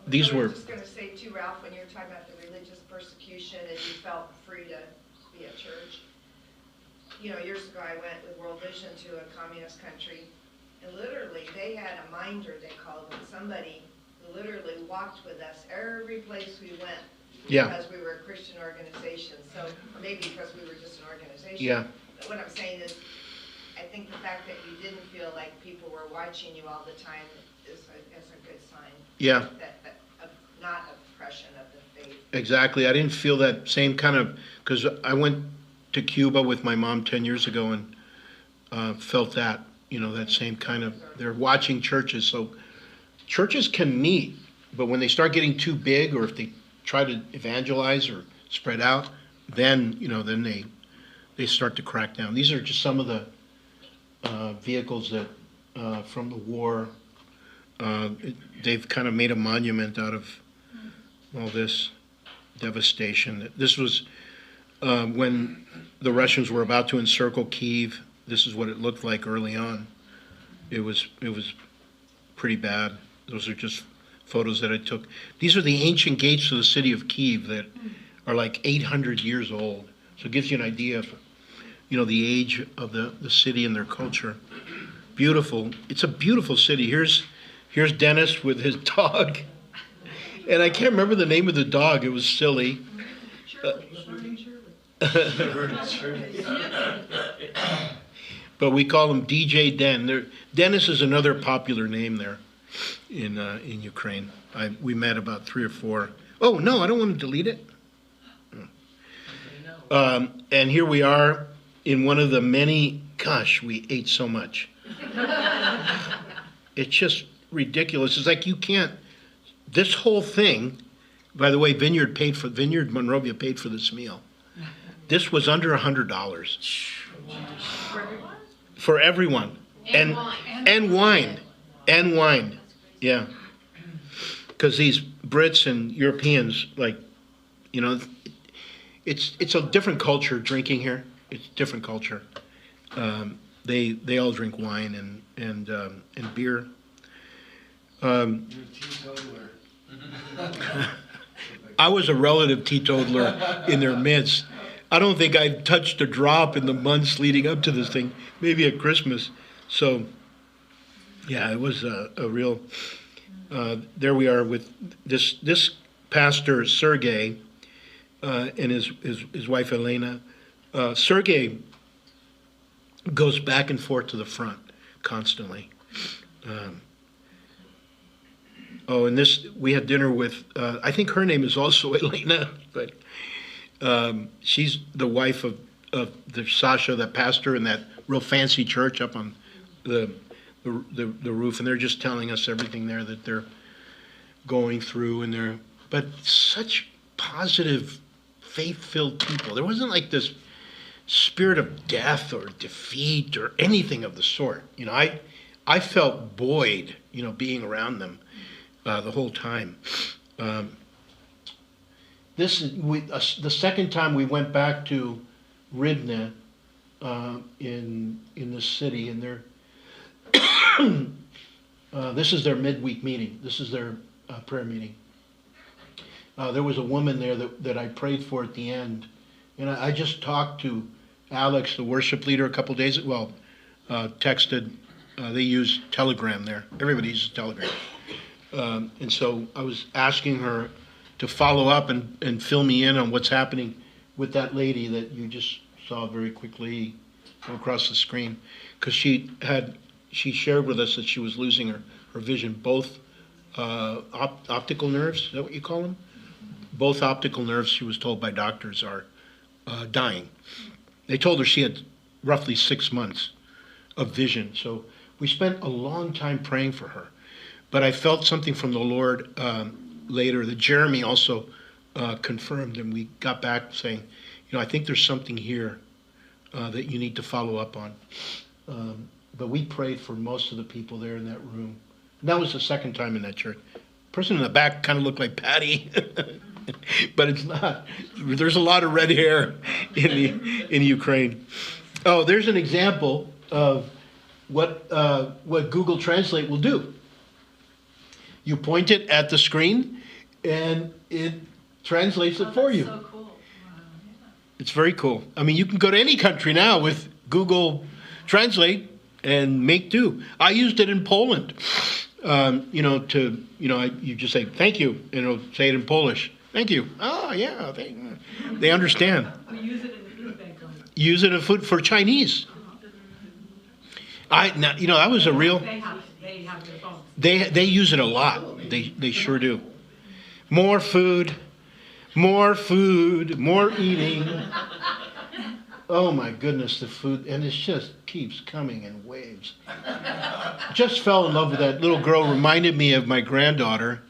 Speaker 1: these
Speaker 2: I
Speaker 1: were.
Speaker 2: was just gonna say too, Ralph, when you were talking about the religious persecution and you felt free to be at church. Years ago I went with World Vision to a communist country, and literally they had a minder, they called them, somebody who literally walked with us every place we went.
Speaker 1: Yeah.
Speaker 2: Because we were a Christian organization, or maybe because we were just an organization.
Speaker 1: Yeah.
Speaker 2: But what I'm saying is, I think the fact that you didn't feel like people were watching you all the time is a good sign.
Speaker 1: Yeah.
Speaker 2: That of not oppression of the faith.
Speaker 1: Exactly. I didn't feel that same kind of, because I went to Cuba with my mom 10 years ago and felt that, that same kind of, they're watching churches. So churches can meet, but when they start getting too big, or if they try to evangelize or spread out, then, then they start to crack down. These are just some of the vehicles that, from the war, they've kind of made a monument out of all this devastation. This was when the Russians were about to encircle Kyiv. This is what it looked like early on. It was pretty bad. Those are just photos that I took. These are the ancient gates of the city of Kyiv that are like 800 years old. So it gives you an idea of, the age of the city and their culture. Beautiful. It's a beautiful city. Here's Dennis with his dog. And I can't remember the name of the dog. It was silly. But we call him DJ Den. Dennis is another popular name there in Ukraine. We met about 3 or 4. Oh, no, I don't want to delete it. And here we are in one of the many, gosh, we ate so much. It's just ridiculous. It's like you can't, this whole thing, by the way, Vineyard Monrovia paid for this meal. This was under $100. For everyone.
Speaker 8: And wine.
Speaker 1: And wine. And wine. Yeah. Because these Brits and Europeans, it's a different culture drinking here. It's a different culture. They all drink wine and beer. I was a relative teetotaler in their midst. I don't think I touched a drop in the months leading up to this thing, maybe at Christmas. So, yeah, it was a real, there we are with this pastor, Sergey, and his wife, Elena. Sergey goes back and forth to the front constantly. And we had dinner with, I think her name is also Elena, but she's the wife of the Sasha, that pastor in that real fancy church up on the roof, and they're just telling us everything there that they're going through, but such positive, faith-filled people. There wasn't like this spirit of death or defeat or anything of the sort. I felt buoyed, being around them the whole time. This is the second time we went back to Rivne in the city, and this is their midweek meeting. This is their prayer meeting. There was a woman there that I prayed for at the end, and I just talked to Alex, the worship leader, a couple days. Texted. They use Telegram there. Everybody uses Telegram. And so I was asking her to follow up and fill me in on what's happening with that lady that you just saw very quickly across the screen. Because she shared with us that she was losing her vision, both optical nerves, is that what you call them? Both optical nerves, she was told by doctors, are dying. They told her she had roughly 6 months of vision. So we spent a long time praying for her. But I felt something from the Lord later that Jeremy also confirmed, and we got back saying, I think there's something here that you need to follow up on. But we prayed for most of the people there in that room. And that was the second time in that church. The person in the back kind of looked like Patty, but it's not. There's a lot of red hair in Ukraine. Oh, there's an example of what Google Translate will do. You point it at the screen, and it translates it for you.
Speaker 3: So cool. Wow, yeah.
Speaker 1: It's very cool. I mean, you can go to any country now with Google Translate and make do. I used it in Poland. You just say thank you, and it'll say it in Polish. Thank you. Oh yeah, they understand.
Speaker 3: We use it in the food bank.
Speaker 1: Use it in food for Chinese. That was a real.
Speaker 3: They have their phones.
Speaker 1: They use it a lot. They sure do. More food, more eating. Oh my goodness, the food, and it just keeps coming in waves. Just fell in love with that little girl. Reminded me of my granddaughter,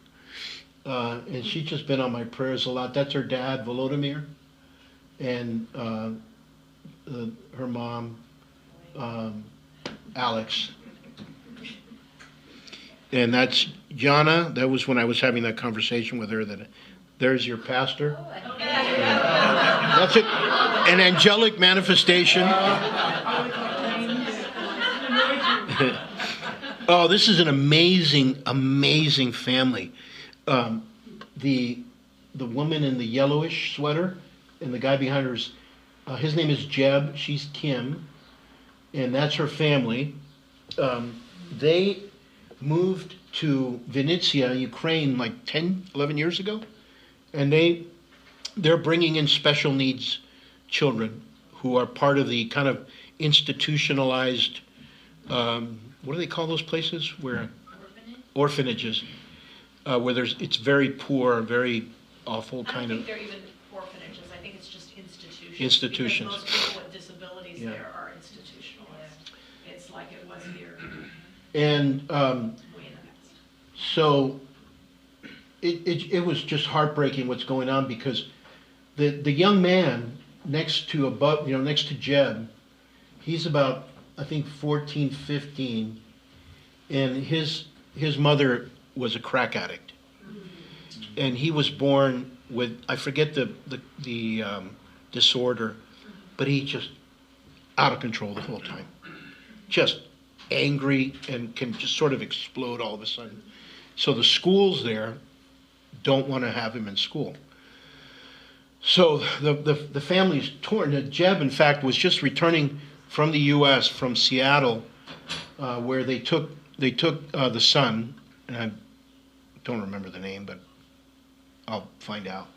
Speaker 1: and she's just been on my prayers a lot. That's her dad, Volodymyr, and her mom, Alex. And that's Jana. That was when I was having that conversation with her. That there's your pastor. That's it. An angelic manifestation. Oh, this is an amazing family. The woman in the yellowish sweater and the guy behind her is, his name is Jeb. She's Kim, and that's her family. They moved to Vinnytsia, Ukraine, like 10, 11 years ago. And they're bringing in special needs children who are part of the kind of institutionalized, what do they call those places? Where orphanages, where it's very poor, very awful kind of.
Speaker 9: I don't think they're even orphanages. I think it's just institutions.
Speaker 1: Institutions.
Speaker 9: Because most people with disabilities
Speaker 1: Yeah.
Speaker 9: there are institutionalized. It's like it was here,
Speaker 1: And
Speaker 9: way in the past.
Speaker 1: so it was just heartbreaking what's going on, because the young man next to Jeb, he's about, I think, 14, 15, and his mother was a crack addict, and he was born with, I forget the disorder, but he just out of control the whole time, just angry and can just sort of explode all of a sudden. So the schools there don't want to have him in school. So the family's torn. Jeb, in fact, was just returning from the U.S., from Seattle, where they took the son, and I don't remember the name, but I'll find out,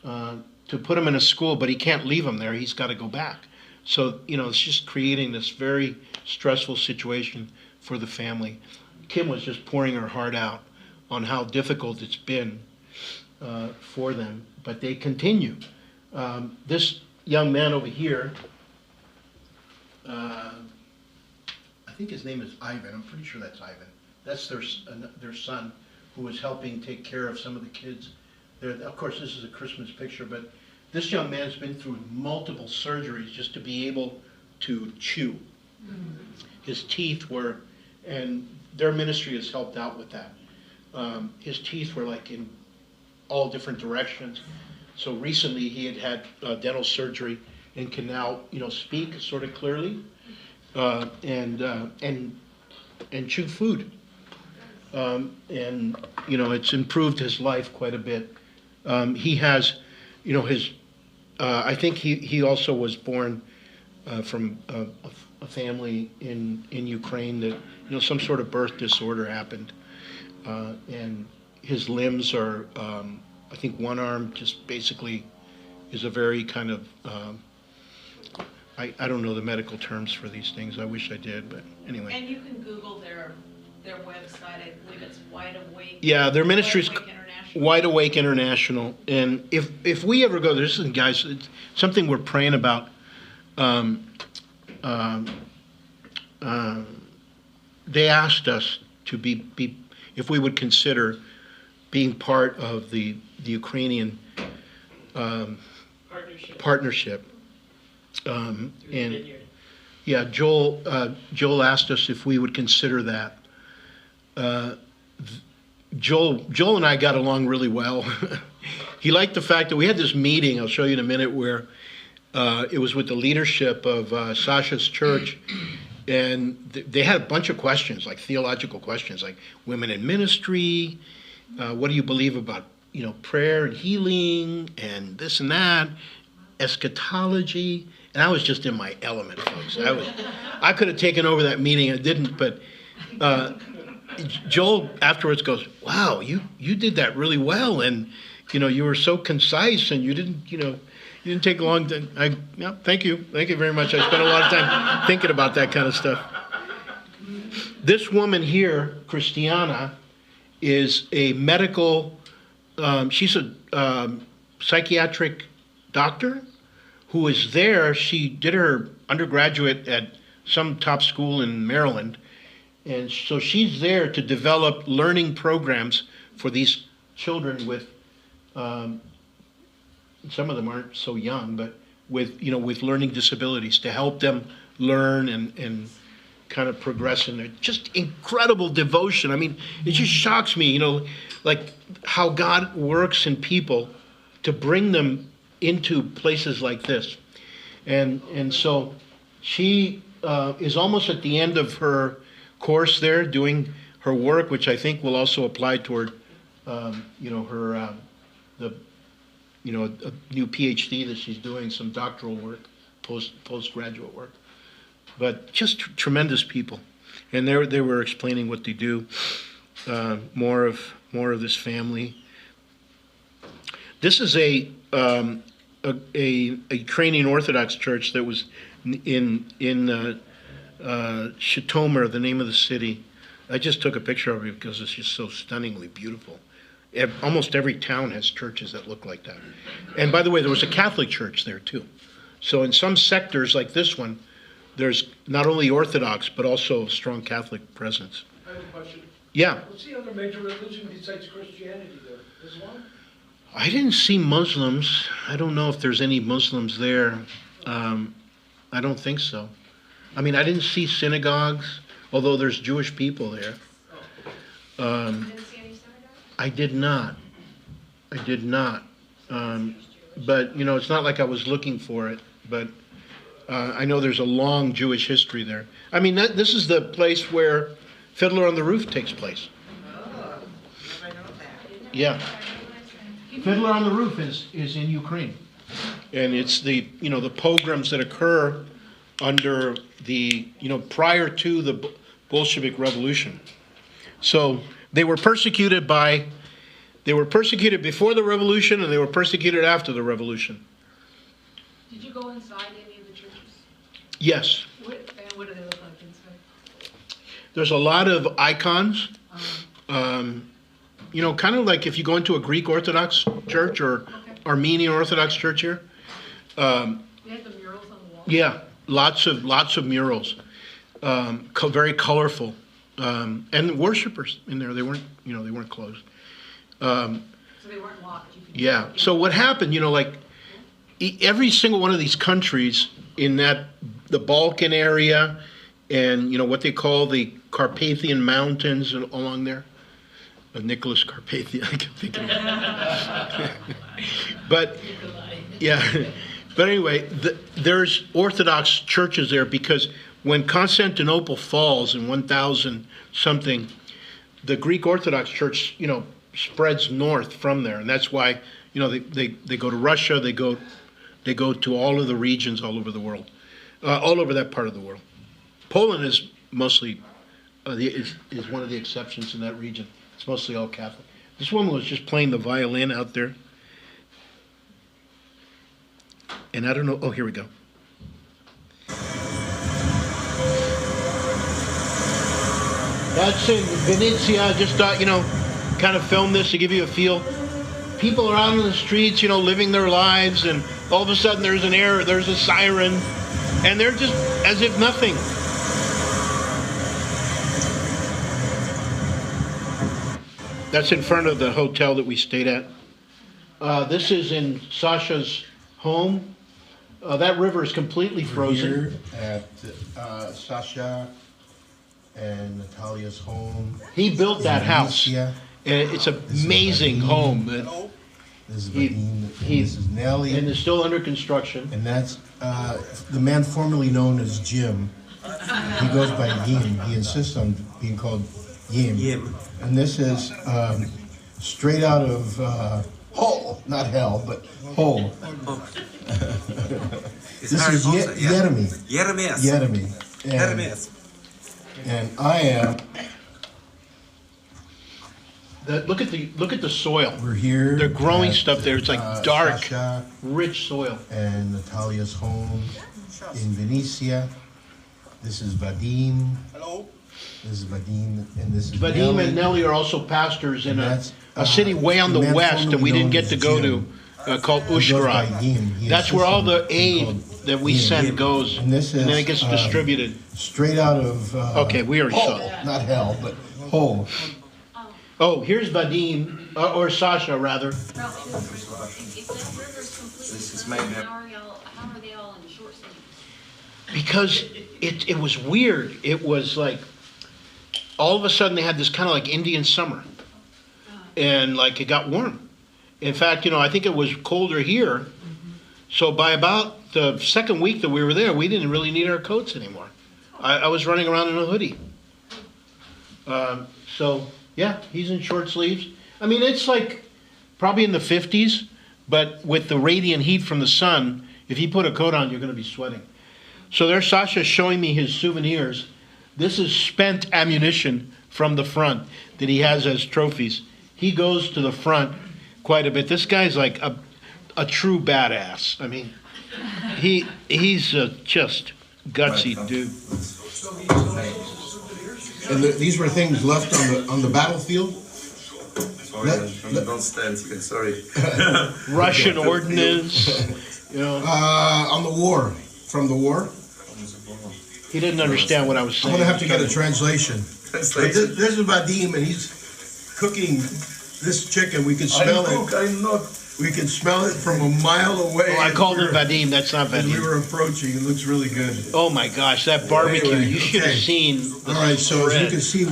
Speaker 1: to put him in a school, but he can't leave him there. He's got to go back. So, it's just creating this very stressful situation for the family. Kim was just pouring her heart out on how difficult it's been for them, but they continue. This young man over here, I think his name is Ivan. I'm pretty sure that's Ivan. That's their son, who was helping take care of some of the kids. Of course, this is a Christmas picture, but this young man's been through multiple surgeries just to be able to chew. His teeth were, and their ministry has helped out with that. His teeth were like in all different directions. So recently he had dental surgery and can now, speak sort of clearly and chew food. And it's improved his life quite a bit. He has, his. I think he also was born from a family in Ukraine that some sort of birth disorder happened, and his limbs are. I think one arm just basically is a very kind of. I don't know the medical terms for these things. I wish I did, but anyway.
Speaker 9: And you can Google their website. I believe it's Wide Awake.
Speaker 1: Yeah, their ministry's
Speaker 9: Wide Awake International.
Speaker 1: Wide Awake International. And if we ever go, this is, guys, it's something we're praying about. They asked us to be if we would consider being part of the Ukrainian partnership. And yeah, Joel asked us if we would consider that. Joel and I got along really well. He liked the fact that we had this meeting, I'll show you in a minute, where it was with the leadership of Sasha's church, and they had a bunch of questions, like theological questions, like women in ministry, what do you believe about, prayer and healing, and this and that, eschatology. And I was just in my element, folks. I could have taken over that meeting. I didn't, but Joel afterwards goes, "Wow, you did that really well, and you were so concise, and you didn't take long to." Thank you very much. I spent a lot of time thinking about that kind of stuff. This woman here, Christiana, is a medical. She's a psychiatric doctor who is there. She did her undergraduate at some top school in Maryland. And so she's there to develop learning programs for these children with, some of them aren't so young, but with learning disabilities, to help them learn and kind of progress in their just incredible devotion. I mean, it just shocks me, like how God works in people to bring them into places like this. And so she is almost at the end of her course there, doing her work, which I think will also apply toward, her, a new PhD that she's doing, some doctoral work, postgraduate work. But just tremendous people, and they were explaining what they do. More of this family. This is a Ukrainian Orthodox church that was in Zhytomyr, the name of the city. I just took a picture of it because it's just so stunningly beautiful. Almost every town has churches that look like that. And by the way, there was a Catholic church there too. So in some sectors like this one, there's not only Orthodox, but also strong Catholic presence.
Speaker 6: I have a question.
Speaker 1: Yeah.
Speaker 6: What's the other major religion besides Christianity there? Islam?
Speaker 1: I didn't see Muslims. I don't know if there's any Muslims there. I don't think so. I mean, I didn't see synagogues, although there's Jewish people there.
Speaker 2: Didn't see any synagogue?
Speaker 1: I did not. But, it's not like I was looking for it. But I know there's a long Jewish history there. I mean, this is the place where Fiddler on the Roof takes place. Yeah. Fiddler on the Roof is in Ukraine. And it's the, the pogroms that occur under the, prior to the Bolshevik Revolution. So they were persecuted before the revolution, and they were persecuted after the revolution.
Speaker 9: Did you go inside any of the churches?
Speaker 1: Yes.
Speaker 9: And what do they look like inside?
Speaker 1: There's a lot of icons. Kind of like if you go into a Greek Orthodox church or Armenian Orthodox church here.
Speaker 9: They had the murals on the wall?
Speaker 1: Yeah, lots of murals. Very colorful. And worshipers in there. They weren't closed.
Speaker 9: So they weren't locked?
Speaker 1: Yeah. So what happened, every single one of these countries in the Balkan area and, what they call the Carpathian Mountains along there. Nicholas Carpathia, I can think of it. But, yeah. But anyway, there's Orthodox churches there because when Constantinople falls in 1000 something, the Greek Orthodox Church, spreads north from there, and that's why, they go to Russia, they go to all of the regions all over the world, all over that part of the world. Poland is mostly is one of the exceptions in that region. It's mostly all Catholic. This woman was just playing the violin out there, and I don't know. Oh, here we go. That's in Venezia. I just thought, kind of film this to give you a feel. People are out on the streets, living their lives, and all of a sudden there's an error, there's a siren, and they're just as if nothing. That's in front of the hotel that we stayed at. This is in Sasha's home. That river is completely frozen.
Speaker 10: Here at Sasha and Natalia's home.
Speaker 1: He built that house.
Speaker 10: Alicia.
Speaker 1: And it's an amazing home.
Speaker 10: This is Vadim, this is Nellie.
Speaker 1: And it's still under construction.
Speaker 10: And that's the man formerly known as Jim. He goes by Yim. He insists on being called Yim. And this is straight out of Hull, not hell, but Hull. This is Yeremy. Yeremy. And I am.
Speaker 1: Look at the soil.
Speaker 10: We're here.
Speaker 1: They're growing stuff there. It's like dark,
Speaker 10: Sasha
Speaker 1: rich soil.
Speaker 10: and Natalia's home in Venezia. This is Vadim. Hello. This is Vadim, and this is
Speaker 1: Vadim
Speaker 10: Nellie.
Speaker 1: and Nellie are also pastors in
Speaker 10: And
Speaker 1: a city way on the
Speaker 10: man
Speaker 1: west that we
Speaker 10: formerly
Speaker 1: didn't get
Speaker 10: known
Speaker 1: to
Speaker 10: as
Speaker 1: go
Speaker 10: Jim.
Speaker 1: to, called
Speaker 10: He goes by
Speaker 1: Ushgrad.
Speaker 10: Yim. He
Speaker 1: That's where all the
Speaker 10: insists on being
Speaker 1: aid
Speaker 10: called
Speaker 1: that we
Speaker 10: Yim.
Speaker 1: send goes,
Speaker 10: And this
Speaker 1: and then
Speaker 10: is,
Speaker 1: it gets distributed.
Speaker 10: Straight out of
Speaker 1: Okay, we already saw
Speaker 10: Hull,
Speaker 1: that.
Speaker 10: not hell, but Hull.
Speaker 1: Oh, here's Vadim, or Sasha rather.
Speaker 9: If that river's completely frozen, how are they all in short sleeves?
Speaker 1: Because it was weird. It was like all of a sudden they had this kind of like Indian summer, and like it got warm. In fact, I think it was colder here. So by about the second week that we were there, we didn't really need our coats anymore. I was running around in a hoodie. So yeah, he's in short sleeves. I mean, it's like probably in the 50s, but with the radiant heat from the sun, if you put a coat on, you're going to be sweating. So there's Sasha showing me his souvenirs. This is spent ammunition from the front that he has as trophies. He goes to the front quite a bit. This guy's like a true badass. I mean, he's just gutsy dude.
Speaker 10: And these were things left on the battlefield.
Speaker 11: Don't stand here, sorry.
Speaker 1: Russian ordnance,
Speaker 10: on the war, from the war.
Speaker 1: He didn't understand what I was
Speaker 10: I'm
Speaker 1: saying.
Speaker 10: gonna have to get a translation. This is Vadim, and he's cooking this chicken. We can smell it.
Speaker 11: I'm not.
Speaker 10: We can smell it from a mile away.
Speaker 1: Oh, I called him Vadim. That's not
Speaker 10: As we
Speaker 1: Vadim.
Speaker 10: were approaching, it looks really good.
Speaker 1: Oh my gosh, that barbecue!
Speaker 10: Anyway,
Speaker 1: You should have
Speaker 10: okay.
Speaker 1: seen.
Speaker 10: All right, so as you can see,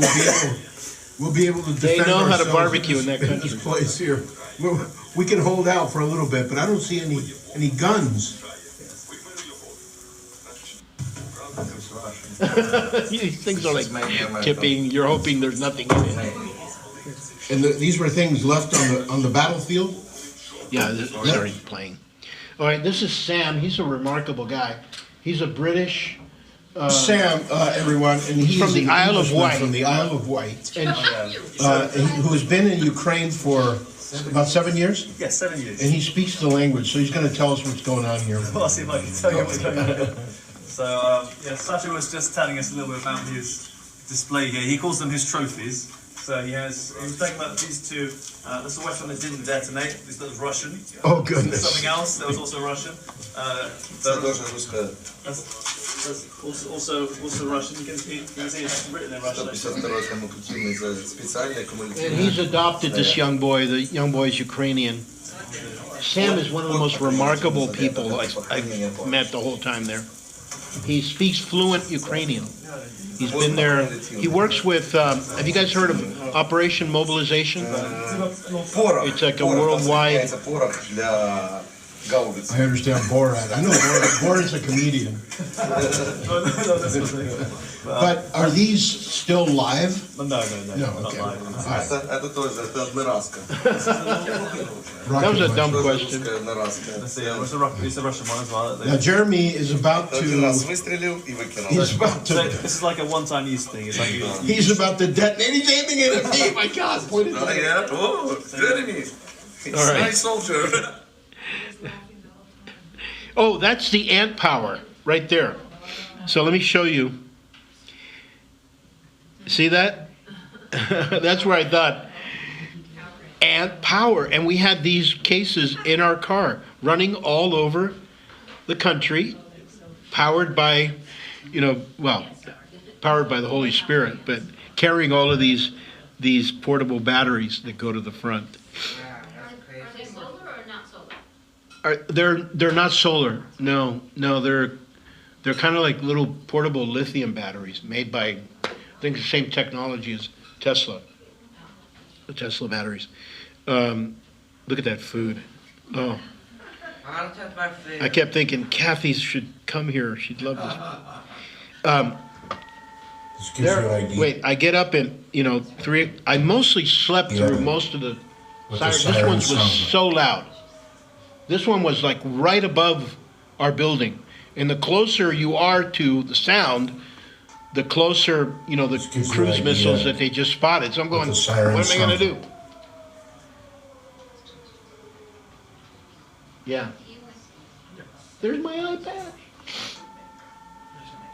Speaker 10: we'll be able to
Speaker 1: They
Speaker 10: defend
Speaker 1: know how to
Speaker 10: ourselves
Speaker 1: barbecue in that country.
Speaker 10: this place here. We can hold out for a little bit, but I don't see any guns.
Speaker 1: These things are like tipping. You're hoping there's nothing in it.
Speaker 10: And these were things left on the battlefield?
Speaker 1: Yeah, sorry, playing. All right, this is Sam. He's a remarkable guy. He's a British.
Speaker 10: Sam, everyone, and he's
Speaker 1: from the Isle of Wight.
Speaker 10: From the Isle of Wight,
Speaker 1: And
Speaker 10: who has been in Ukraine for about 7 years,
Speaker 4: Yeah, 7 years.
Speaker 10: and he speaks the language, so he's going to tell us what's going on here.
Speaker 4: I'll see if I can tell you what's going on. So, yeah, Sacha was just telling us a little bit about his display here. He calls them his trophies. So he was talking about these two. That's the weapon that didn't detonate. This was Russian.
Speaker 10: Oh, goodness.
Speaker 4: Something else that was also Russian. That's also Russian. You can see it's written in Russian.
Speaker 1: And he's adopted this young boy. The young boy is Ukrainian. Sam is one of the most remarkable people I've met the whole time there. He speaks fluent Ukrainian. He's been there. He works with, have you guys heard of Operation Mobilization? It's like a worldwide.
Speaker 10: I understand Borat. I know Borat's a comedian. But are these still live?
Speaker 4: No,
Speaker 10: No,
Speaker 4: not
Speaker 10: okay.
Speaker 4: live.
Speaker 1: That was a dumb question.
Speaker 4: It's a Russian one as well.
Speaker 10: Now Jeremy is about to. He's about
Speaker 4: So
Speaker 10: to.
Speaker 4: this is like a one-time use thing. It's like
Speaker 10: He's about to detonate. He's aiming it at me. My God! Point it down.
Speaker 1: All right.
Speaker 5: Nice soldier.
Speaker 1: Oh, that's the ant power right there. So let me show you. See that? That's where I thought ant power. And we had these cases in our car running all over the country, powered by, powered by the Holy Spirit, but carrying all of these portable batteries that go to the front.
Speaker 7: Are they solar or not solar?
Speaker 1: They're not solar. No, they're kind of like little portable lithium batteries made by, I think, the same technology as Tesla. The Tesla batteries. Look at that food. Oh, I kept thinking Kathy should come here. She'd love this.
Speaker 10: This gives you an idea.
Speaker 1: Wait, I get up in 3. I mostly slept
Speaker 10: Yeah.
Speaker 1: through most of the
Speaker 10: What the
Speaker 1: sirens. This
Speaker 10: siren
Speaker 1: one was
Speaker 10: sounds like.
Speaker 1: so loud. This one was like right above our building. And the closer you are to the sound, the closer, the
Speaker 10: gives you an
Speaker 1: cruise
Speaker 10: idea
Speaker 1: missiles that they just spotted. So I'm
Speaker 10: what
Speaker 1: going,
Speaker 10: the siren
Speaker 1: what am I going to
Speaker 10: sounds
Speaker 1: do? Yeah. There's my iPad.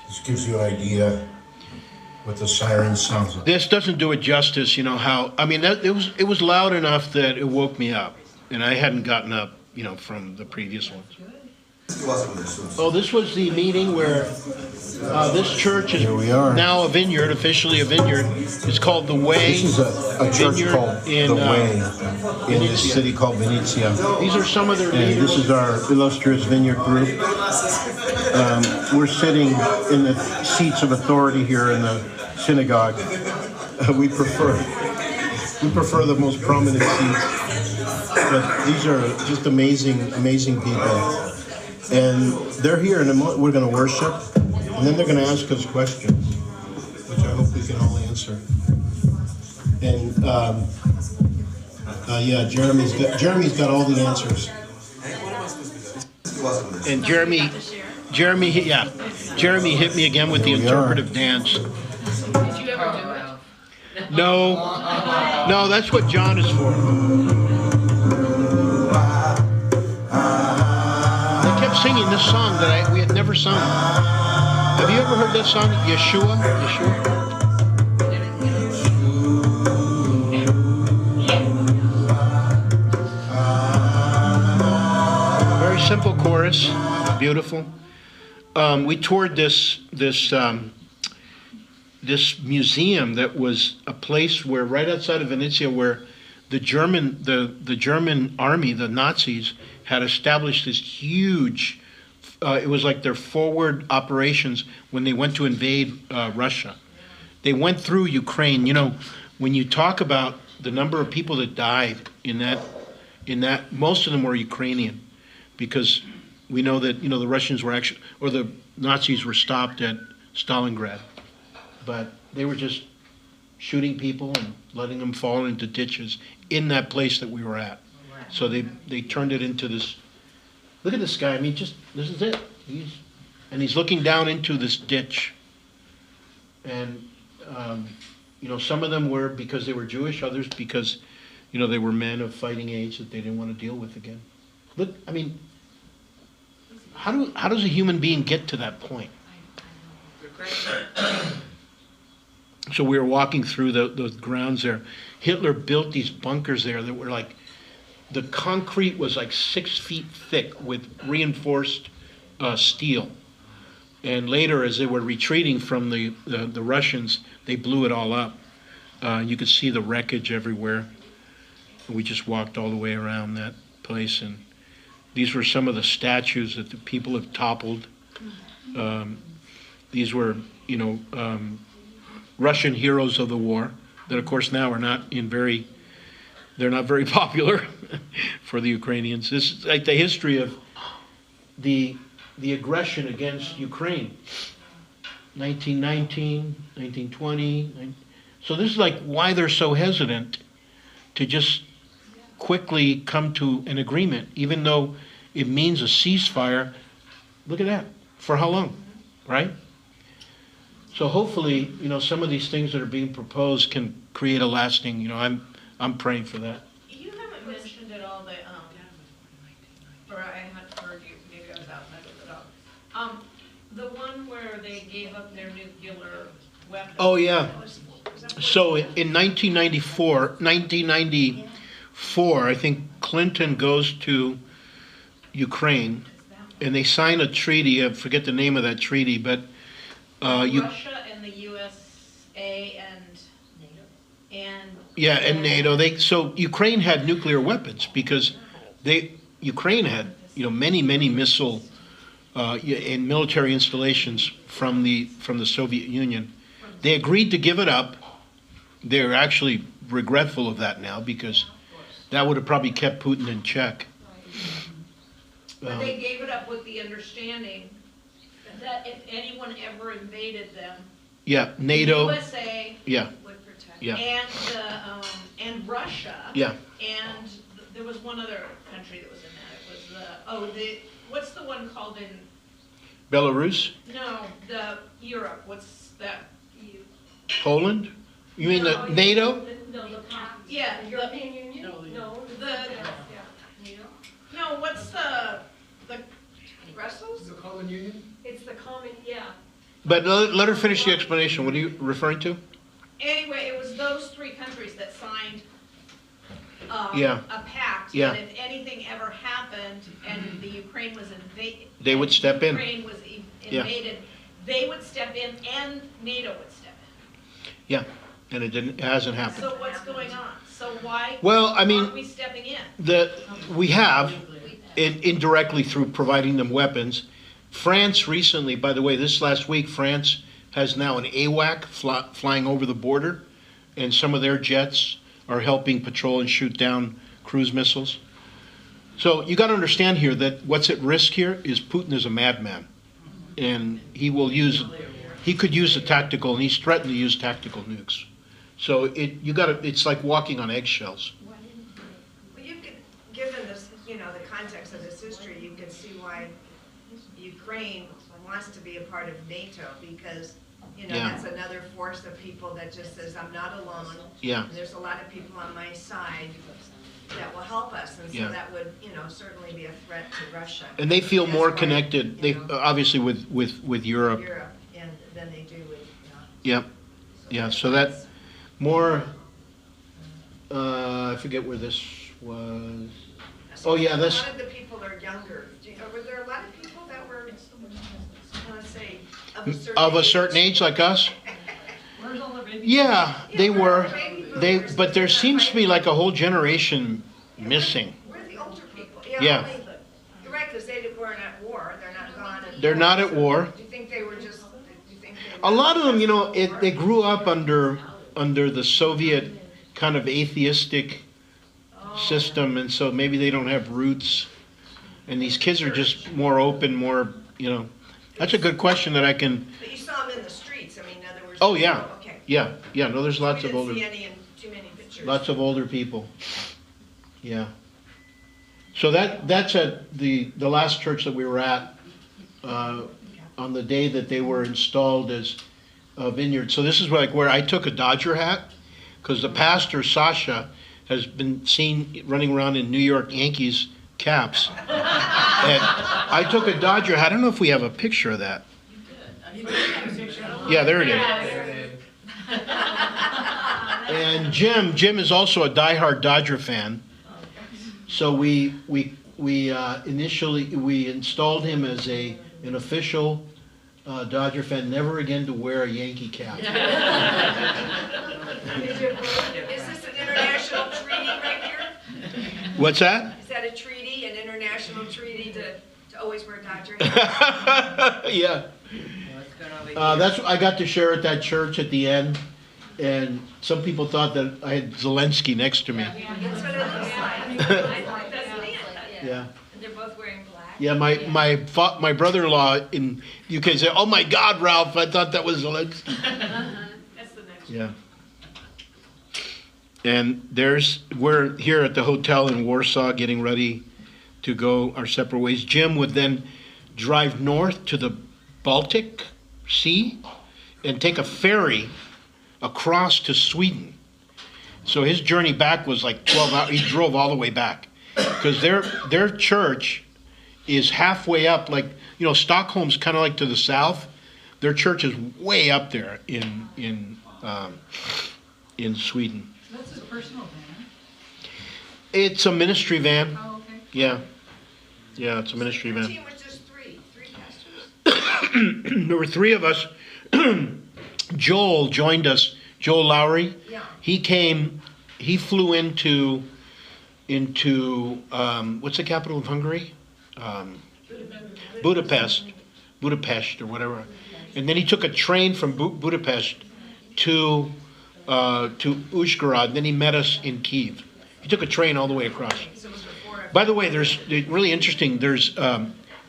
Speaker 10: This gives you an idea what the siren sounds like.
Speaker 1: This doesn't do it justice, how, it was loud enough that it woke me up. And I hadn't gotten up, from the previous ones. Oh, this was the meeting where this church is
Speaker 10: Here we are.
Speaker 1: now a vineyard, officially a vineyard. It's called The Way.
Speaker 10: This is a church
Speaker 1: Vineyard
Speaker 10: called
Speaker 1: in,
Speaker 10: The Way in this city called Venezia.
Speaker 1: These are some of their
Speaker 10: And
Speaker 1: leaders.
Speaker 10: this is our illustrious vineyard group. We're sitting in the seats of authority here in the synagogue. We prefer the most prominent seats. But these are just amazing people. And they're here, and we're going to worship, and then they're going to ask us questions, which I hope we can all answer. And Jeremy's got all the answers.
Speaker 1: And Jeremy hit me again with the
Speaker 10: Here we are.
Speaker 1: interpretive dance.
Speaker 8: Did you ever do it?
Speaker 1: No, that's what John is for. They kept singing this song that we had never sung. Have you ever heard that song, Yeshua? Very simple chorus, beautiful. We toured this museum that was a place where right outside of Venezia, where the German army, the Nazis, had established this huge. It was like their forward operations when they went to invade Russia. They went through Ukraine. When you talk about the number of people that died in that, most of them were Ukrainian, because we know that the Russians were actually, or the Nazis were stopped at Stalingrad, but they were just shooting people and letting them fall into ditches in that place that we were at. So they turned it into this, look at this guy, I mean, just, this is it. He's looking down into this ditch. And, you know, some of them were because they were Jewish, others because, you know, they were men of fighting age that they didn't want to deal with again. Look, I mean, how does a human being get to that point? So we were walking through the grounds there. Hitler built these bunkers there that were like, the concrete was like 6 feet thick with reinforced steel. And later, as they were retreating from the Russians, they blew it all up. You could see the wreckage everywhere. We just walked all the way around that place, and these were some of the statues that the people have toppled. These were, you know, Russian heroes of the war that, of course, now are not they're not very popular for the Ukrainians. This is like the history of the aggression against Ukraine. 1919, 1920. So this is like why they're so hesitant to just quickly come to an agreement, even though it means a ceasefire. Look at that. For how long, right? So hopefully, you know, some of these things that are being proposed can create a lasting, you know, I'm praying for that.
Speaker 3: You haven't mentioned at all or I haven't heard you, maybe I was out and I looked it up. The one where they gave up their nuclear weapons.
Speaker 1: Oh, yeah. So in 1994, I think Clinton goes to Ukraine, and they sign a treaty. I forget the name of that treaty, but
Speaker 3: Russia and the USA and
Speaker 1: yeah, and NATO. So Ukraine had nuclear weapons because Ukraine had, you know, many missile and military installations from the Soviet Union. They agreed to give it up. They're actually regretful of that now because that would have probably kept Putin in check.
Speaker 3: But they gave it up with the understanding that if anyone ever invaded them,
Speaker 1: yeah, NATO,
Speaker 3: USA,
Speaker 1: yeah,
Speaker 3: would protect.
Speaker 1: Yeah.
Speaker 3: And Russia.
Speaker 1: Yeah.
Speaker 3: And there was one other country that was in that. It was what's the one called in?
Speaker 1: Belarus,
Speaker 3: No, the Europe. What's that?
Speaker 1: Poland. You mean the NATO?
Speaker 3: Yeah, the
Speaker 6: European Union?
Speaker 3: No, no. What's the Brussels?
Speaker 6: The common union?
Speaker 3: It's the common. Yeah.
Speaker 1: But let her finish the explanation. What are you referring to?
Speaker 3: Anyway, it was those three countries that signed
Speaker 1: Yeah.
Speaker 3: a pact
Speaker 1: Yeah.
Speaker 3: that if anything ever happened and the Ukraine was invaded,
Speaker 1: They would step in.
Speaker 3: Ukraine was
Speaker 1: Yeah.
Speaker 3: invaded, they would step in and NATO would step in.
Speaker 1: Yeah, and it hasn't happened.
Speaker 3: So what's going on? So why
Speaker 1: Well, I mean,
Speaker 3: aren't we stepping in?
Speaker 1: we have indirectly through providing them weapons. France recently, by the way, this last week, France has now an AWAC flying over the border, and some of their jets are helping patrol and shoot down cruise missiles. So you got to understand here that what's at risk here is Putin is a madman, and he could use a tactical, and he's threatened to use tactical nukes. So it's like walking on eggshells.
Speaker 2: Well, you can, given this, you know, the context of this history, you can see why Ukraine wants to be a part of NATO because, you know,
Speaker 1: Yeah.
Speaker 2: that's another force of people that just says, I'm not alone.
Speaker 1: Yeah.
Speaker 2: And there's a lot of people on my side that will help us. And so
Speaker 1: Yeah.
Speaker 2: that would, you know, certainly be a threat to Russia.
Speaker 1: And they feel
Speaker 2: That's
Speaker 1: more
Speaker 2: why,
Speaker 1: connected,
Speaker 2: you know,
Speaker 1: obviously with Europe.
Speaker 2: Europe and than they do with,
Speaker 1: Yep. Yeah, so that more, I forget where this was. Oh, yeah,
Speaker 2: A
Speaker 1: this,
Speaker 2: lot of the people are younger. Were there a lot of people that were, let's say,
Speaker 1: of a certain age like us? Yeah, they were. But there seems to be like a whole generation missing.
Speaker 2: We're the older people.
Speaker 1: Yeah.
Speaker 2: You're right, because they weren't at war. They're not gone.
Speaker 1: They're not at war.
Speaker 2: Do you think they were just, do you think they
Speaker 1: A lot of them, you know, they grew up under the Soviet kind of atheistic system, and so maybe they don't have roots. And these kids are just more open, more. That's a good question that I can.
Speaker 2: But you saw them in the streets. I mean, in other words.
Speaker 1: Oh, yeah.
Speaker 2: Okay.
Speaker 1: Yeah, no, there's lots of older,
Speaker 2: We didn't see any in too many pictures.
Speaker 1: lots of older people. Yeah. So that's at the last church that we were at, on the day that they were installed as a vineyard. So this is like where I took a Dodger hat, because the pastor, Sasha, has been seen running around in New York Yankees caps. And I took a Dodger hat. I don't know if we have a picture of that. Yeah, there it is. And Jim is also a diehard Dodger fan. So we initially installed him as an official Dodger fan, never again to wear a Yankee cap.
Speaker 2: Is this an international treaty right here?
Speaker 1: What's that?
Speaker 2: Is that a treaty, an international treaty to always wear Dodger?
Speaker 1: Yeah. That's I got to share at that church at the end, and some people thought that I had Zelensky next to me.
Speaker 2: That's what it looks like. Doesn't it?
Speaker 1: Yeah.
Speaker 2: And they're both wearing black.
Speaker 1: Yeah, my brother-in-law in UK said, "Oh my God, Ralph, I thought that was Zelensky."
Speaker 3: That's the next.
Speaker 1: Yeah. And we're here at the hotel in Warsaw getting ready to go our separate ways. Jim would then drive north to the Baltic Sea and take a ferry across to Sweden. So his journey back was like 12 hours. He drove all the way back because their church is halfway up. Like, Stockholm's kind of like to the south. Their church is way up there in Sweden.
Speaker 9: That's his personal van.
Speaker 1: It's a ministry van.
Speaker 9: Oh, okay.
Speaker 1: Yeah, it's a ministry
Speaker 2: Your
Speaker 1: van.
Speaker 2: team was just three pastors.
Speaker 1: There were three of us. Joel joined us. Joel Lowry.
Speaker 2: Yeah.
Speaker 1: He flew into what's the capital of Hungary? Budapest or whatever. And then he took a train from Budapest to Uzhhorod. And then he met us in Kyiv. He took a train all the way across. By the way, there's really interesting. There's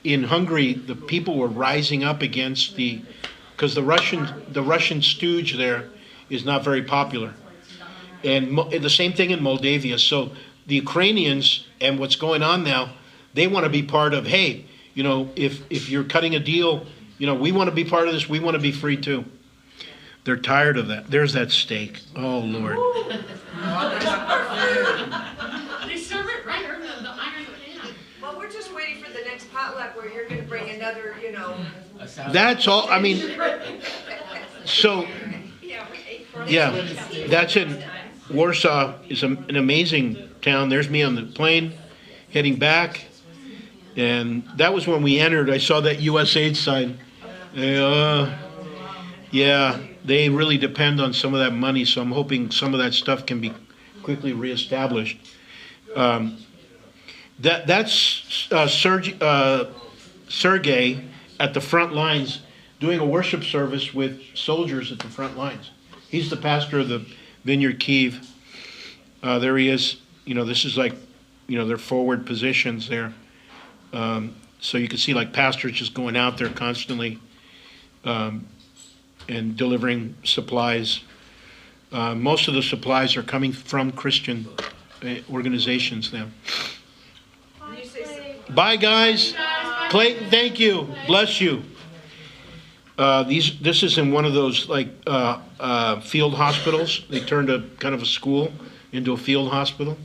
Speaker 1: in Hungary, the people were rising up against because the Russian stooge there is not very popular, and the same thing in Moldavia. So the Ukrainians and what's going on now, they want to be part of. Hey, if you're cutting a deal, we want to be part of this. We want to be free too. They're tired of that. There's that steak. Oh Lord.
Speaker 8: They serve it right in the iron pan.
Speaker 2: Well, we're just waiting for the next potluck where you're going to bring another,
Speaker 1: That's all. I mean, so. Yeah, that's in Warsaw. Is an amazing town. There's me on the plane heading back, and that was when we entered. I saw that USAID sign. Yeah, they really depend on some of that money, so I'm hoping some of that stuff can be quickly reestablished. That's Sergey at the front lines doing a worship service with soldiers at the front lines. He's the pastor of the Vineyard Kyiv. There he is. This is like, their forward positions there. So you can see like pastors just going out there constantly and delivering supplies. Most of the supplies are coming from Christian organizations now. Bye, guys. Clayton, thank you. Bless you. This is in one of those field hospitals. They turned a kind of a school into a field hospital.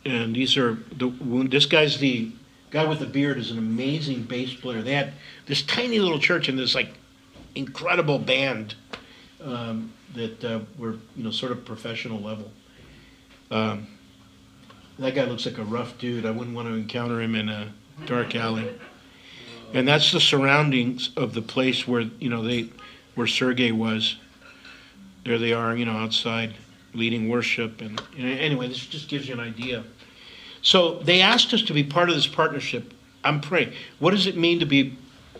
Speaker 1: And this guy's the guy with the beard is an amazing bass player. They had this tiny little church and this incredible band that were sort of professional level. That guy looks like a rough dude. I wouldn't want to encounter him in a dark alley. And that's the surroundings of the place where where Sergey was. There they are, outside leading worship. And anyway, this just gives you an idea. So they asked us to be part of this partnership. I'm praying. What does it mean to be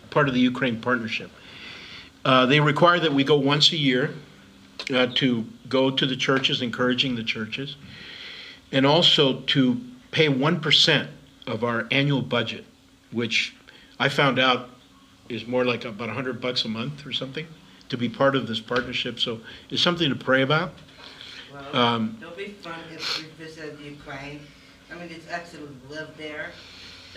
Speaker 1: part of the Ukraine partnership? They require that we go once a year to go to the churches, encouraging the churches, and also to pay 1% of our annual budget, which I found out is more like about $100 a month or something. to be part of this partnership. So it's something to pray about.
Speaker 12: Well, it'll be fun if we visit Ukraine. I mean, it's excellent to live there.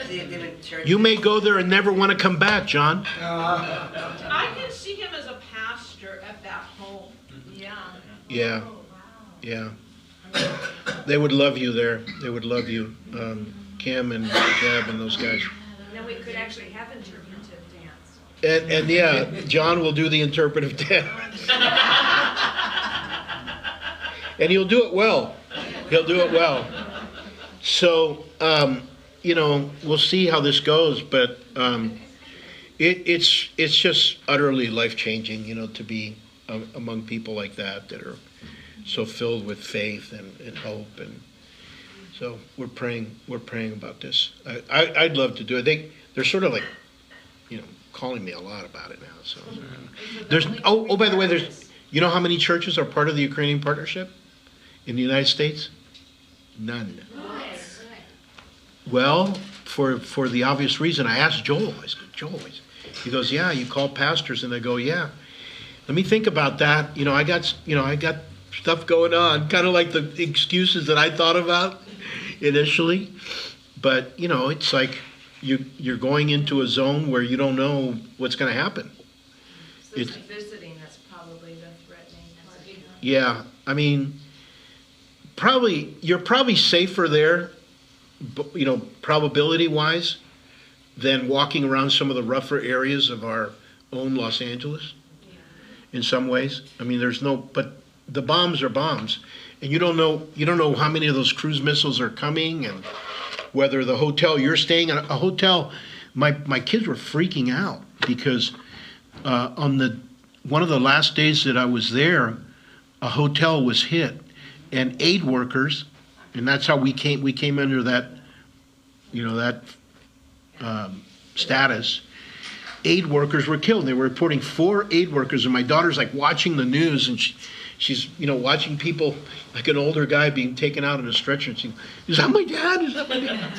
Speaker 12: See a different church.
Speaker 1: You may go there and never want to come back, John.
Speaker 3: I can see him as a pastor at that home. Yeah.
Speaker 1: Yeah, yeah. They would love you there. They would love you, Kim and Deb and those guys.
Speaker 2: Then we could actually have interpretive dance.
Speaker 1: And yeah, John will do the interpretive dance. And he'll do it well. He'll do it well. So, you know, we'll see how this goes, but it's just utterly life-changing, you know, to be among people like that are so filled with faith and hope. And so we're praying about this. I'd love to do it. They're sort of like, you know, calling me a lot about it now. So there's by the way, you know how many churches are part of the Ukrainian partnership in the United States? None. Well, for the obvious reason, I asked Joel. I said, Joel, he goes, yeah, you call pastors, and they go, yeah. Let me think about that. You know, I got stuff going on, kind of like the excuses that I thought about initially. But, you know, it's like you're going into a zone where you don't know what's going to happen.
Speaker 2: So it's visiting that's probably the threatening part.
Speaker 1: Yeah, I mean, you're probably safer there, you know, probability-wise, than walking around some of the rougher areas of our own Los Angeles. In some ways, I mean, but the bombs are bombs, and you don't know how many of those cruise missiles are coming, and whether the hotel you're staying at, a hotel, my kids were freaking out because on one of the last days that I was there, a hotel was hit, and aid workers, and that's how we came under that, you know, that status. Aid workers were killed. They were reporting 4 aid workers, and my daughter's like watching the news, and she's you know, watching people, like an older guy being taken out in a stretcher, and she, is that my dad? Is that my dad?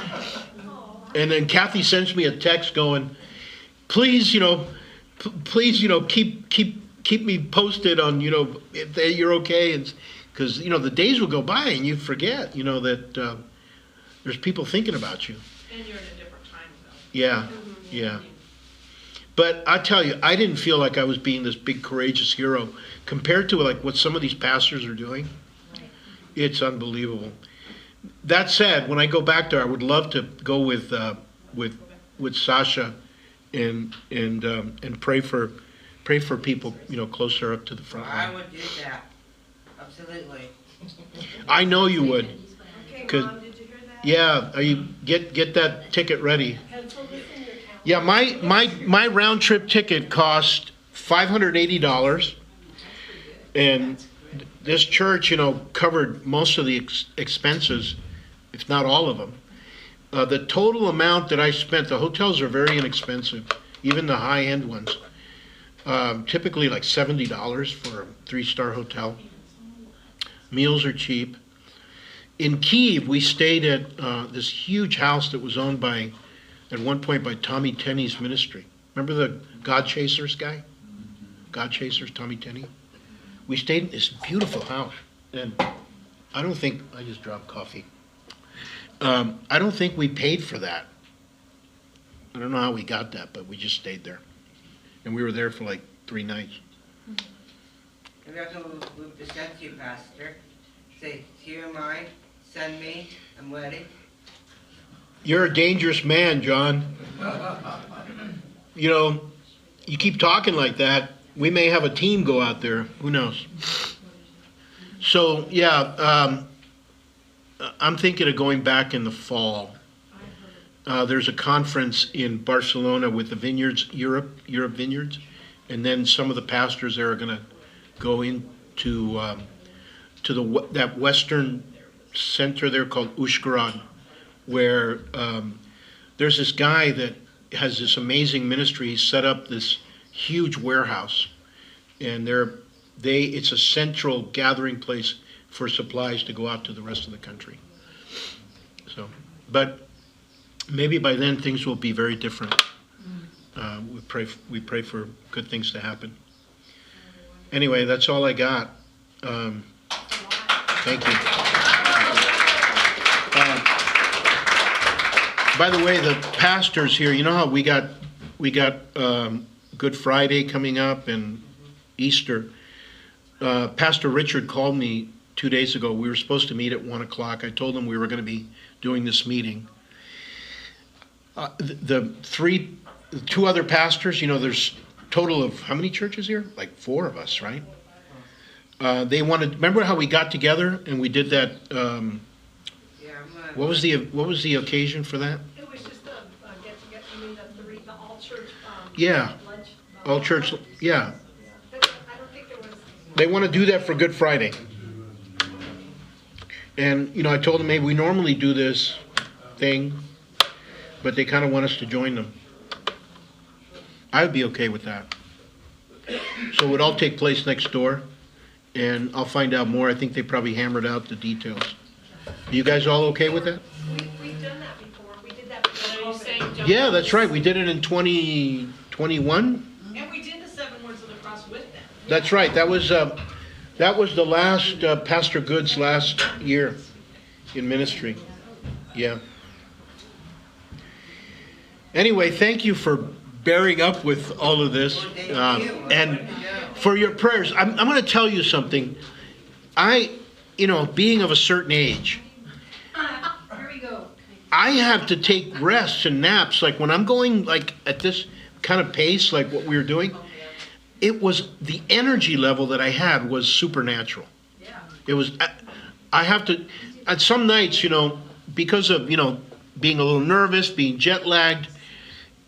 Speaker 1: And then Kathy sends me a text going, please, you know, keep me posted on, you know, if you're okay, and because, you know, the days will go by and you forget, you know, that there's people thinking about you.
Speaker 3: And you're in a different time zone.
Speaker 1: Yeah, yeah. But I tell you, I didn't feel like I was being this big courageous hero compared to like what some of these pastors are doing. It's unbelievable. That said, when I go back there, I would love to go with Sasha and pray for people, you know, closer up to the front line.
Speaker 12: I would do that. Absolutely.
Speaker 1: I know you would.
Speaker 2: Okay, Mom, did you hear that?
Speaker 1: Yeah, you get that ticket ready. Yeah, my round trip ticket cost $580, and this church, you know, covered most of the expenses, if not all of them. The total amount that I spent, the hotels are very inexpensive, even the high-end ones. Typically like $70 for a 3-star hotel. Meals are cheap. In Kyiv, we stayed at this huge house that was owned by, at one point, by Tommy Tenney's ministry. Remember the God Chasers guy? God Chasers, Tommy Tenney? We stayed in this beautiful house, and I don't think, I just dropped coffee. I don't think we paid for that. I don't know how we got that, but we just stayed there. And we were there for like 3 nights.
Speaker 12: Maybe I can move to send you, Pastor. Say, here am I, send me, I'm ready.
Speaker 1: You're a dangerous man, John. You know, you keep talking like that, we may have a team go out there. Who knows? So, yeah, I'm thinking of going back in the fall. There's a conference in Barcelona with the Vineyards, Europe Vineyards, and then some of the pastors there are going to go into that western center there called Ushgorod, where there's this guy that has this amazing ministry. He's set up this huge warehouse, and it's a central gathering place for supplies to go out to the rest of the country. So, but maybe by then things will be very different. We pray for good things to happen. Anyway, that's all I got. Thank you. By the way, the pastors here, you know how we got Good Friday coming up and Easter. Pastor Richard called me 2 days ago. We were supposed to meet at 1 o'clock. I told him we were going to be doing this meeting. The two other pastors, you know, there's a total of how many churches here? Like 4 of us, right? They wanted. Remember how we got together and we did that? What was the occasion for that?
Speaker 3: It was just a get together, I mean, the all church.
Speaker 1: Yeah,
Speaker 3: Lunch.
Speaker 1: all church. Yeah,
Speaker 3: I don't think there was.
Speaker 1: they want to do that for Good Friday. And, you know, I told them, maybe we normally do this thing, but they kind of want us to join them. I would be okay with that. So it would all take place next door, and I'll find out more. I think they probably hammered out the details. Are you guys all okay with that?
Speaker 3: We've done that before. We did that before.
Speaker 8: Are you saying John?
Speaker 1: Yeah, that's right. We did it in 2021.
Speaker 3: And we did the 7 Words of the Cross with them.
Speaker 1: That's right. That was the last, Pastor Good's last year in ministry. Yeah. Anyway, thank you for bearing up with all of this, and for your prayers. I'm going to tell you something. Being of a certain age,
Speaker 7: Here we go.
Speaker 1: I have to take rests and naps. Like when I'm going like at this kind of pace, like what we were doing, it was the energy level that I had was supernatural.
Speaker 3: Yeah.
Speaker 1: It was, I have to, at some nights, you know, because of, you know, being a little nervous, being jet lagged,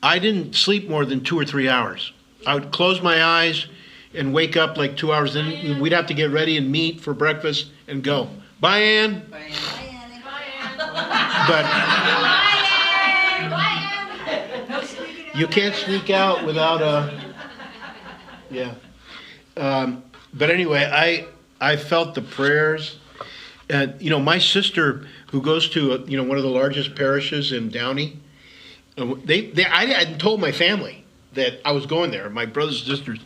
Speaker 1: I didn't sleep more than 2 or 3 hours. I would close my eyes and wake up like 2 hours, then we'd have to get ready and meet for breakfast and go. Bye, Ann.
Speaker 12: Bye.
Speaker 1: But you can't sneak out without yeah. But anyway, I felt the prayers. And, you know, my sister, who goes to, one of the largest parishes in Downey, I hadn't told my family that I was going there, my brothers and sisters.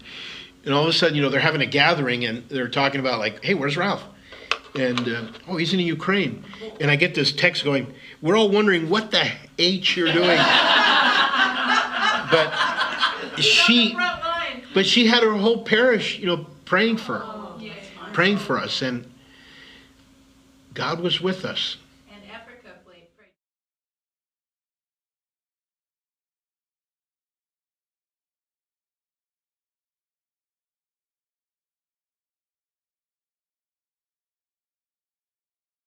Speaker 1: And all of a sudden, they're having a gathering and they're talking about like, hey, where's Ralph? And, he's in Ukraine. And I get this text going, we're all wondering what the H you're doing. But she had her whole parish, praying for us. And God was with us.